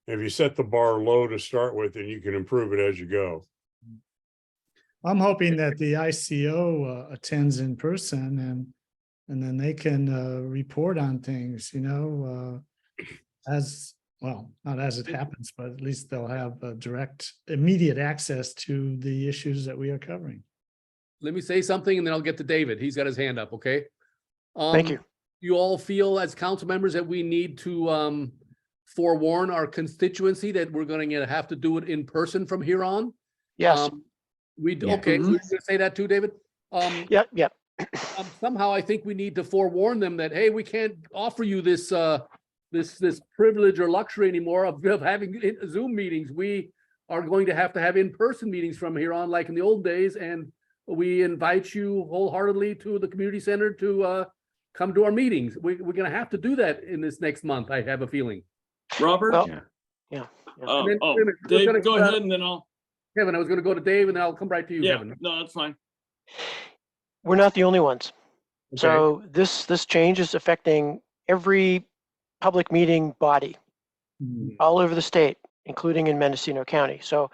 If you set the bar low to start with, then you can improve it as you go. I'm hoping that the ICO attends in person and then they can report on things, you know, as well, not as it happens, but at least they'll have direct, immediate access to the issues that we are covering. Let me say something and then I'll get to David. He's got his hand up, okay? Thank you. You all feel as council members that we need to forewarn our constituency that we're going to have to do it in person from here on? Yes. Yeah. Okay, we're going to say that too, David? Yep. Somehow I think we need to forewarn them that, hey, we can't offer you this this privilege or luxury anymore of having Zoom meetings. We are going to have in-person meetings from here on, like in the old days, and we invite you wholeheartedly to the community center to come to our meetings. We're going to have to do that in this next month, I have a feeling. Robert? Well, Yeah. And then- Oh, wait a minute, we're Dave, gonna- go ahead and then I'll, Kevin, I was going to go to Dave and then I'll come right to you, yeah, Kevin. no, that's fine. we're not the only ones. Okay. So this change is affecting every public meeting body all over the state, including in Mendocino County. So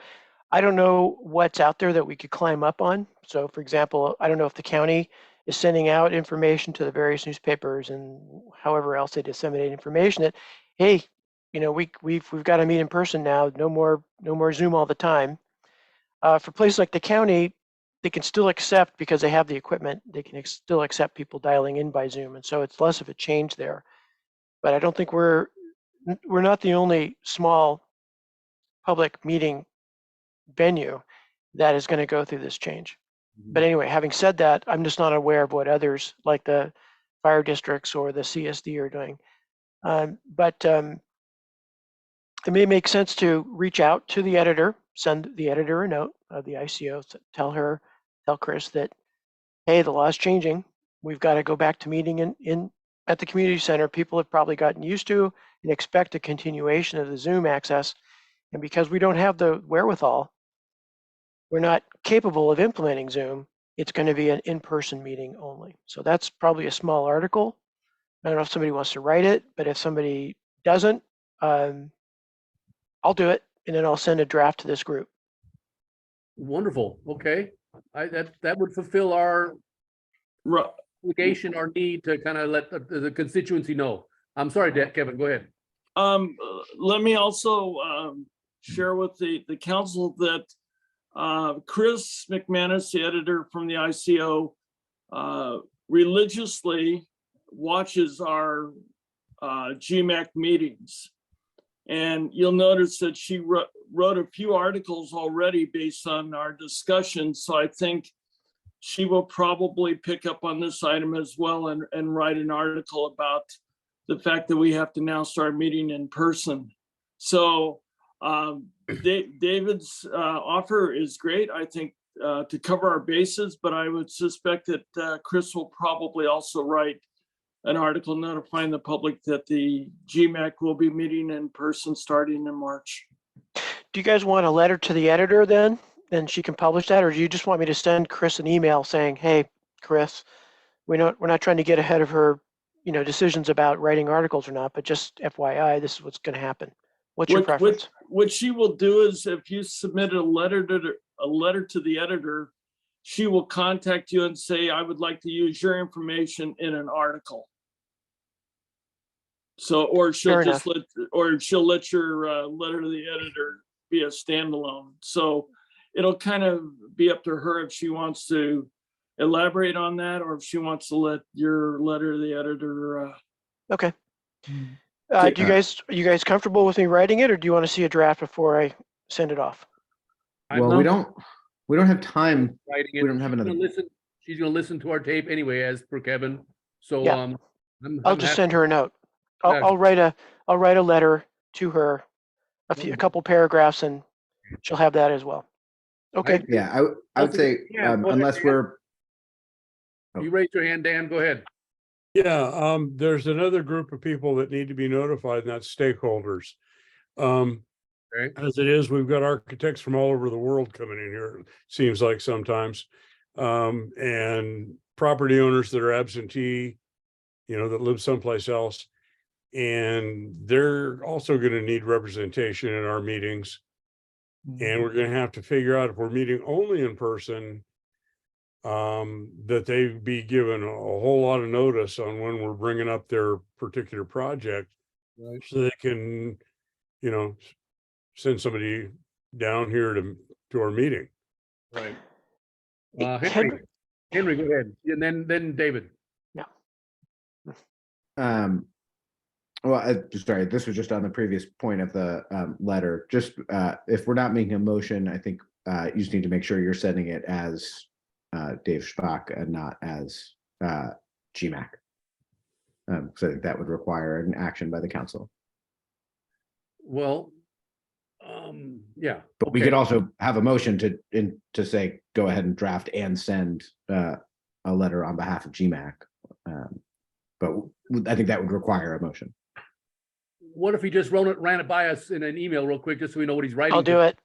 I don't know what's out there that we could climb up on. So for example, I don't know if the county is sending out information to the various newspapers and however else they disseminate information that, hey, you know, we've got to meet in person now. No more Zoom all the time. For places like the county, they can still accept, because they have the equipment, they can still accept people dialing in by Zoom. And so it's less of a change there. But I don't think we're not the only small public meeting venue that is going to go through this change. But anyway, having said that, I'm just not aware of what others like the fire districts or the CSD are doing. But it may make sense to reach out to the editor, send the editor a note of the ICO, tell Chris that, hey, the law's changing. We've got to go back to meeting at the community center. People have probably gotten used to and expect a continuation of the Zoom access. And because we don't have the wherewithal, we're not capable of implementing Zoom, it's going to be an in-person meeting only. So that's probably a small article. I don't know if somebody wants to write it, but if somebody doesn't, I'll do it, and then I'll send a draft to this group. Wonderful. Okay. That would fulfill our obligation, our need to kind of let the constituency know. I'm sorry, Kevin, go ahead. Let me also share with the council that Chris McManus, the editor from the ICO, religiously watches our GMAC meetings. And you'll notice that she wrote a few articles already based on our discussion. So I think she will probably pick up on this item as well and write an article about the fact that we have to now start meeting in person. So David's offer is great, I think, to cover our bases, but I would suspect that Chris will probably also write an article notifying the public that the GMAC will be meeting in person starting in March. Do you guys want a letter to the editor then? And she can publish that, or do you just want me to send Chris an email saying, hey, Chris, we're not trying to get ahead of her, you know, decisions about writing articles or not, but just FYI, this is what's going to happen. What's your preference? What she will do is, if you submit a letter to the editor, she will contact you and say, I would like to use your information in an article. So, or she'll just let your letter to the editor be a standalone. So it'll kind of be up to her if she wants to elaborate on that, or if she wants to let your letter to the editor. Okay. Do are you guys comfortable with me writing it, or do you want to see a draft before I send it off? Well, we don't have time. Writing it. We don't have She's gonna another. listen. She's gonna listen to our tape anyway, as per Kevin. So, Yeah. I'll I'm just happy- send her a note. Yeah. I'll write a letter to her, a couple paragraphs, and she'll have that as well. Okay. Yeah, I would say, Yeah, go ahead, unless Dan. we're, You raised your hand, Dan, go ahead. Yeah, there's another group of people that need to be notified, and that's stakeholders. Okay. As it is, we've got architects from all over the world coming in here, it seems like sometimes. And property owners that are absentee, that live someplace else. And they're also going to need representation in our meetings. And we're going to have to figure out if we're meeting only in person, that they be given a whole lot of notice on when we're bringing up their particular project. Right. So they can, send somebody down here to our meeting. Right. Henry- Henry, go ahead. And then David. well, sorry, this was just on the previous point of the letter. Just if we're not making a motion, I think you just need to make sure you're sending it as Dave Shpak and not as GMAC. So I think that would require an action by the council. Well, yeah. But we could also have a motion to say, go ahead and draft and send a letter on behalf of GMAC. But I think that would require a motion. What if he just ran it by us in an email real quick, just so we know what he's writing? I'll do it.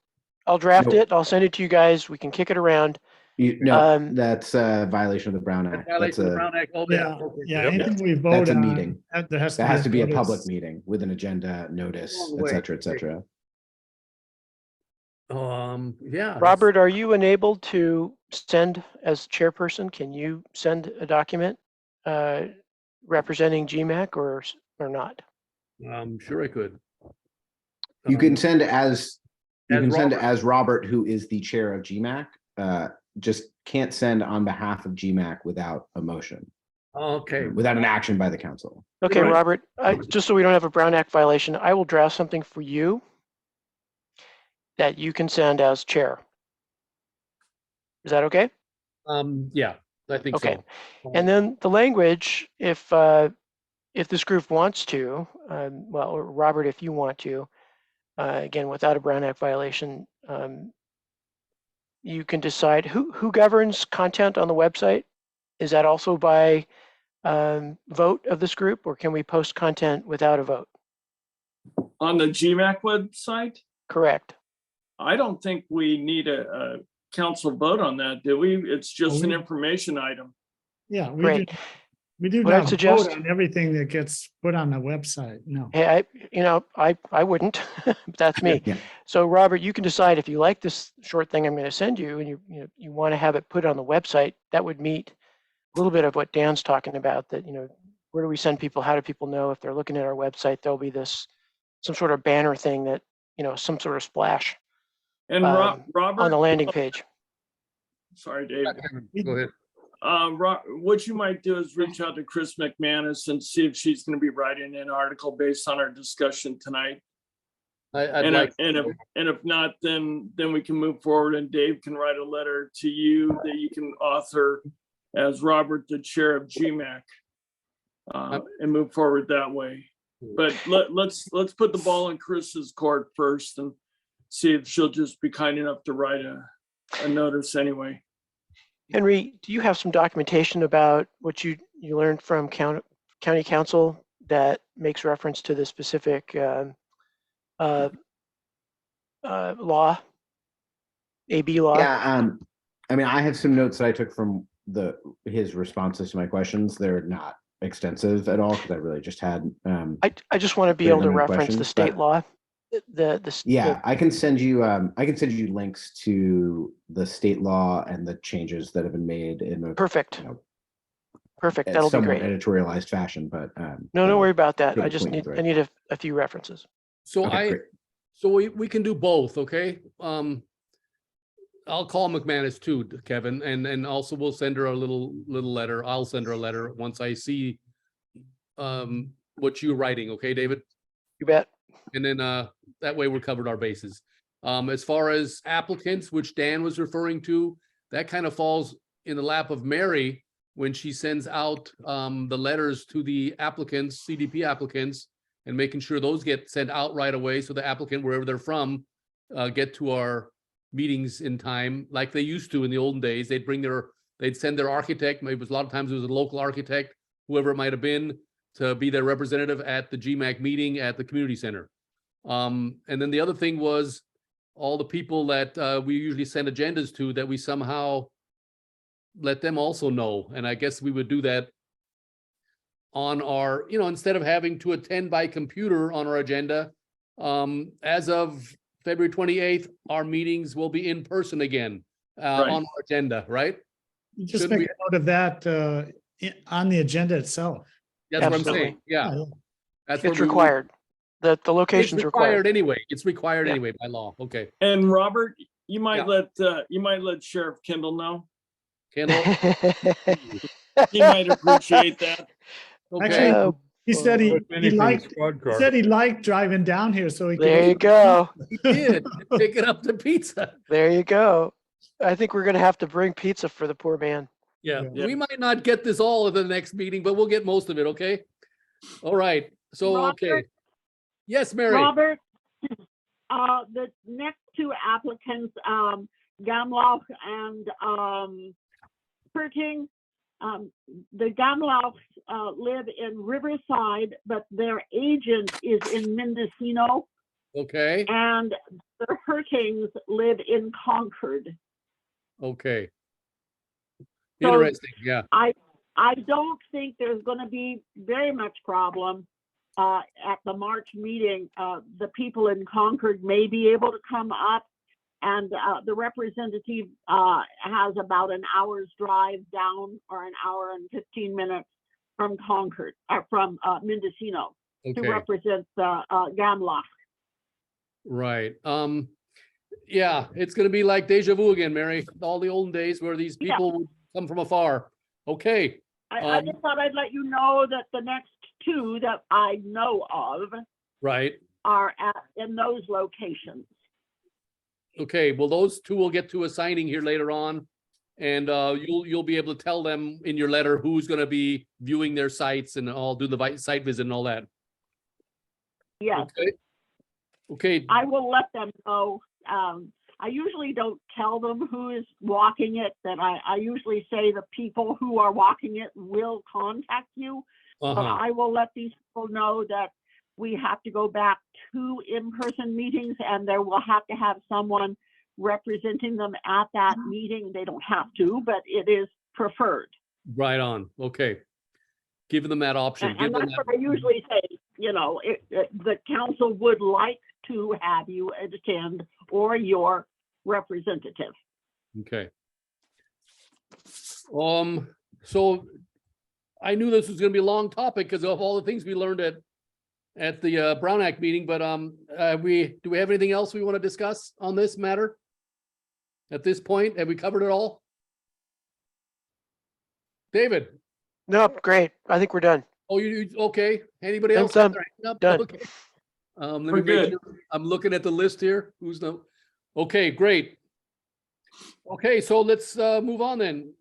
I'll draft Nope. it. I'll send it to you guys. We can kick it around. No, that's a violation of the Brown Act. That's Violation of the a, Brown Act. Oh, Yeah, okay. yeah, Yep. anything we vote That's a on, meeting. there has that has to be a public notice. meeting with an agenda, notice, Long et way. cetera, et cetera. Yeah. Robert, are you enabled to send as chairperson? Can you send a document representing GMAC or not? I'm sure I could. You can send as Robert. as Robert, who is the chair of GMAC. Just can't send on behalf of GMAC without a motion, Okay. without an action by the council. Okay, Right. Robert, just so we don't have a Brown Act violation, I will draft something for you that you can send as chair. Is that okay? Yeah, I think Okay. so. And then the language, if this group wants to, well, or Robert, if you want to, again, without a Brown Act violation, you can decide who governs content on the website. Is that also by vote of this group, or can we post content without a vote? On the GMAC website, Correct. I don't think we need a council vote on that, do we? It's just an information item. Yeah, Great. we do What I'd not vote suggest- on everything that gets put on the website, no. Hey, I wouldn't, but that's me. Yeah. So Robert, you can decide if you like this short thing I'm going to send you and you want to have it put on the website. That would meet a little bit of what Dan's talking about, that, where do we send people? How do people know if they're looking at our website? There'll be some sort of banner thing that, some sort of splash And Robert, on the landing page. sorry, Dave. Go ahead. What you might do is reach out to Chris McManus and see if she's going to be writing an article based on our discussion tonight. I'd And like. if not, then we can move forward and Dave can write a letter to you that you can author as Robert, the chair of GMAC, and move forward that way. But let's put the ball in Chris's court first and see if she'll just be kind enough to write a notice anyway. Henry, do you have some documentation about what you learned from county council that makes reference to the specific law, AB law? Yeah, I have some notes that I took from his responses to my questions. They're not extensive at all because I really just had. I just want to be very able to limited reference the questions, state but- law. Yeah, I can send you links to the state law and the changes that have been made in a Perfect. Perfect. That'll be somewhat great. editorialized fashion, but No, don't worry about that. get I the just point need, right. I need a few references. So Okay, great. so we can do both, okay? I'll call McManus too, Kevin, and also we'll send her a little letter. I'll send her a letter once I see what you're writing, okay, David? You bet. And then that way we're covered our bases. As far as applicants, which Dan was referring to, that kind of falls in the lap of Mary when she sends out the letters to the applicants, CDP applicants, and making sure those get sent out right away so the applicant, wherever they're from, get to our meetings in time like they used to in the olden days. They'd send their architect, maybe it was a lot of times it was a local architect, whoever it might have been, to be their representative at the GMAC meeting at the community center. And then the other thing was all the people that we usually send agendas to, that we somehow let them also know. And I guess we would do that on our, instead of having to attend by computer on our agenda, as of February 28th, our meetings will be in person again Right. on our agenda, right? You just Shouldn't make a note of that on the agenda itself. That's what I'm Absolutely. saying. Yeah. That's what It's we would- required. The It's location's required required. anyway. It's required Yeah. anyway by law. Okay. And Robert, you might Yeah. let Sheriff Kendall know. Kendall, He might appreciate that. okay. Actually, he said he Put anything in liked, squad car. said he liked driving down here so he could. There you go. He did. Pick it up the pizza. There you go. I think we're gonna have to bring pizza for the poor man. Yeah, Yeah. we might not get this all at the next meeting, but we'll get most of it, okay? All right, so, okay. Robert? Yes, Mary, Robert, the next two applicants, Gamloff and Perting, the Gamloffs live in Riverside, but their agent is in Mendocino, okay, and the Hurtings live in Concord. okay. So- Interesting, yeah, I don't think there's going to be very much problem at the March meeting. The people in Concord may be able to come up, and the representative has about an hour's drive down, or an hour and 15 minutes from Concord, from Mendocino, to okay, represent Gamloff. right. Yeah, it's gonna be like deja vu again, Mary, all the olden days where these Yeah. people would come from afar. Okay, I just thought I'd let you know that the next two that I know of right. are in those locations. Okay, well, those two will get to a signing here later on. And you'll be able to tell them in your letter who's gonna be viewing their sites, and I'll do the site visit and all that. Yes. Okay. Okay, I will let them know. I usually don't tell them who is walking it, that I usually say the people who are walking it will contact you. But I will let these people know that we have to go back to in-person meetings, and there will have to have someone representing them at that meeting. They don't have to, but it is preferred. right on, okay. Giving them that option. And give them that's that- what I usually say, the council would like to have you attend, or your representative. Okay. So I knew this was gonna be a long topic because of all the things we learned at the Brown Act meeting, but do we have anything else we want to discuss on this matter? At this point, have we covered it all? David? Nope, great. I think we're done. Oh, okay. Anybody I'm else? have done. their hand up? Done. Okay. Let me We're make good. sure. I'm looking at the list here. Who's no? Okay, great. Okay, so let's move on then.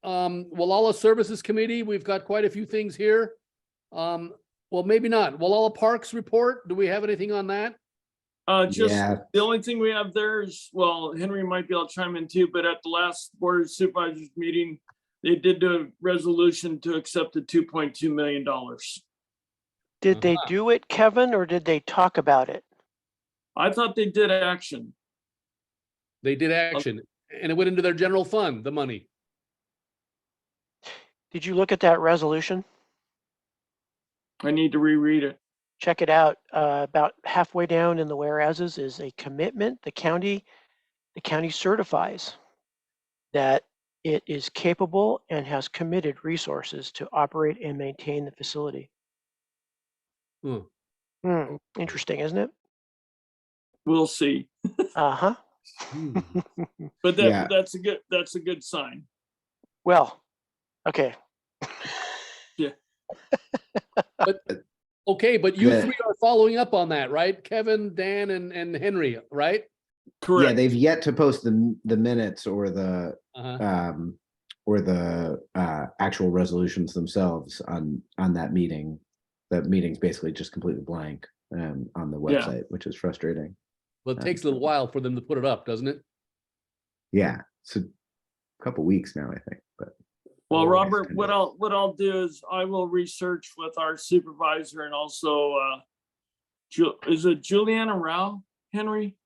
Gualala Services Committee, we've got quite a few things here. Well, maybe not. Gualala Parks report, do we have anything on that? Just Yeah. the only thing we have there is, well, Henry might be able to chime in too, but at the last Board of Supervisors meeting, they did do a resolution to accept the $2.2 million. Did they do it, Kevin, or did they talk about it? I thought they did action. They did action, and it went into their general fund, the money. Did you look at that resolution? I need to reread it. Check it out. About halfway down in the whereases is a commitment. The county certifies that it is capable and has committed resources to operate and maintain the facility. Interesting, isn't it? We'll see. Uh-huh. But Yeah. that's a good sign. Well, okay. Okay, but you Yeah. three are following up on that, right? Kevin, Dan, and Henry, right? Yeah, Correct. they've yet to post the minutes or the actual resolutions themselves on that meeting. The meeting's basically just completely blank on the website, which is frustrating. Well, it takes a little while for them to put it up, doesn't it? Yeah, it's a couple weeks now, I think, but Well, Oh, Robert, what I'll do is I will research with our supervisor and also, is it Juliana Rao, Henry?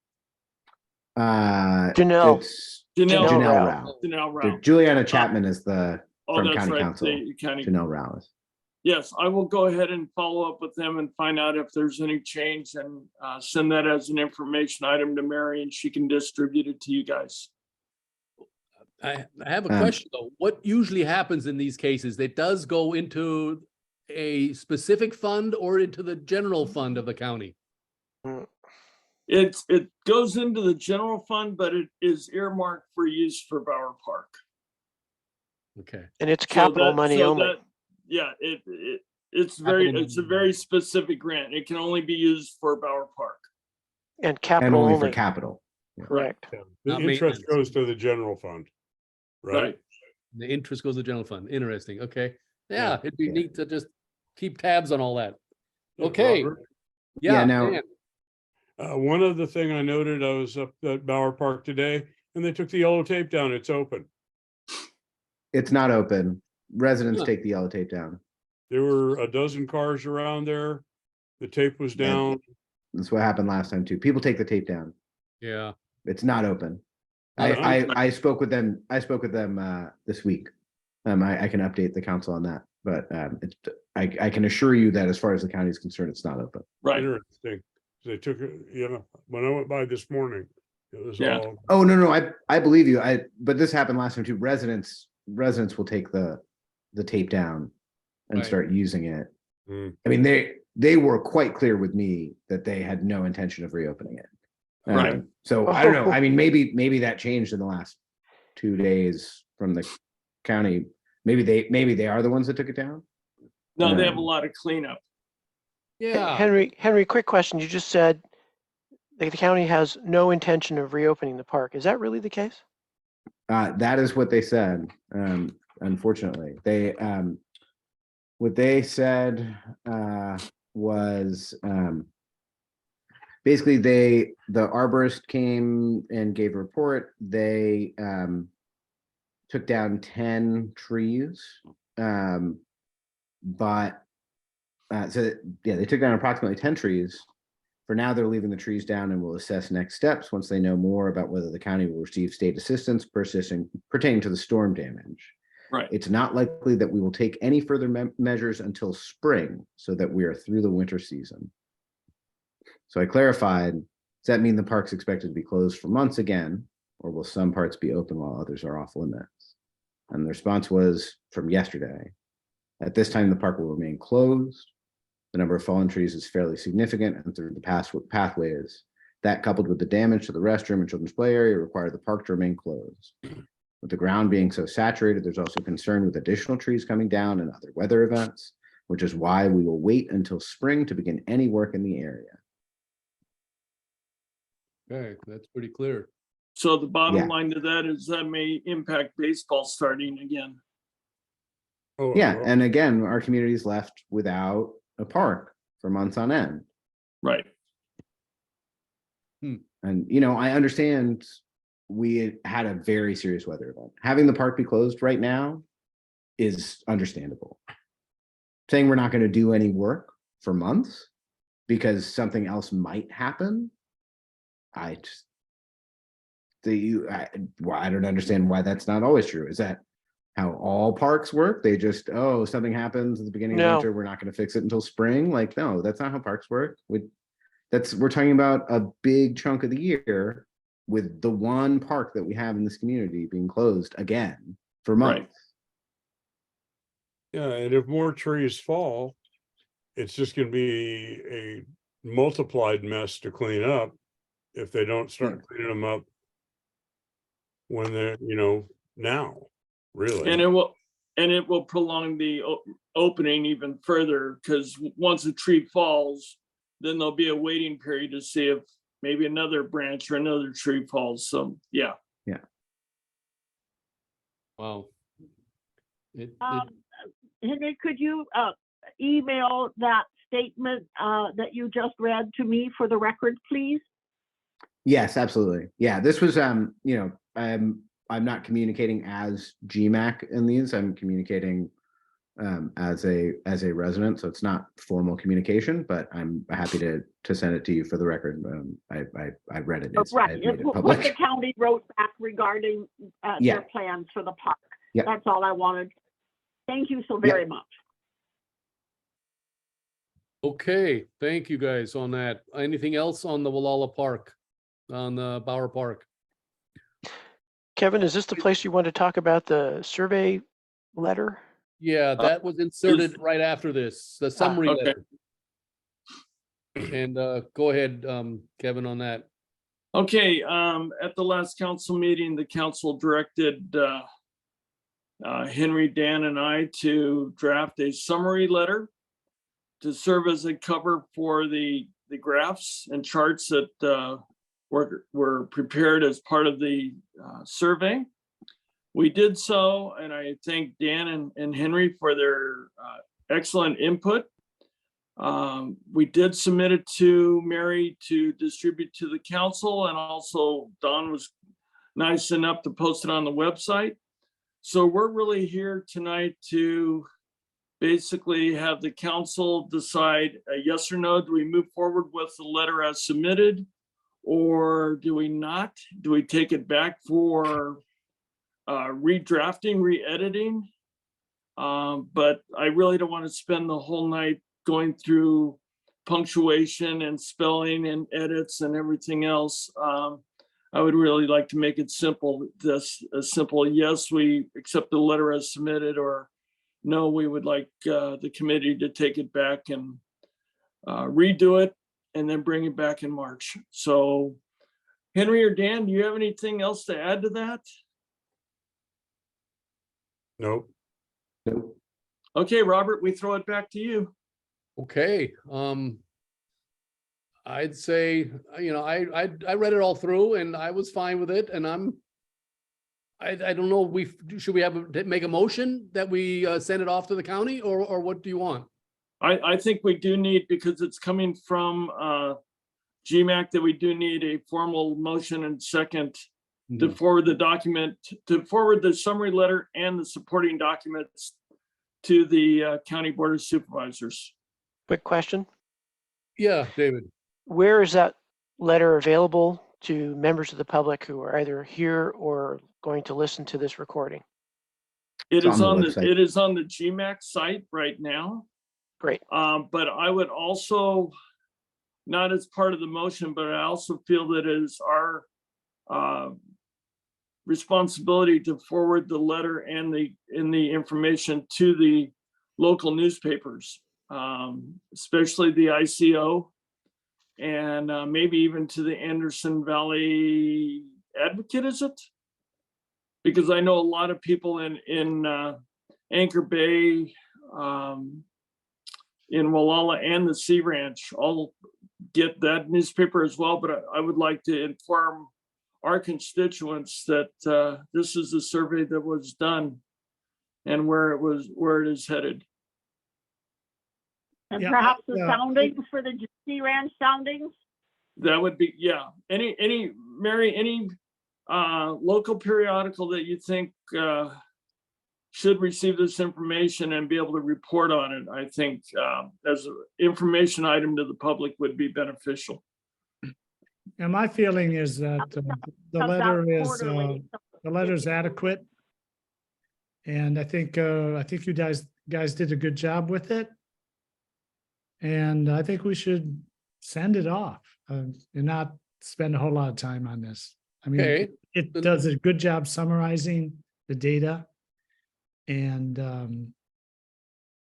Janelle. it's Janelle Janelle Rao. Rao. Janelle Rao. Juliana Chapman is the Oh, from that's County right. Council. the county. Janelle Rao is. Yes, I will go ahead and follow up with them and find out if there's any change and send that as an information item to Mary and she can distribute it to you guys. I have a question though. What usually happens in these cases? It does go into a specific fund or into the general fund of the county? It goes into the general fund, but it is earmarked for use for Bower Park. Okay. And it's So capital that- money so only. that- Yeah, it's Capital it's a money. very specific grant. It can only be used for Bower Park. And And capital only only. for capital. Correct. Yeah, The Not interest maintenance. goes to the general fund, right? Right. The interest goes to general fund. Interesting. Okay. Yeah, Yeah. it'd be Yeah. neat to just keep tabs on all that. Yeah, Okay. Robert? Yeah, now- Dan. One other thing I noted, I was up at Bower Park today and they took the yellow tape down. It's open. It's not open. Residents Huh. take the yellow tape down. There were a dozen cars around there. The tape was Yeah. down. That's what happened last time too. People take the tape down. Yeah. It's not open. Not I spoke with them. I spoke with them this week. I can update the council on that, but I can assure you that as far as the county is concerned, it's not open. Right. Interesting. They took it, when I went by this morning, it was Yeah. all, Oh, no, I believe you. But this happened last time too. Residents will take the tape down and Right. start using it. Mm. I mean, they were quite clear with me that they had no intention of reopening it. Right. So I don't know. I mean, maybe that changed in the last 2 days from the county. Maybe they are the ones that took it down. No, they have a lot of cleanup. Yeah. Henry, quick question. You just said the county has no intention of reopening the park. Is that really the case? That is what they said. Unfortunately, what they said was basically the arborist came and gave a report. They took down 10 trees, but they took down approximately 10 trees. For now, they're leaving the trees down and will assess next steps once they know more about whether the county will receive state assistance pertaining to the storm damage. Right. It's not likely that we will take any further measures until spring so that we are through the winter season. So I clarified, does that mean the park's expected to be closed for months again, or will some parts be open while others are off limits? And the response was from yesterday. At this time, the park will remain closed. The number of fallen trees is fairly significant, and through the pathways, that coupled with the damage to the restroom and children's play area require the park to remain closed. With the ground being so saturated, there's also concern with additional trees coming down and other weather events, which is why we will wait until spring to begin any work in the area. Okay, that's pretty clear. So the bottom Yeah. line to that is that may impact baseball starting again. oh, Yeah, well, and again, our community is left without a park for months on end. Right. And, I understand we had a very serious weather event. Having the park be closed right now is understandable. Saying we're not going to do any work for months because something else might happen, I don't understand why that's not always true. Is that how all parks work? They just, something happens at the beginning No. of winter, we're not going to fix it until spring. Like, no, that's not how parks work. We're talking about a big chunk of the year with the one park that we have in this community being closed again for months. yeah, and if more trees fall, it's just gonna be a multiplied mess to clean up if they don't start cleaning them up when they're, now, really. And And it will prolong the opening even further, because once a tree falls, then there'll be a waiting period to see if maybe another branch or another tree falls. So, yeah. Wow. Henry, could you email that statement that you just read to me for the record, please? Yes, absolutely. Yeah, this was, you know, I'm not communicating as GMAC in these. I'm communicating as a resident, so it's not formal communication, but I'm happy to send it to you for the record. I read it. Right. I made it What the public. county wrote back regarding Yeah. their plans for the park. Yeah. That's all I wanted. Thank you so very much. Okay, thank you guys on that. Anything else on the Gualala Park, on the Bauer Park? Kevin, is this the place you want to talk about the survey letter? Yeah, that was inserted right after this, the summary okay. letter. And go ahead, Kevin, on that. Okay, at the last council meeting, the council directed Henry, Dan, and I to draft a summary letter to serve as a cover for the graphs and charts that were prepared as part of the survey. We did so, and I thank Dan and Henry for their excellent input. We did submit it to Mary to distribute to the council, and also Don was nice enough to post it on the website. So we're really here tonight to basically have the council decide a yes or no. Do we move forward with the letter as submitted, or do we not? Do we take it back for redrafting, re-editing? But I really don't want to spend the whole night going through punctuation and spelling and edits and everything else. I would really like to make it simple, this a simple yes, we accept the letter as submitted, or no, we would like the committee to take it back and redo it and then bring it back in March. So Henry or Dan, do you have anything else to add to that? Nope. Nope. Okay, Robert, we throw it back to you. Okay, I'd say, you know, I read it all through and I was fine with it, and I don't know, should we make a motion that we send it off to the county, or what do you want? I think we do need, because it's coming from GMAC, that we do need a formal motion and second to forward the document, to forward the summary letter and the supporting documents to the County Board of Supervisors. Quick question. Yeah, David. Where is that letter available to members of the public who are either here or going to listen to this recording? It It's is on the on the website. it is on the GMAC site right now. Great. But I would also, not as part of the motion, but I also feel that it is our responsibility to forward the letter and the information to the local newspapers, especially the ICO, and maybe even to the Anderson Valley Advocate, is it? Because I know a lot of people in Anchor Bay, in Gualala, and the Sea Ranch all get that newspaper as well. But I would like to inform our constituents that this is a survey that was done and where it is headed. And Yeah, perhaps the yeah. soundings for the Sea Ranch soundings? That would be, yeah. Any Mary, any local periodical that you think should receive this information and be able to report on it, I think as an information item to the public would be beneficial. And my feeling is that the Comes out quarterly. letter is adequate. And I think you guys did a good job with it. And I think we should send it off and not spend a whole lot of time on this. I mean, Okay, it does a good job summarizing the data. And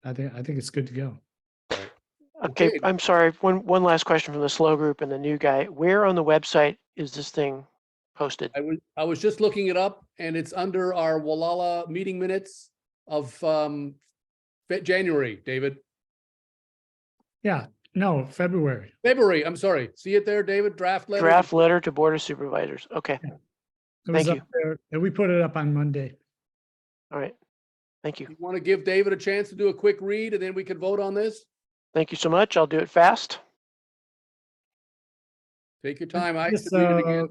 I think it's good to go. Okay, Okay. I'm sorry. One last question from the slow group and the new guy. Where on the website is this thing posted? I was just looking it up, and it's under our Gualala meeting minutes. January, David. Yeah, no, February. February, I'm sorry. See it there, David? Draft letter. Draft letter to Board of Supervisors. Okay, It was Thank up there, and we put it up on Monday. all right. Thank you. You want to give David a chance to do a quick read and then we can vote on this? Thank you so much. I'll do it fast. Take your time. I Just, could read it again.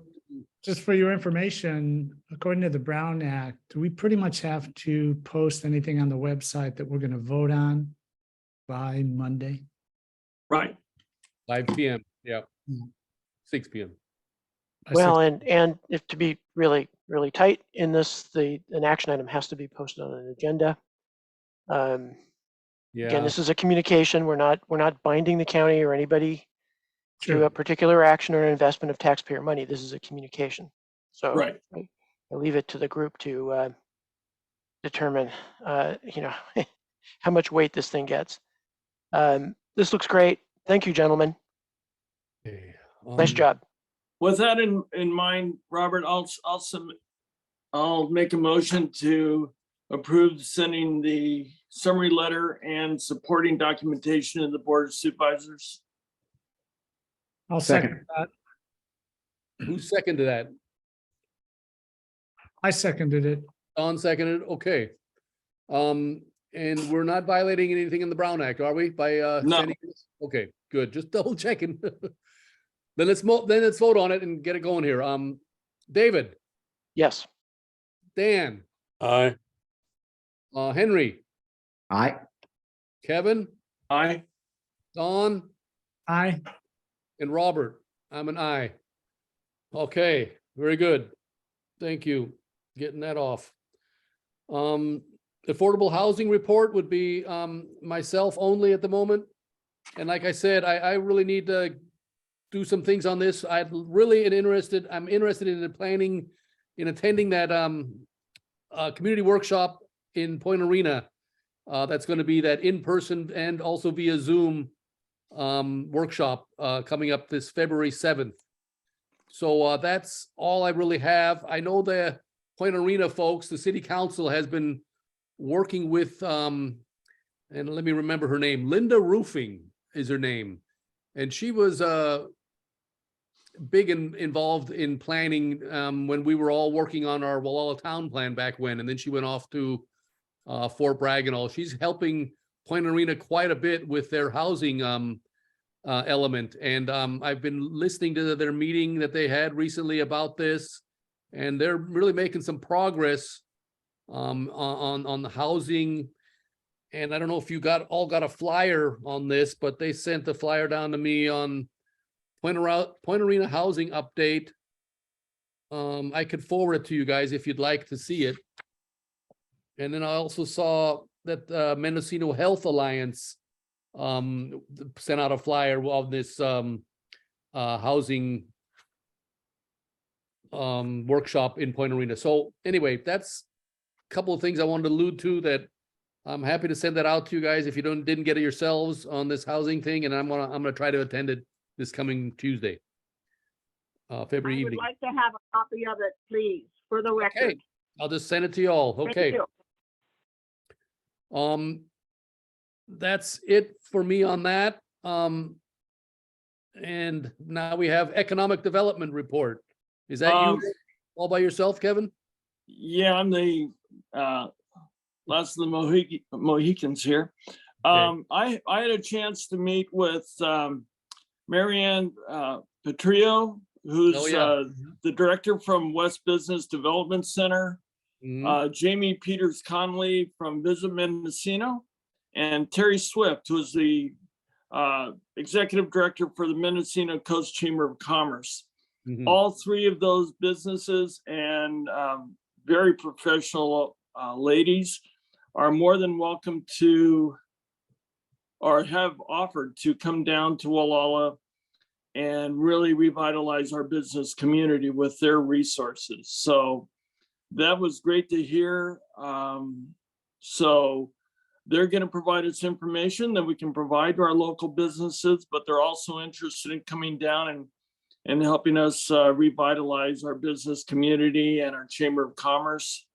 Just for your information, according to the Brown Act, we pretty much have to post anything on the website that we're going to vote on by Monday. Right. 5 PM, yeah. Mm. 6 PM. By Well, 6 and if to be really tight in this, an action item has to be posted on an agenda. Again, Yeah, this is a communication. We're not binding the county or anybody to Sure. a particular action or investment of taxpayer money. This is a communication. So Right. I leave it to the group to determine, how much weight this thing gets. This looks great. Thank you, gentlemen. okay. Nice job. With that in mind, Robert, I'll make a motion to approve sending the summary letter and supporting documentation to the Board of Supervisors. I'll second that. Who seconded that? I seconded it. Don seconded, okay. And we're not violating anything in the Brown Act, are we? By No. sending this? Okay, good, just double checking. Then let's vote on it and get it going here. David, Yes. Dan, Aye. Henry, Aye. Kevin, Aye. Don, Aye. and Robert. I'm an aye. Okay, very good. Thank you. Getting that off. Affordable housing report would be myself only at the moment. And like I said, I really need to do some things on this. I'm interested in planning, in attending that community workshop in Point Arena. That's going to be that in-person and also via Zoom workshop coming up this February 7th. So that's all I really have. I know the Point Arena folks, the city council has been working with, and let me remember her name, Linda Roofing is her name. And she was big involved in planning when we were all working on our Gualala town plan back when, and then she went off to Fort Bragg and all. She's helping Point Arena quite a bit with their housing element. And I've been listening to their meeting that they had recently about this, and they're really making some progress on the housing. And I don't know if you all got a flyer on this, but they sent the flyer down to me on Point Arena housing update. I could forward it to you guys if you'd like to see it. And then I also saw that Mendocino Health Alliance sent out a flyer of this housing workshop in Point Arena. So anyway, that's a couple of things I wanted to allude to that I'm happy to send that out to you guys if you didn't get it yourselves on this housing thing, and I'm gonna try to attend it this coming Tuesday, February I would evening. like to have a copy of it, please, for the record. Okay, I'll just send it to you all. Thank Okay. you. That's it for me on that. And now we have economic development report. Is that you all by yourself, Kevin? Yeah, I'm the last of the Mohicans here. Okay. I had a chance to meet with Marianne Petrillo, who's Oh, yeah. the director from West Business Development Center, Mhm. Jamie Peters Conley from Visit Mendocino, and Terry Swift, who is the executive director for the Mendocino Coast Chamber of Commerce. Mhm. All three of those businesses and very professional ladies are more than welcome to, or have offered to come down to Gualala and really revitalize our business community with their resources. So that was great to hear. So they're going to provide us information that we can provide to our local businesses, but they're also interested in coming down and helping us revitalize our business community and our Chamber of Commerce.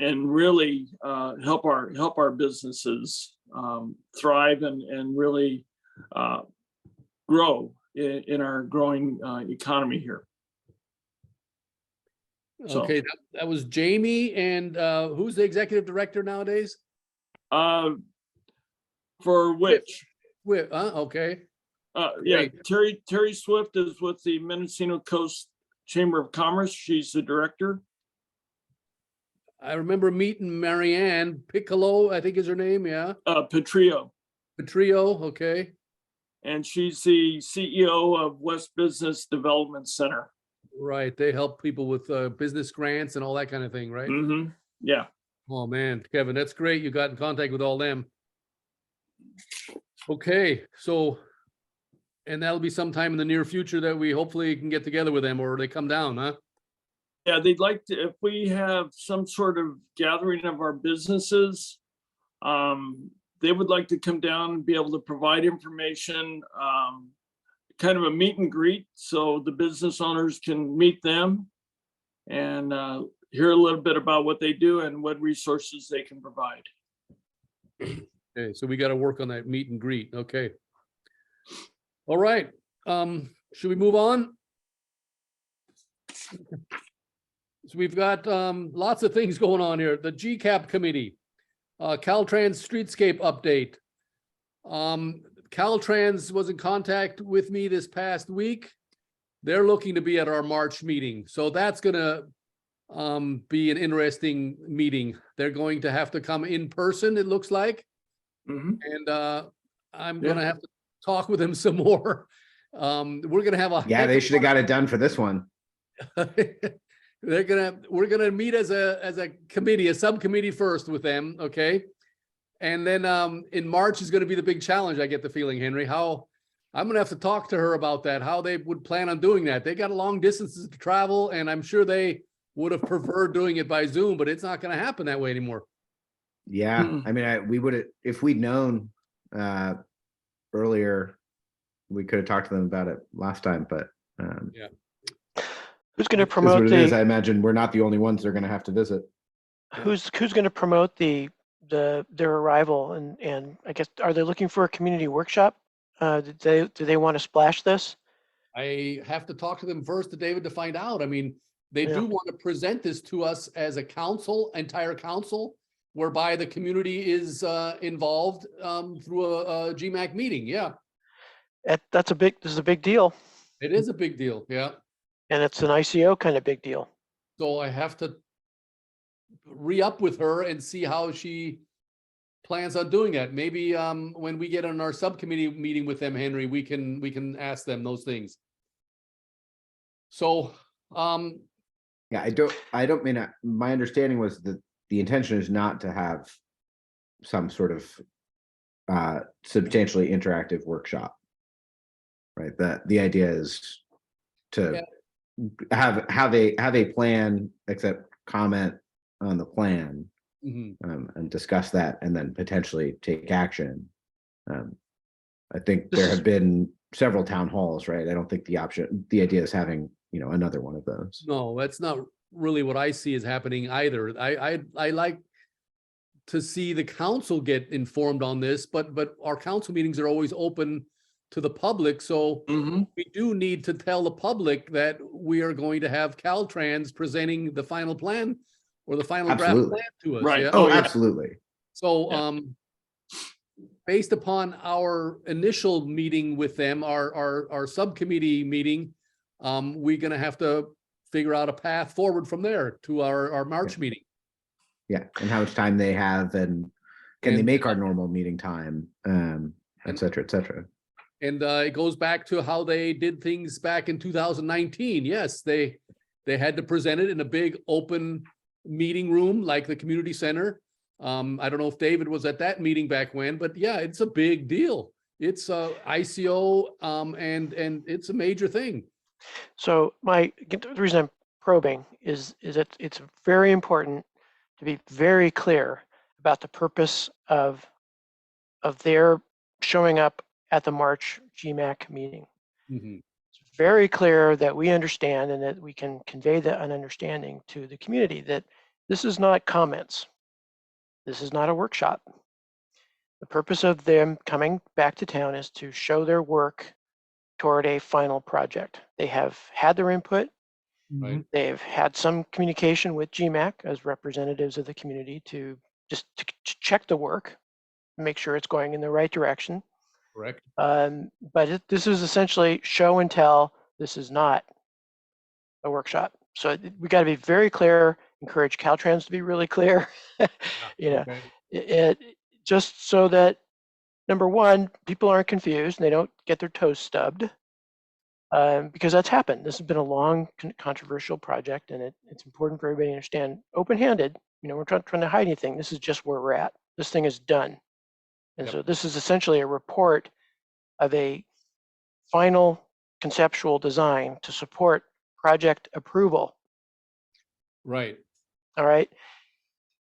and really help our businesses thrive and really grow in our growing economy here. So, Okay, that was Jamie, and who's the executive director nowadays? for which? Okay, Yeah, Great. Terry Swift is with the Mendocino Coast Chamber of Commerce. She's the director. I remember meeting Marianne Piccolo, I think is her name, yeah? Petrio, Petrio, okay, and she's the CEO of West Business Development Center. right, they help people with business grants and all that kind of thing, right? Mm-hmm. Yeah. Oh, man, Kevin, that's great, you got in contact with all them. Okay, so, and that'll be sometime in the near future that we hopefully can get together with them, or they come down, huh? Yeah, they'd like to, if we have some sort of gathering of our businesses, they would like to come down and be able to provide information, kind of a meet and greet, so the business owners can meet them and hear a little bit about what they do and what resources they can provide. Okay, so we got to work on that meet and greet, okay. All right, should we move on? So we've got lots of things going on here. The GCAP committee, Caltrans Streetscape update. Caltrans was in contact with me this past week. They're looking to be at our March meeting. So that's gonna be an interesting meeting. They're going to have to come in person, it looks like. Mhm. And I'm gonna have to talk with them some more. We're gonna have a Yeah, they should have got it done for this one. we're gonna meet as a committee, a subcommittee first with them, okay? And then in March is gonna be the big challenge, I get the feeling, Henry. How I'm gonna have to talk to her about that, how they would plan on doing that. They got long distances to travel, and I'm sure they would have preferred doing it by Zoom, but it's not gonna happen that way anymore. Yeah, I mean, we would have, if we'd known earlier, we could have talked to them about it last time, but Yeah. Who's going to is promote what it is. I the, imagine we're not the only ones they're going to have to visit. who's going to promote their arrival, and I guess, are they looking for a community workshop? Do they want to splash this? I have to talk to them first, to David, to find out. I mean, they Yeah. do want to present this to us as a council, entire council, whereby the community is involved through a GMAC meeting. Yeah, This is a big deal, it is a big deal. Yeah. and it's an ICO kind of big deal. So I have to re-up with her and see how she plans on doing that. Maybe when we get on our subcommittee meeting with them, Henry, we can ask them those things. So Yeah, I don't mean, my understanding was that the intention is not to have some sort of substantially interactive workshop. Right, the idea is to have a plan, accept comment on the plan, and discuss that, and then potentially take action. I think there have been several town halls, right? I don't think the idea is having, another one of those. no, that's not really what I see is happening either. I like to see the council get informed on this, but our council meetings are always open to the public. So we do need to tell the public that we are going to have Caltrans presenting the final plan or the final draft Absolutely. plan to us. Right. Yeah? Oh, absolutely. So based upon our initial meeting with them, our subcommittee meeting, we're gonna have to figure out a path forward from there to our March meeting. Yeah, and how much time they have, and can they make our normal meeting time, et cetera, et cetera. And it goes back to how they did things back in 2019. Yes, they had to present it in a big open meeting room like the community center. I don't know if David was at that meeting back when, but yeah, it's a big deal. It's ICO and it's a major thing. So the reason I'm probing is that it's very important to be very clear about the purpose of their showing up at the March GMAC meeting. It's very clear that we understand and that we can convey an understanding to the community that This is not comments. This is not a workshop. The purpose of them coming back to town is to show their work toward a final project. They have had their input. Right. They've had some communication with GMAC as representatives of the community to just to check the work, make sure it's going in the right direction. Correct. But this is essentially show and tell. This is not a workshop. So we got to be very clear, encourage Caltrans to be really clear, you know, Okay. it just so that, number one, people aren't confused and they don't get their toes stubbed, because that's happened. This has been a long controversial project, and it's important for everybody to understand, open-handed, you know, we're not trying to hide anything. This is just where we're at. This thing is done. And Yep. so this is essentially a report of a final conceptual design to support project approval. Right. All right.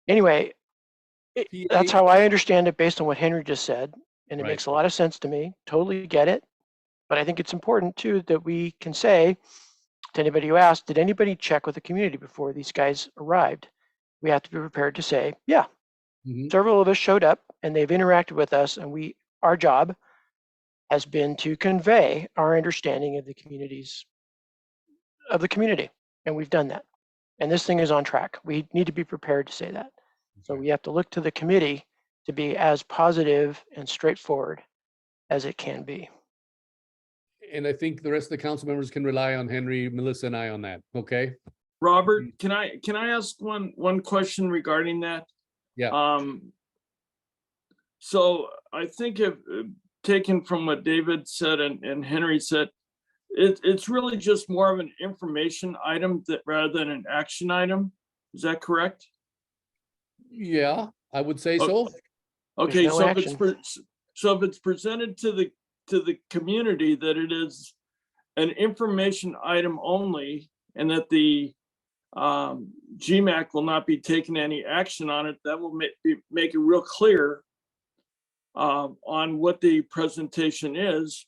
Anyway, that's PA how I understand it based on what Henry just said. And it Right. makes a lot of sense to me. Totally get it. But I think it's important too that we can say to anybody who asked, did anybody check with the community before these guys arrived? We have to be prepared to say, yeah, Mhm. several of us showed up and they've interacted with us, and our job has been to convey our understanding of the community. And we've done that. And this thing is on track. We need to be prepared to say that. So we have to look to the committee to be as positive and straightforward as it can be. And I think the rest of the council members can rely on Henry, Melissa, and I on that. Okay. Robert, can I ask one question regarding that? Yeah. So I think if taken from what David said and Henry said, it's really just more of an information item rather than an action item. Is that correct? Yeah, I would say Oh, so. Okay, no so action. if it's presented to the community that it is an information item only, and that the GMAC will not be taking any action on it, that will make it real clear on what the presentation is.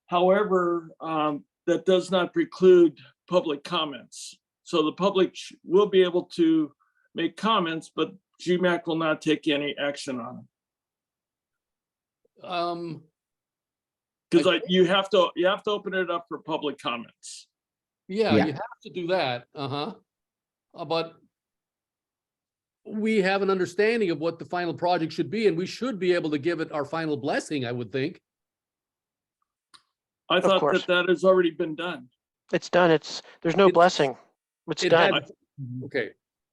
However, that does not preclude public comments. So the public will be able to make comments, but GMAC will not take any action on it. Because you have to open it up for public comments. Yeah, Yeah. you have to do that. But we have an understanding of what the final project should be, and we should be able to give it our final blessing, I would think. I thought course. that has already been done. It's done. There's no It's- blessing. It's It done. had- Okay,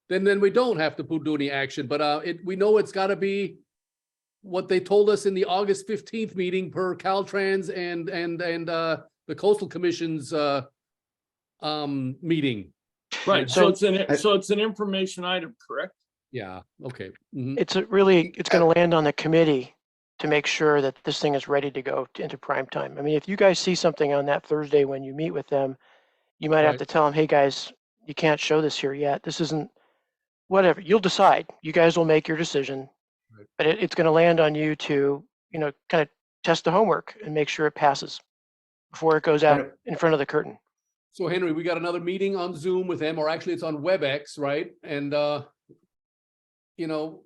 then we don't have to do any action, but we know it's gotta be what they told us in the August 15th meeting per Caltrans and the Coastal Commission's meeting. Right, So- so it's an information item, correct? Yeah, okay. Mhm. It's going to land on the committee to make sure that this thing is ready to go into prime time. I mean, if you guys see something on that Thursday when you meet with them, you might have Right. to tell them, hey guys, you can't show this here yet. This isn't, whatever, you'll decide. You guys will make your decision. Right. But it's going to land on you to, you know, kind of test the homework and make sure it passes before it goes out in front of the curtain. So Henry, we got another meeting on Zoom with them, or actually it's on WebEx, right? And you know,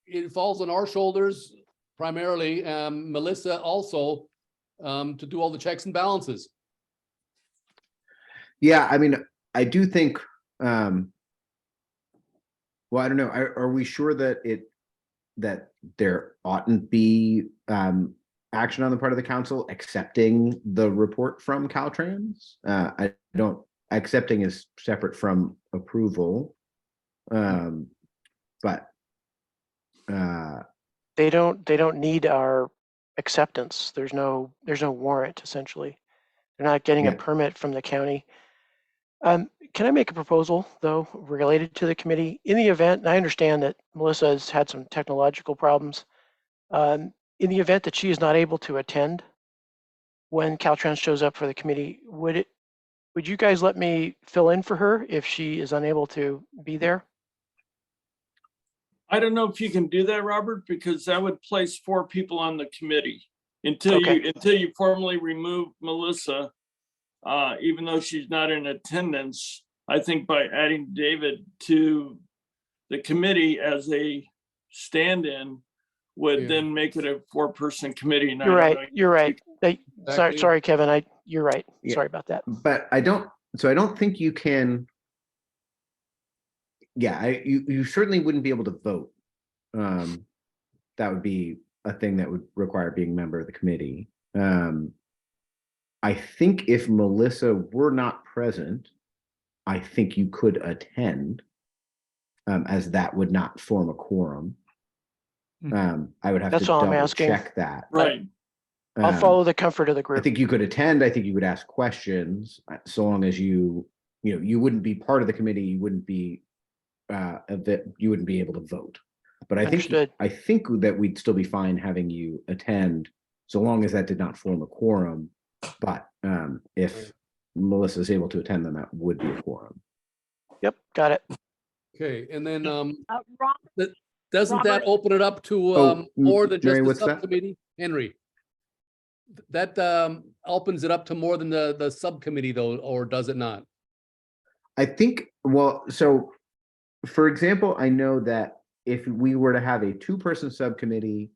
it falls on our shoulders primarily, Melissa also, to do all the checks and balances. Yeah, I mean, I do think, well, I don't know, are we sure that there oughtn't be action on the part of the council accepting the report from Caltrans? Accepting is separate from approval. But They don't need our acceptance. There's no warrant, essentially. They're not getting a Yeah. permit from the county. Can I make a proposal, though, related to the committee? In the event, and I understand that Melissa has had some technological problems, in the event that she is not able to attend when Caltrans shows up for the committee, would you guys let me fill in for her if she is unable to be there? I don't know if you can do that, Robert, because that would place 4 people on the committee until you formally remove Melissa. Even though she's not in attendance, I think by adding David to the committee as a stand-in would Yeah. then make it a 4-person committee. And I You're don't right. know. You're right. Sorry, Exactly. sorry, Kevin. You're right. Yeah. Sorry about that. But I don't think you can. Yeah, you certainly wouldn't be able to vote. That would be a thing that would require being a member of the committee. I think if Melissa were not present, I think you could attend, as that would not form a quorum. I would have That's to all I'm double asking. check that. Right. I'll follow the comfort of the I group. think you could attend. I think you would ask questions, so long as you wouldn't be part of the committee. You wouldn't be you wouldn't be able to vote. But I think that we'd still be fine having you attend, so long as that did not form a quorum. But if Melissa is able to attend, then that would be a quorum. Yep, got it. Okay, and then Rob, doesn't that Robert? open it up to Oh, more than just Mary, the what's that? subcommittee? Henry? That opens it up to more than the subcommittee though, or does it not? I think, well, so for example, I know that if we were to have a 2-person subcommittee,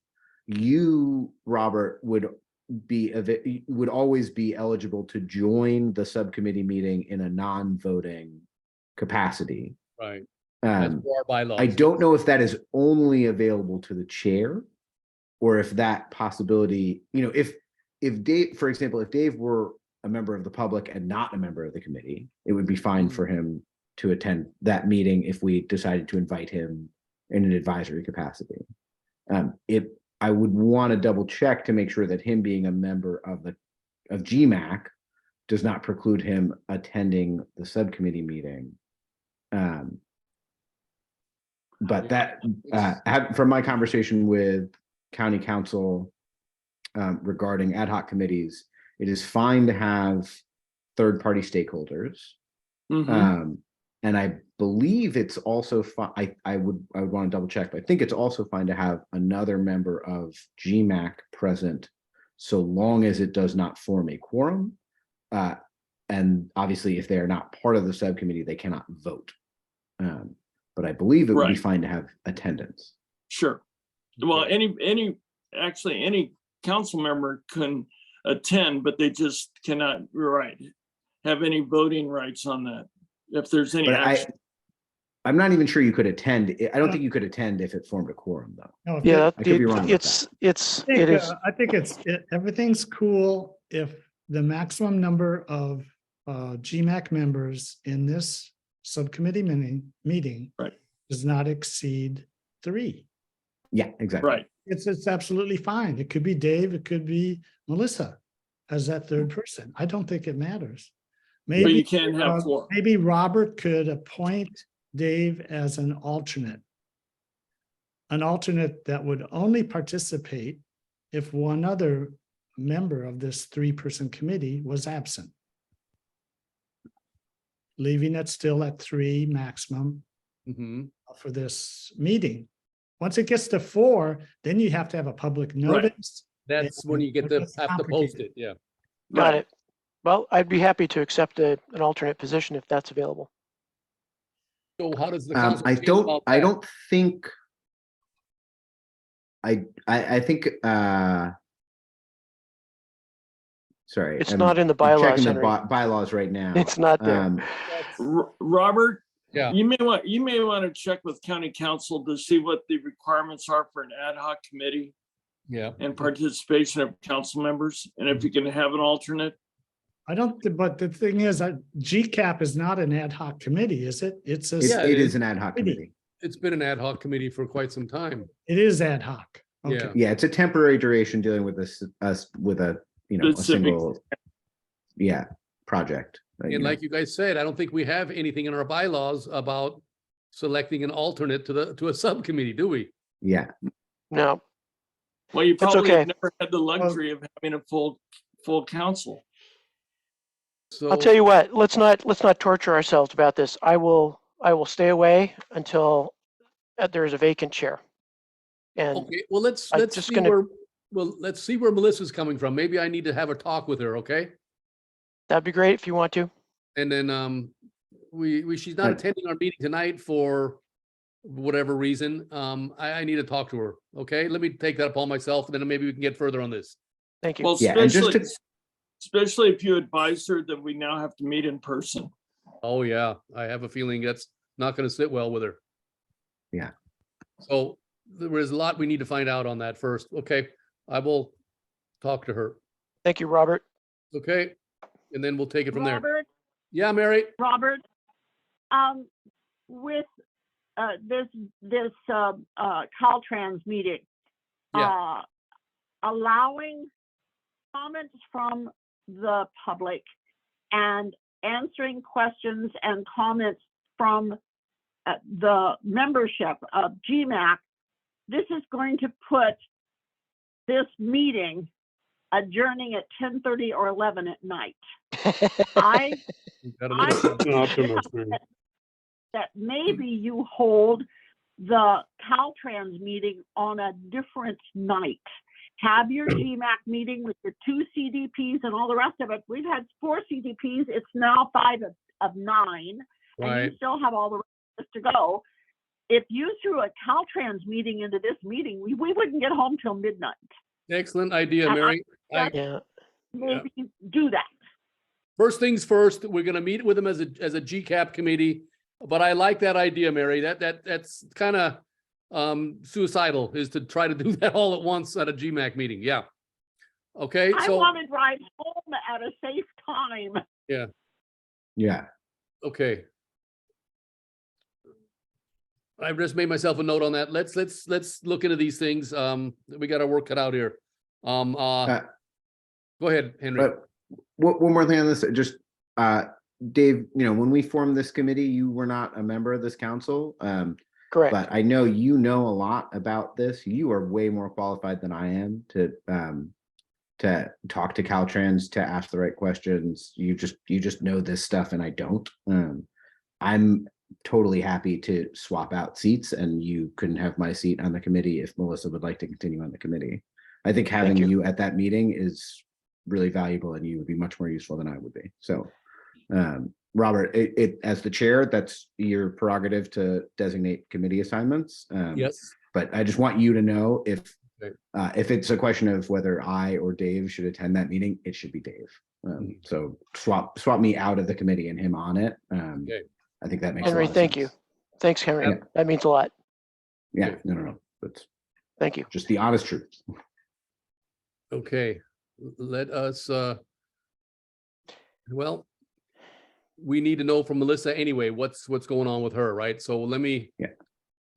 you, Robert, would always be eligible to join the subcommittee meeting in a non-voting capacity. Right. That's for our bylaws. I don't know if that is only available to the chair, or if that possibility, if Dave, for example, if Dave were a member of the public and not a member of the committee, it would be fine for him to attend that meeting if we decided to invite him in an advisory capacity. I would want to double check to make sure that him being a member of GMAC does not preclude him attending the subcommittee meeting. But that, from my conversation with county council regarding ad hoc committees, it is fine to have third-party stakeholders. And I believe it's also fine. I would want to double check, but I think it's also fine to have another member of GMAC present, so long as it does not form a quorum. And obviously, if they are not part of the subcommittee, they cannot vote. But I believe it would be fine to have attendance. Sure. Well, any council member can attend, but they just cannot, have any voting rights on that. If there's any action. I'm not even sure you could attend. I don't think you could attend if it formed a quorum, though. No, Yeah, I could be wrong about that. it is. I think everything's cool if the maximum number of GMAC members in this subcommittee meeting does not exceed 3. Yeah, exactly. Right. It's absolutely fine. It could be Dave, it could be Melissa as that third person. I don't think it matters. But you can't have 4. Maybe Robert could appoint Dave as an alternate. An alternate that would only participate if one other member of this 3-person committee was absent. Leaving it still at 3 maximum for this meeting. Once it gets to 4, then you have to have a public notice. That's when you get to have to post it. Yeah. Got it. Well, I'd be happy to accept an alternate position if that's available. So how does the council? I feel about that? don't think. I think. Sorry, It's I'm not in the checking bylaws, the Henry. bylaws right now. It's not there. Robert, Yeah. you may want to check with county council to see what the requirements are for an ad hoc committee Yeah. and participation of council members, and if you can have an alternate. I don't, but the thing is, GCAP is not an ad hoc committee, is it? It It is an ad hoc committee. It's been an ad hoc committee for quite some time. It is ad hoc. Okay. Yeah, it's a temporary duration dealing with with a a single project. And like you guys said, I don't think we have anything in our bylaws about selecting an alternate to a subcommittee, do we? Yeah. No. Well, you probably okay. have never had the luxury of having a full council. So I'll tell you what, let's not torture ourselves about this. I will stay away until there is a vacant chair. And okay, well, let's just see gonna- let's see where Melissa's coming from. Maybe I need to have a talk with her, okay? that'd be great if you want to. And then she's not attending our meeting tonight for whatever reason. I need to talk to her. Okay, let me take that upon myself, and then maybe we can get further on this. Thank you. Well, Yeah, and just especially if you advise her that we now have to meet in person. Oh, yeah, I have a feeling that's not gonna sit well with her. Yeah. So there is a lot we need to find out on that first. Okay, I will talk to her. Thank you, Robert. Okay, and then we'll take it from there. Robert, Yeah, Mary? Robert, with this Caltrans meeting, Yeah. allowing comments from the public and answering questions and comments from the membership of GMAC, this is going to put this meeting adjourning at 10:30 or 11 at night. I An optimist, man. that maybe you hold the Caltrans meeting on a different night. Have your GMAC meeting with your 2 CDPs and all the rest of it. We've had 4 CDPs. It's now 5 of 9, and Right. you still have all the rest to go. If you threw a Caltrans meeting into this meeting, we wouldn't get home till midnight. Excellent idea, And Mary. Yeah. Maybe do that. First things first, we're gonna meet with them as a GCAP committee, but I like that idea, Mary. That's kind of suicidal, is to try to do that all at once at a GMAC meeting. Yeah. Okay, I so, want to drive home at a safe time. Yeah. okay. I've just made myself a note on that. Let's look into these things. We got our work cut out here. Go ahead, Henry. But one more thing on this, just Dave, when we formed this committee, you were not a member of this council. Correct. But I know you know a lot about this. You are way more qualified than I am to talk to Caltrans, to ask the right questions. You just know this stuff, and I don't. I'm totally happy to swap out seats, and you couldn't have my seat on the committee if Melissa would like to continue on the committee. I think having you at that meeting is really valuable, and you would be much more useful than I would be. So, Robert, as the chair, that's your prerogative to designate committee assignments. Yes. But I just want you to know if it's a question of whether I or Dave should attend that meeting, it should be Dave. So swap me out of the committee and him on it. Okay. I think that makes Henry, a lot of thank sense. you. Thanks, Henry. Yeah. That means a lot. Yeah, no. That's Thank you. just the honest truth. Okay, let us, well, we need to know from Melissa anyway, what's going on with her, right? So let me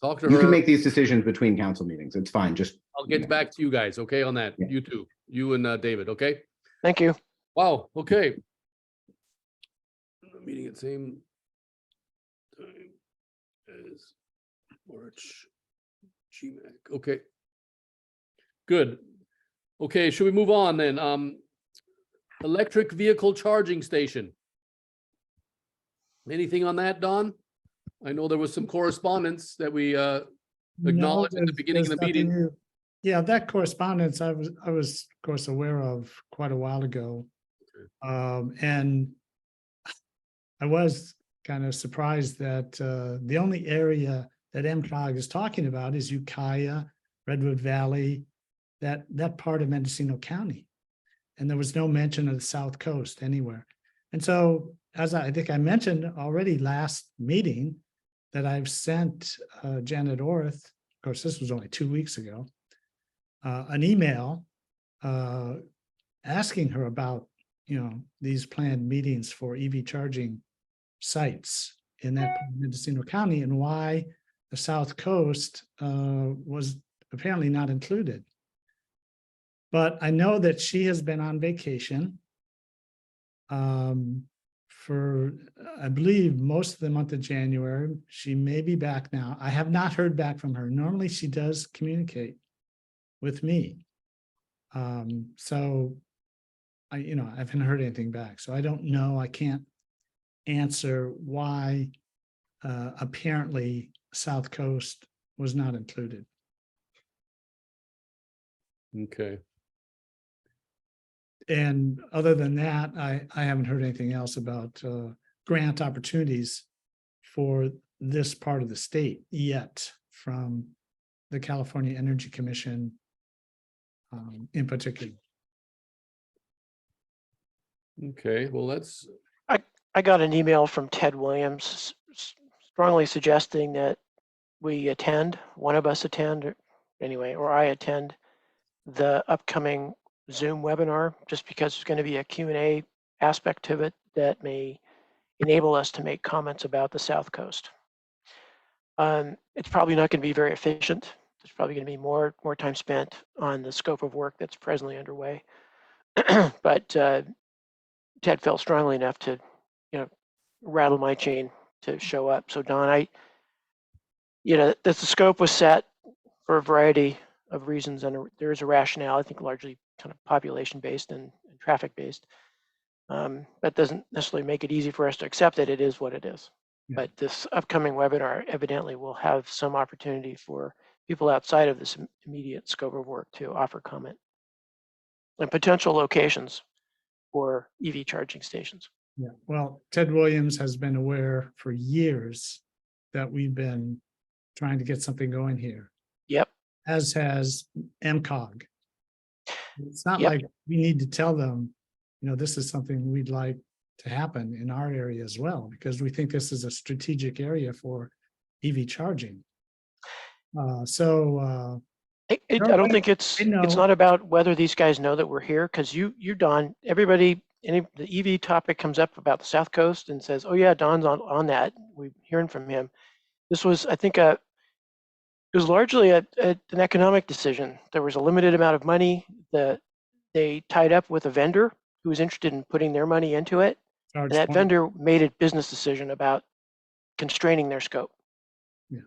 talk to her. You can make these decisions between council meetings. It's fine. Just I'll get back to you guys, okay, on that. Yeah. You two, you and David, okay? Thank you. Wow, okay. Meeting at same time as March GMAC, okay. Good. Okay, should we move on then? Electric vehicle charging station. Anything on that, Don? I know there was some correspondence that we acknowledged at the beginning of the meeting. Yeah, that correspondence I was of course aware of quite a while ago. And I was kind of surprised that the only area that MCOG is talking about is Ukiah, Redwood Valley, that part of Mendocino County. And there was no mention of the South Coast anywhere. And so, as I think I mentioned already last meeting, that I've sent Janet Orth, of course, this was only 2 weeks ago, an email asking her about, these planned meetings for EV charging sites in that Mendocino County, and why the South Coast was apparently not included. But I know that she has been on vacation for, I believe, most of the month of January. She may be back now. I have not heard back from her. Normally she does communicate with me. So I haven't heard anything back. So I don't know. I can't answer why apparently South Coast was not included. Okay. And other than that, I haven't heard anything else about grant opportunities for this part of the state yet from the California Energy Commission in particular. Okay, well, that's, I got an email from Ted Williams strongly suggesting that we attend, one of us attend, or I attend the upcoming Zoom webinar, just because there's going to be a Q&A aspect to it that may enable us to make comments about the South Coast. It's probably not going to be very efficient. There's probably going to be more time spent on the scope of work that's presently underway. But Ted felt strongly enough to, rattle my chain to show up. So Don, the scope was set for a variety of reasons, and there is a rationale, I think largely kind of population-based and traffic-based. That doesn't necessarily make it easy for us to accept it. It is what it is. Yeah. But this upcoming webinar evidently will have some opportunity for people outside of this immediate scope of work to offer comment and potential locations for EV charging stations. Yeah, well, Ted Williams has been aware for years that we've been trying to get something going here, Yep. as has MCOG. It's not Yep. like we need to tell them, this is something we'd like to happen in our area as well, because we think this is a strategic area for EV charging. I don't think it's not about whether these guys know that we're here, because you Don, everybody, the EV topic comes up about the South Coast and says, oh yeah, Don's on that. We're hearing from him. This was, I think, it was largely an economic decision. There was a limited amount of money that they tied up with a vendor who was interested in putting their money into it. And that vendor made a business decision about constraining their scope. Yeah.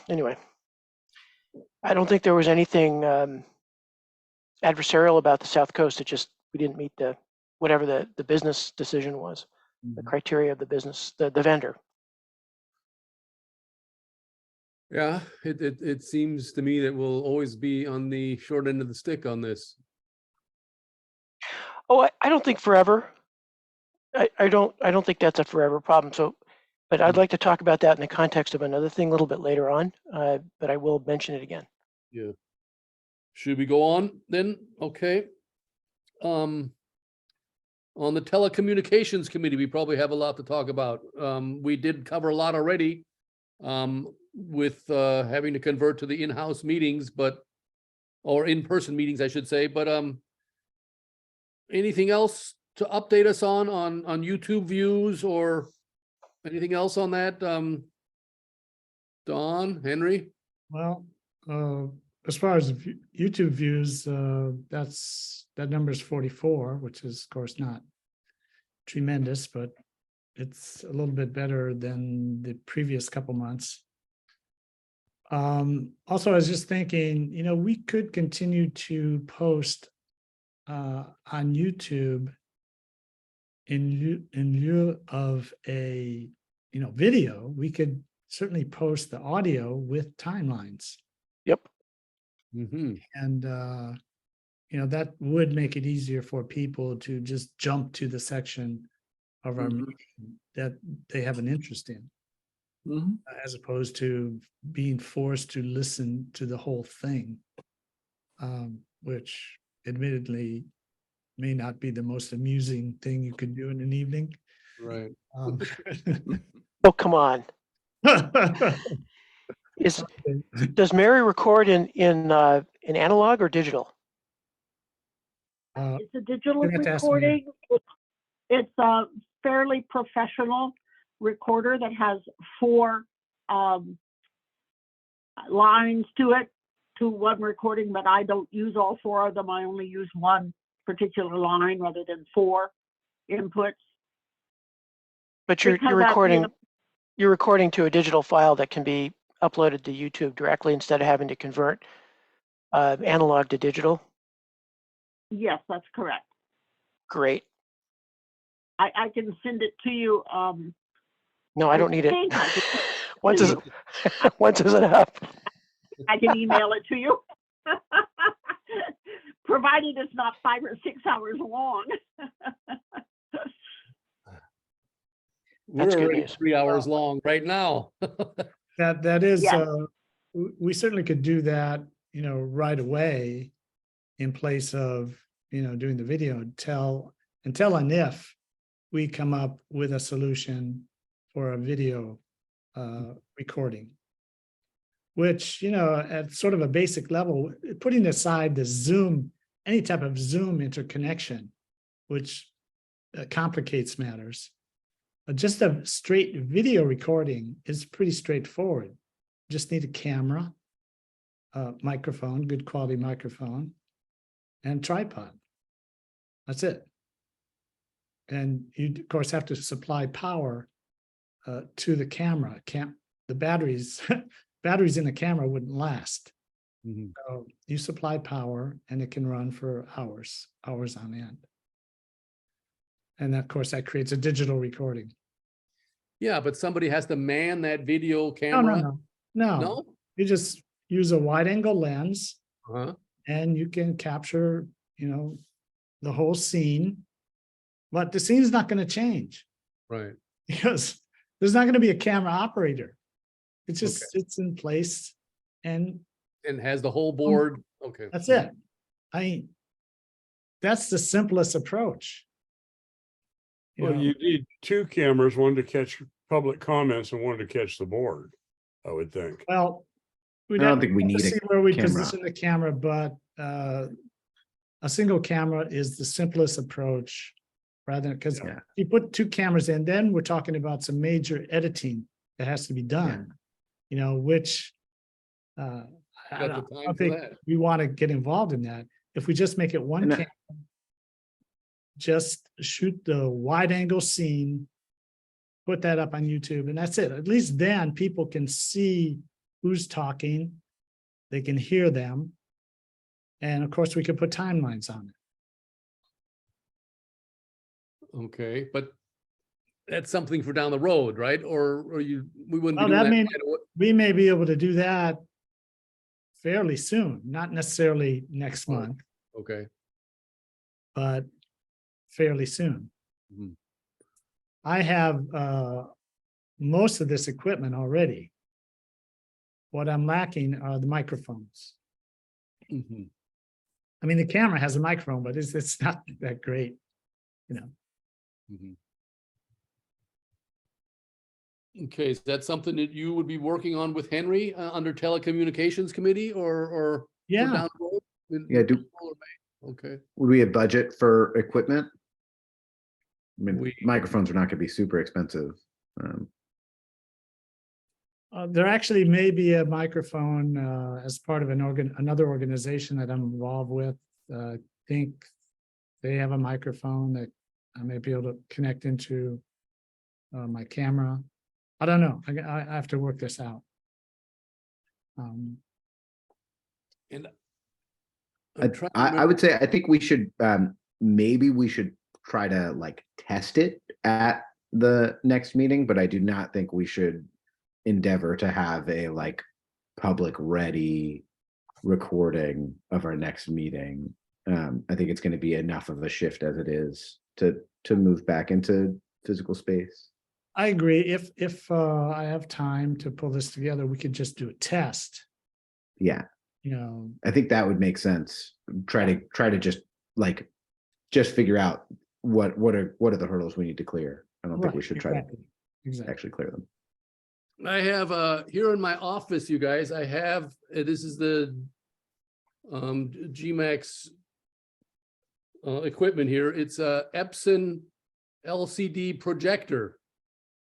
Anyway, I don't think there was anything adversarial about the South Coast. It just, we didn't meet whatever the business decision was, the criteria of the business, the vendor. yeah, it seems to me that we'll always be on the short end of the stick on this. Oh, I don't think forever. I don't think that's a forever problem. So, but I'd like to talk about that in the context of another thing a little bit later on. But I will mention it again. Yeah. Should we go on then? Okay. On the telecommunications committee, we probably have a lot to talk about. We did cover a lot already with having to convert to the in-house meetings, or in-person meetings, I should say. But anything else to update us on YouTube views or anything else on that? Don, Henry? Well, as far as YouTube views, that number is 44, which is of course not tremendous, but it's a little bit better than the previous couple months. Also, I was just thinking, we could continue to post on YouTube in lieu of a video. We could certainly post the audio with timelines. Yep. Mm-hmm. And that would make it easier for people to just jump to the section of our meeting that they have an interest in, as opposed to being forced to listen to the whole thing, which admittedly may not be the most amusing thing you could do in an evening. Right. Oh, come on. Does Mary record in analog or digital? It's a digital you're gonna have to ask me. recording. It's a fairly professional recorder that has 4 lines to it, to one recording, but I don't use all 4 of them. I only use one particular line rather than 4 inputs. But you're Because you're recording to a digital file that can be uploaded to YouTube directly instead of having to convert analog to digital. Yes, that's correct. Great. I can send it to you. No, I don't need it. think I can- Once is enough. I can email it to you. Provided it's not 5 or 6 hours long. That's We're good already news. 3 hours long right now. That is, Yes. we certainly could do that, right away in place of, doing the video until and if we come up with a solution for a video recording. Which, at sort of a basic level, putting aside the Zoom, any type of Zoom interconnection, which complicates matters. Just a straight video recording is pretty straightforward. Just need a camera, microphone, good quality microphone, and tripod. That's it. And you, of course, have to supply power to the camera. The batteries in the camera wouldn't last. Mhm. So you supply power and it can run for hours on end. And of course, that creates a digital recording. Yeah, but somebody has to man that video No, camera. no. No? You just use a wide angle lens Uh-huh. and you can capture, the whole scene. But the scene's not going to change Right. because there's not going to be a camera operator. It just sits in place and And has the whole board. Okay. that's it. That's the simplest approach. Well, you need two cameras, one to catch public comments and one to catch the board, I would think. Well, I don't think we need see a where we camera. position the camera, but a single camera is the simplest approach. Rather, because Yeah. if you put two cameras in, then we're talking about some major editing that has to be done. Which I Got the don't time for think that. we want to get involved in that. If we just make it one And I- camera, just shoot the wide angle scene, put that up on YouTube, and that's it. At least then people can see who's talking, they can hear them. And of course, we could put timelines on it. Okay, but that's something for down the road, right? Or we wouldn't be Oh, doing that that. may, right away? we may be able to do that fairly soon, not necessarily next Oh. month, Okay. but fairly soon. Mhm. I have most of this equipment already. What I'm lacking are the microphones. Mhm. I mean, the camera has a microphone, but it's not that great, Mhm. Okay, is that something that you would be working on with Henry under telecommunications committee or Yeah, down the road? Yeah, Okay, Would we have budget for equipment? I mean, We- microphones are not gonna be super expensive. there actually may be a microphone as part of another organization that I'm involved with. I think they have a microphone that I may be able to connect into my camera. I don't know. I have to work this out. and I, I'm trying to I remember- would say, I think we should, maybe we should try to like test it at the next meeting, but I do not think we should endeavor to have a like public ready recording of our next meeting. I think it's going to be enough of a shift as it is to move back into physical space. I agree. If I have time to pull this together, we could just do a test, Yeah, I think that would make sense. Try to just figure out what are the hurdles we need to clear. I don't think we Right, should try to exactly. actually clear them. I have here in my office, you guys, I have, this is the GMAC equipment here. It's a Epson LCD projector.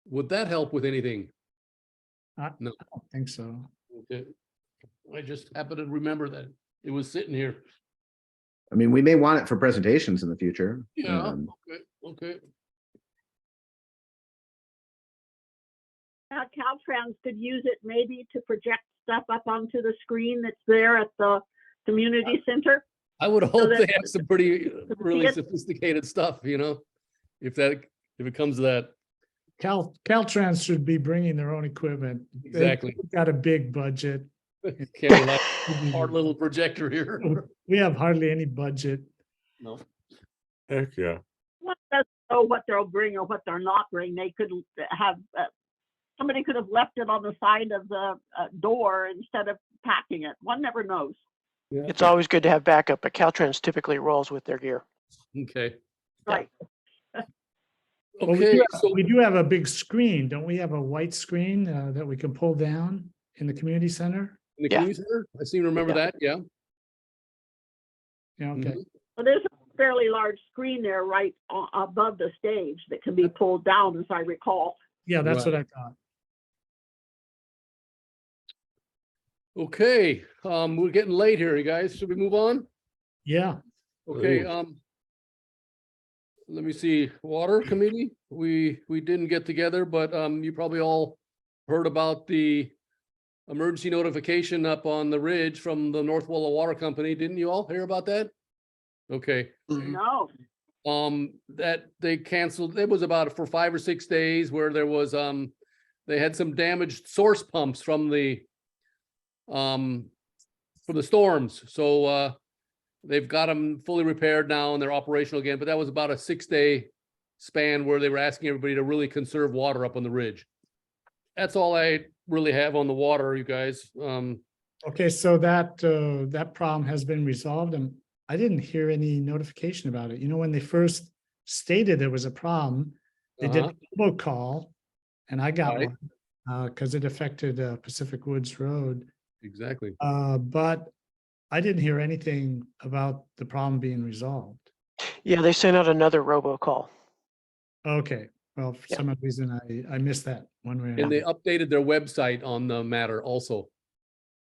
Would that help with anything? I No. don't think so. Okay. I just happened to remember that it was sitting here. I mean, we may want it for presentations in the future. Yeah, okay. Caltrans could use it maybe to project stuff up onto the screen that's there at the community center. I would hope they that- have some pretty, really Yes. sophisticated stuff, if it comes to that. Caltrans should be bringing their own equipment. They've Exactly. got a big budget. Can't rely on our little projector here. We have hardly any budget. No. Heck, yeah. What does know what they'll bring or what they'll not bring. They could have, somebody could have left it on the side of the door instead of packing it. One never knows. Yeah. It's always good to have backup, but Caltrans typically rolls with their gear. Okay. Right. Well, Okay, so we do have a big screen. Don't we have a white screen that we can pull down in the community center? in the Yeah. community center, I seem to remember Yeah. that, yeah. Yeah, okay. Mhm. So there's a fairly large screen there right above the stage that can be pulled down, as I recall. Yeah, that's Right. what I thought. Okay, we're getting late here, you guys. Should we move on? Yeah, Okay, Ooh. let me see, water committee, we didn't get together, but you probably all heard about the emergency notification up on the ridge from the North Walla Water Company. Didn't you all hear about that? Okay, No. that they canceled, it was about for 5 or 6 days where there was, they had some damaged source pumps from the storms. So, they've got them fully repaired now and they're operational again, but that was about a 6-day span where they were asking everybody to really conserve water up on the ridge. That's all I really have on the water, you guys. okay, so that problem has been resolved and I didn't hear any notification about it. You know, when they first stated there was a problem, they did Uh-huh. a robocall and I got Right. one because it affected Pacific Woods Road. Exactly. But I didn't hear anything about the problem being resolved. Yeah, they sent out another robocall. Okay, well, for Yeah. some reason I missed that one way or And they another. updated their website on the matter also.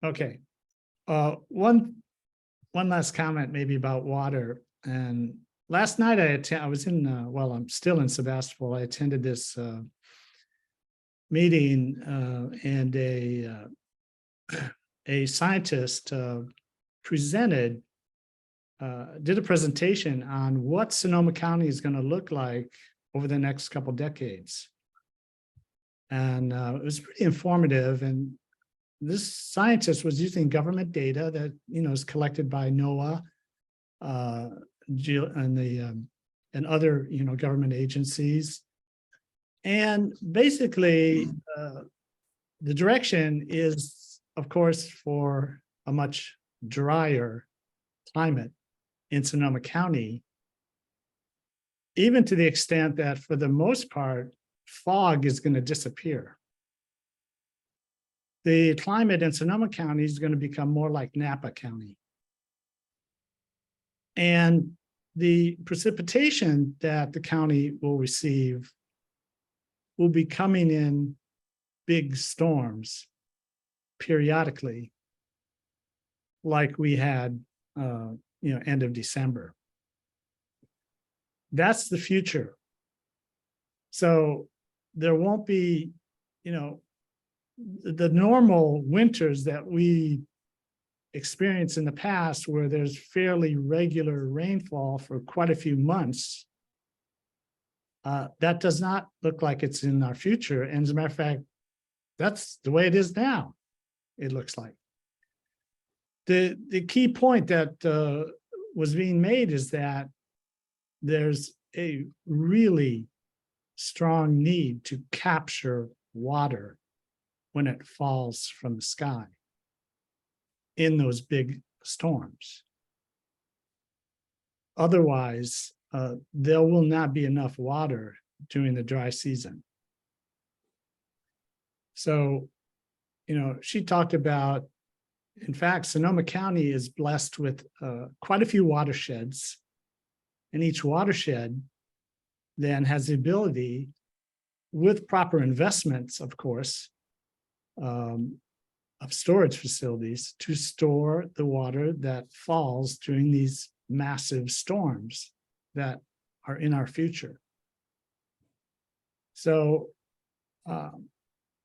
Okay. One last comment maybe about water. And last night I was in, well, I'm still in Sebastopol. I attended this meeting and a scientist presented, did a presentation on what Sonoma County is going to look like over the next couple decades. And it was pretty informative. And this scientist was using government data that, you know, is collected by NOAA and other, you know, government agencies. And basically, the direction is, of course, for a much drier climate in Sonoma County, even to the extent that for the most part, fog is going to disappear. The climate in Sonoma County is going to become more like Napa County. And the precipitation that the county will receive will be coming in big storms periodically, like we had, you know, end of December. That's the future. So there won't be, you know, the normal winters that we experienced in the past where there's fairly regular rainfall for quite a few months. That does not look like it's in our future. And as a matter of fact, that's the way it is now, it looks like. The key point that was being made is that there's a really strong need to capture water when it falls from the sky in those big storms. Otherwise, there will not be enough water during the dry season. So, you know, she talked about, in fact, Sonoma County is blessed with quite a few watersheds, and each watershed then has the ability, with proper investments, of course, of storage facilities, to store the water that falls during these massive storms that are in our future. So,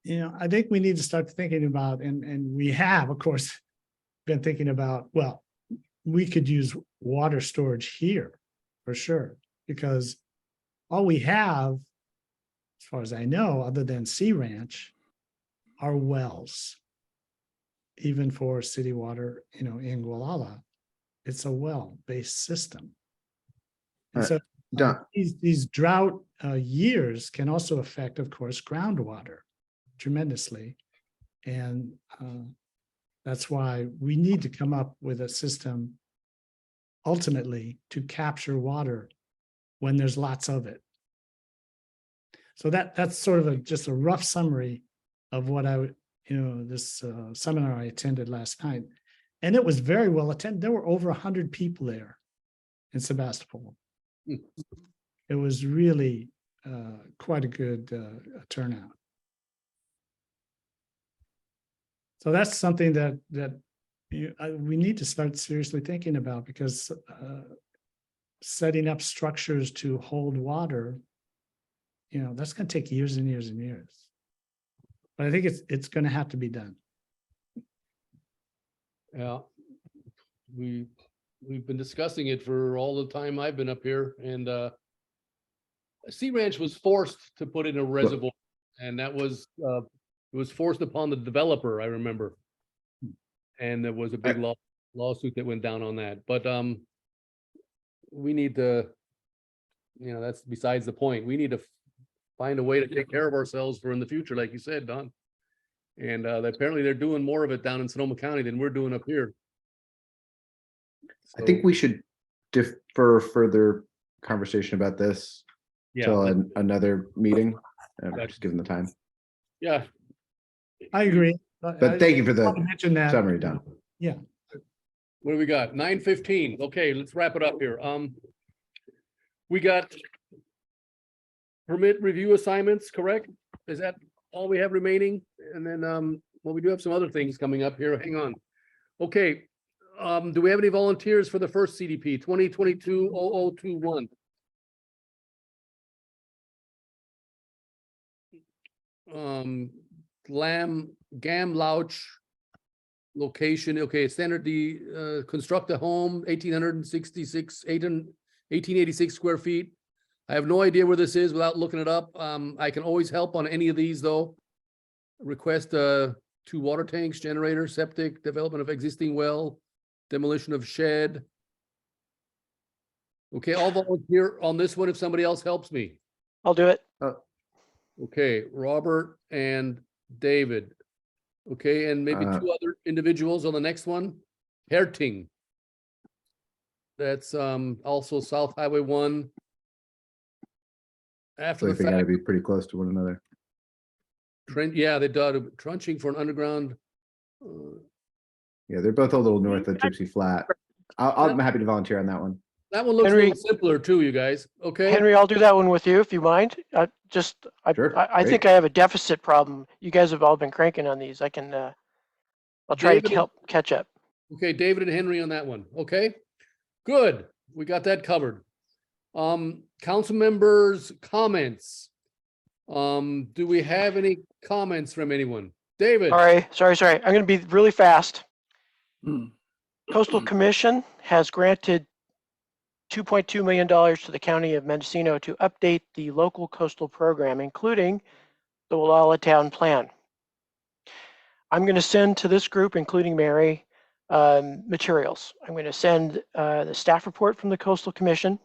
you know, I think we need to start thinking about, and we have, of course, been thinking about, well, we could use water storage here for sure, because all we have, as far as I know, other than Sea Ranch, are wells. Even for city water, you know, in Gualala, it's a well-based system. And so Done. These drought years can also affect, of course, groundwater tremendously. And that's why we need to come up with a system ultimately to capture water when there's lots of it. So that's sort of just a rough summary of what this seminar I attended last night. And it was very well attended. There were over 100 people there in Sebastopol. It was really quite a good turnout. So that's something that we need to start seriously thinking about, because setting up structures to hold water, that's going to take years and years and years. But I think it's going to have to be done. Yeah. We've been discussing it for all the time I've been up here, and Sea Ranch was forced to put in a reservoir, and that was it was forced upon the developer, I remember. And there was a big lawsuit that went down on that. But we need to, that's besides the point. We need to find a way to take care of ourselves for in the future, like you said, Don. And apparently they're doing more of it down in Sonoma County than we're doing up here. I think we should defer further conversation about this till another meeting. Just given the time. Yeah. I agree. But thank you for the mention that summary, Don. Yeah. What do we got? 9:15. Okay, let's wrap it up here. We got permit review assignments, correct? Is that all we have remaining? And then, well, we do have some other things coming up here. Hang on. Okay. Do we have any volunteers for the first CDP 2022-0021? Gam Louch location. Okay, standard construct a home, 1886 square feet. I have no idea where this is without looking it up. I can always help on any of these though. Request 2 water tanks, generator, septic, development of existing well, demolition of shed. Okay, I'll volunteer on this one if somebody else helps me. I'll do it. Okay, Robert and David. Okay, and maybe 2 other individuals on the next one. Herting. That's also South Highway 1. After So the they got to fact, be pretty close to one another. yeah, they did trenching for an underground. Yeah, they're both a little north of Gypsy Flat. I'm happy to volunteer on that one. That one looks a little simpler too, you guys. Okay. Henry, I'll do that one with you if you mind. I Sure, I think I have a deficit problem. You guys have all been cranking on these. I'll try David to help catch up. Okay, David and Henry on that one. Okay, good. We got that covered. Council members' comments. Do we have any comments from anyone? David? Sorry. I'm going to be really fast. Coastal Commission has granted $2.2 million to the County of Mendocino to update the local coastal program, including the Gualala Town Plan. I'm going to send to this group, including Mary, materials. I'm going to send the staff report from the Coastal Commission,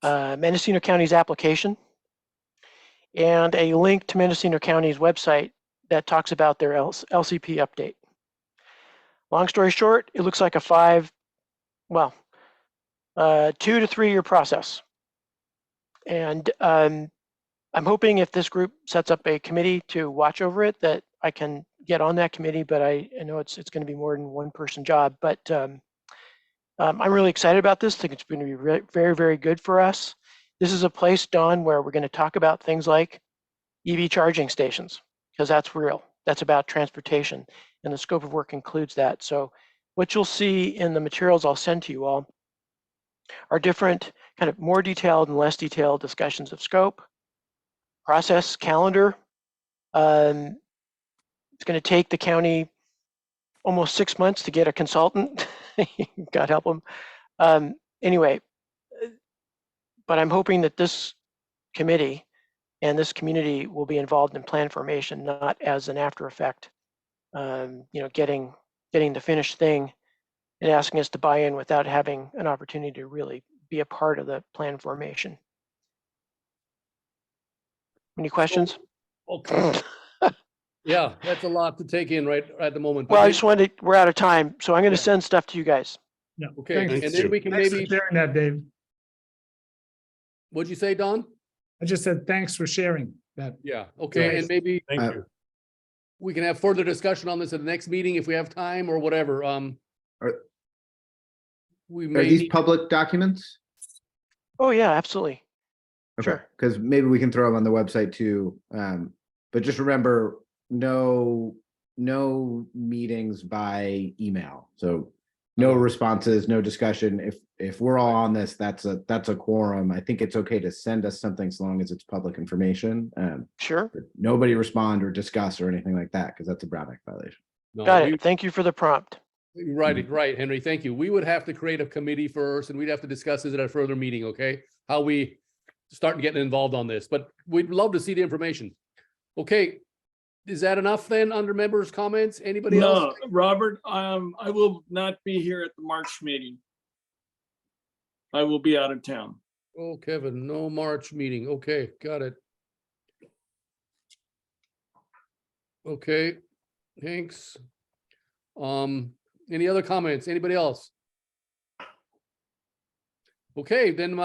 Mendocino County's application, and a link to Mendocino County's website that talks about their LCP update. Long story short, it looks like a 2 to 3 year process. And I'm hoping if this group sets up a committee to watch over it, that I can get on that committee, but I know it's going to be more than one person job, but I'm really excited about this. I think it's going to be very, very good for us. This is a place, Don, where we're going to talk about things like EV charging stations, because that's real. That's about transportation, and the scope of work includes that. So what you'll see in the materials I'll send to you all are different kind of more detailed and less detailed discussions of scope, process, calendar. It's going to take the county almost 6 months to get a consultant. God help them. Anyway, but I'm hoping that this committee and this community will be involved in plan formation, not as an after effect. Getting the finished thing and asking us to buy in without having an opportunity to really be a part of the plan formation. Any questions? Okay, yeah, that's a lot to take in right at the moment. Well, but I maybe- just wanted, we're out of time, so I'm going Yeah. to send stuff to you guys. Yeah. Okay, Thanks. and then we can Thanks for maybe, sharing that, Dave. what'd you say, Don? I just said, thanks for sharing that. Yeah, okay, Yes. and maybe Thank Uh, you. we can have further discussion on this at the next meeting if we have time or whatever. Are- We Are may these need, public documents? Oh, yeah, absolutely. Okay, Sure. because maybe we can throw them on the website too. But just remember, no meetings by email. So no Uh-huh. responses, no discussion. If we're all on this, that's a quorum. I think it's okay to send us something as long as it's public information. Sure. But nobody respond or discuss or anything like that, because that's a Brown Act violation. no, Got we- it. Thank you for the prompt. Right, Henry, thank you. We would have to create a committee first and we'd have to discuss this at a further meeting, okay? How we start getting involved on this, but we'd love to see the information. Okay, is that enough then under members' comments? Anybody else? No, Robert, I will not be here at the March meeting. I will be out of town. Oh, Kevin, no March meeting. Okay, got it. Okay, thanks. Any other comments? Anybody else? Okay, then,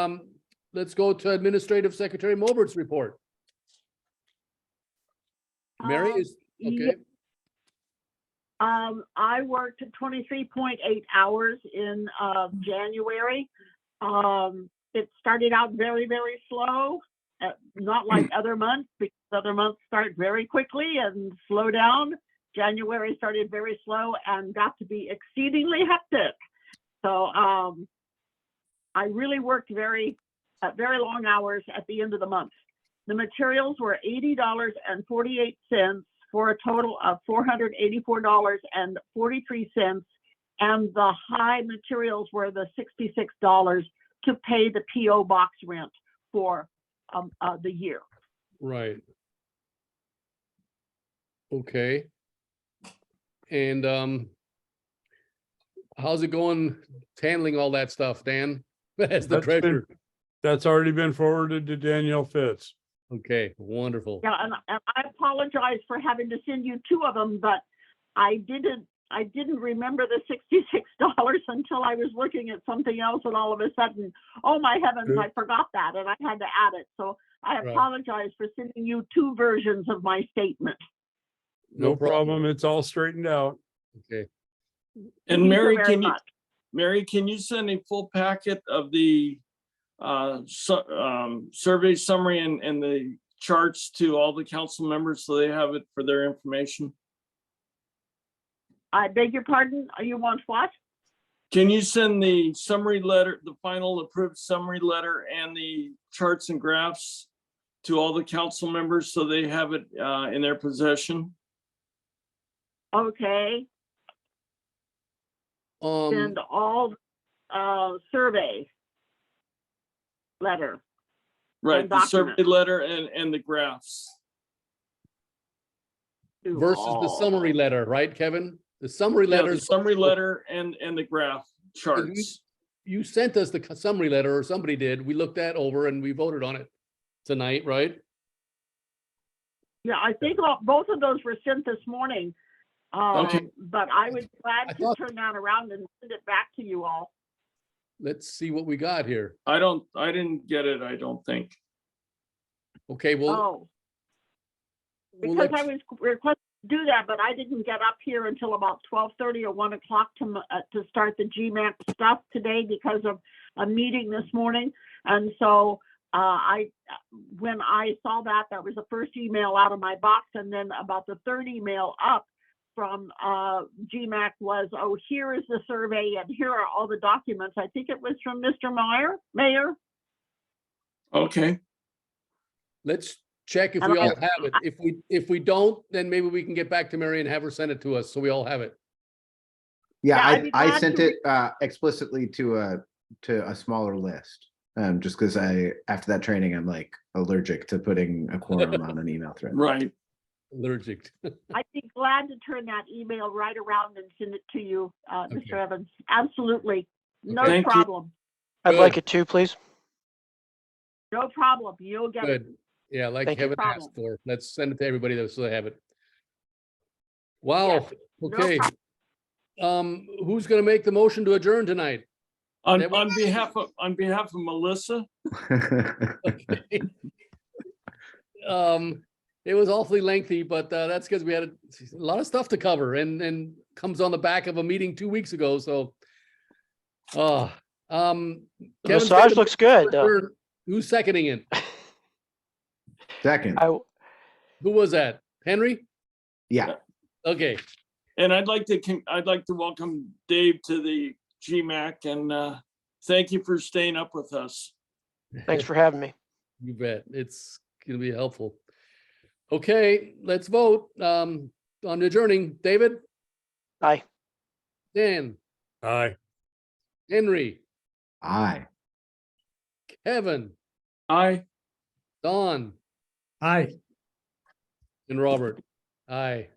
let's go to Administrative Secretary Mobert's report. Mary is, okay, I worked 23.8 hours in January. It started out very, very slow, not like other months, because other months start very quickly and slow down. January started very slow and got to be exceedingly hectic. So I really worked very long hours at the end of the month. The materials were $80.48 for a total of $484.43. And the high materials were the $66 to pay the PO box rent for the year. right. Okay. And, how's it going handling all that stuff, Dan? As the That's been- treasurer. That's already been forwarded to Danielle Fitz. Okay, wonderful. Yeah, and I apologize for having to send you two of them, but I didn't remember the $66 until I was looking at something else, and all of a sudden, oh my heavens, Good. I forgot that, and I had to add it. So I Right. apologize for sending you two versions of my statement. No problem. It's all straightened out. Okay, And Thank you Mary, very can you, much. Mary, can you send a full packet of the survey summary and the charts to all the council members so they have it for their information? I beg your pardon, you want what? Can you send the summary letter, the final approved summary letter and the charts and graphs to all the council members so they have it in their possession? Okay, send all survey letter. Right, And the survey documents. letter and the graphs. to versus the all. summary letter, right, Kevin? The summary Yeah, the letters. summary letter and the graph charts. You sent us the summary letter, or somebody did. We looked that over and we voted on it tonight, right? Yeah, I think both of those were sent this morning. Okay. But I was I glad to thought- turn that around and send it back to you all. Let's see what we got here. I didn't get it, I don't think. Okay, well, Oh, we'll because let I was requested to do that, but I didn't get up here until about 12:30 or 1 o'clock to start the GMAC stuff today because of a meeting this morning. And so when I saw that was the first email out of my box, and then about the third email up from GMAC was, oh, here is the survey and here are all the documents. I think it was from Mr. Mayor. Okay, let's check if And we I- all have it. If we don't, then maybe we can get back to Mary and have her send it to us, so we all have it. Yeah, Yeah, I'd be I glad sent to it explicitly to a smaller list. Just because after that training, I'm like allergic to putting a quorum on an email thread. right. Allergic. I'd be glad to turn that email right around and send it to you, Okay. Mr. Evans. Absolutely. No Thank you. problem. I'd like Good. it too, please. No problem. You'll get it. Good. Yeah, like Thank you. Kevin asked for. Let's send it to everybody so they have it. Wow, Yes, no okay. problem. Who's gonna make the motion to adjourn tonight? On, That was- on behalf of Melissa, Okay. It was awfully lengthy, but that's because we had a lot of stuff to cover and comes on the back of a meeting 2 weeks ago, so. The Kevin's massage made the looks good, though. motion. Who's seconding it? Second, Who was that? Henry? yeah, Okay, and I'd like to welcome Dave to the GMAC and thank you for staying up with us. Thanks for having me. you bet. It's gonna be helpful. Okay, let's vote on adjourning. David, Aye. Dan, Aye. Henry, aye. Kevin, Aye. Don, Aye. and Robert. Aye.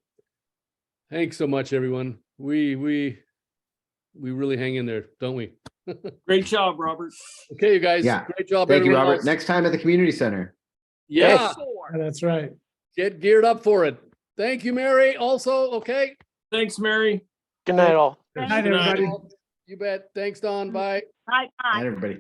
Thanks so much, everyone. We really hang in there, don't we? Great job, Robert. Okay, you guys. Yeah. Great job. Thank you, everyone Robert. else. Next time at the community center. Yeah, Yeah, that's right. get geared up for it. Thank you, Mary. Also, okay. Thanks, Mary. Good night, all. Good night, Good night. everybody. You bet. Thanks, Don. Bye. Bye-bye. Night, everybody.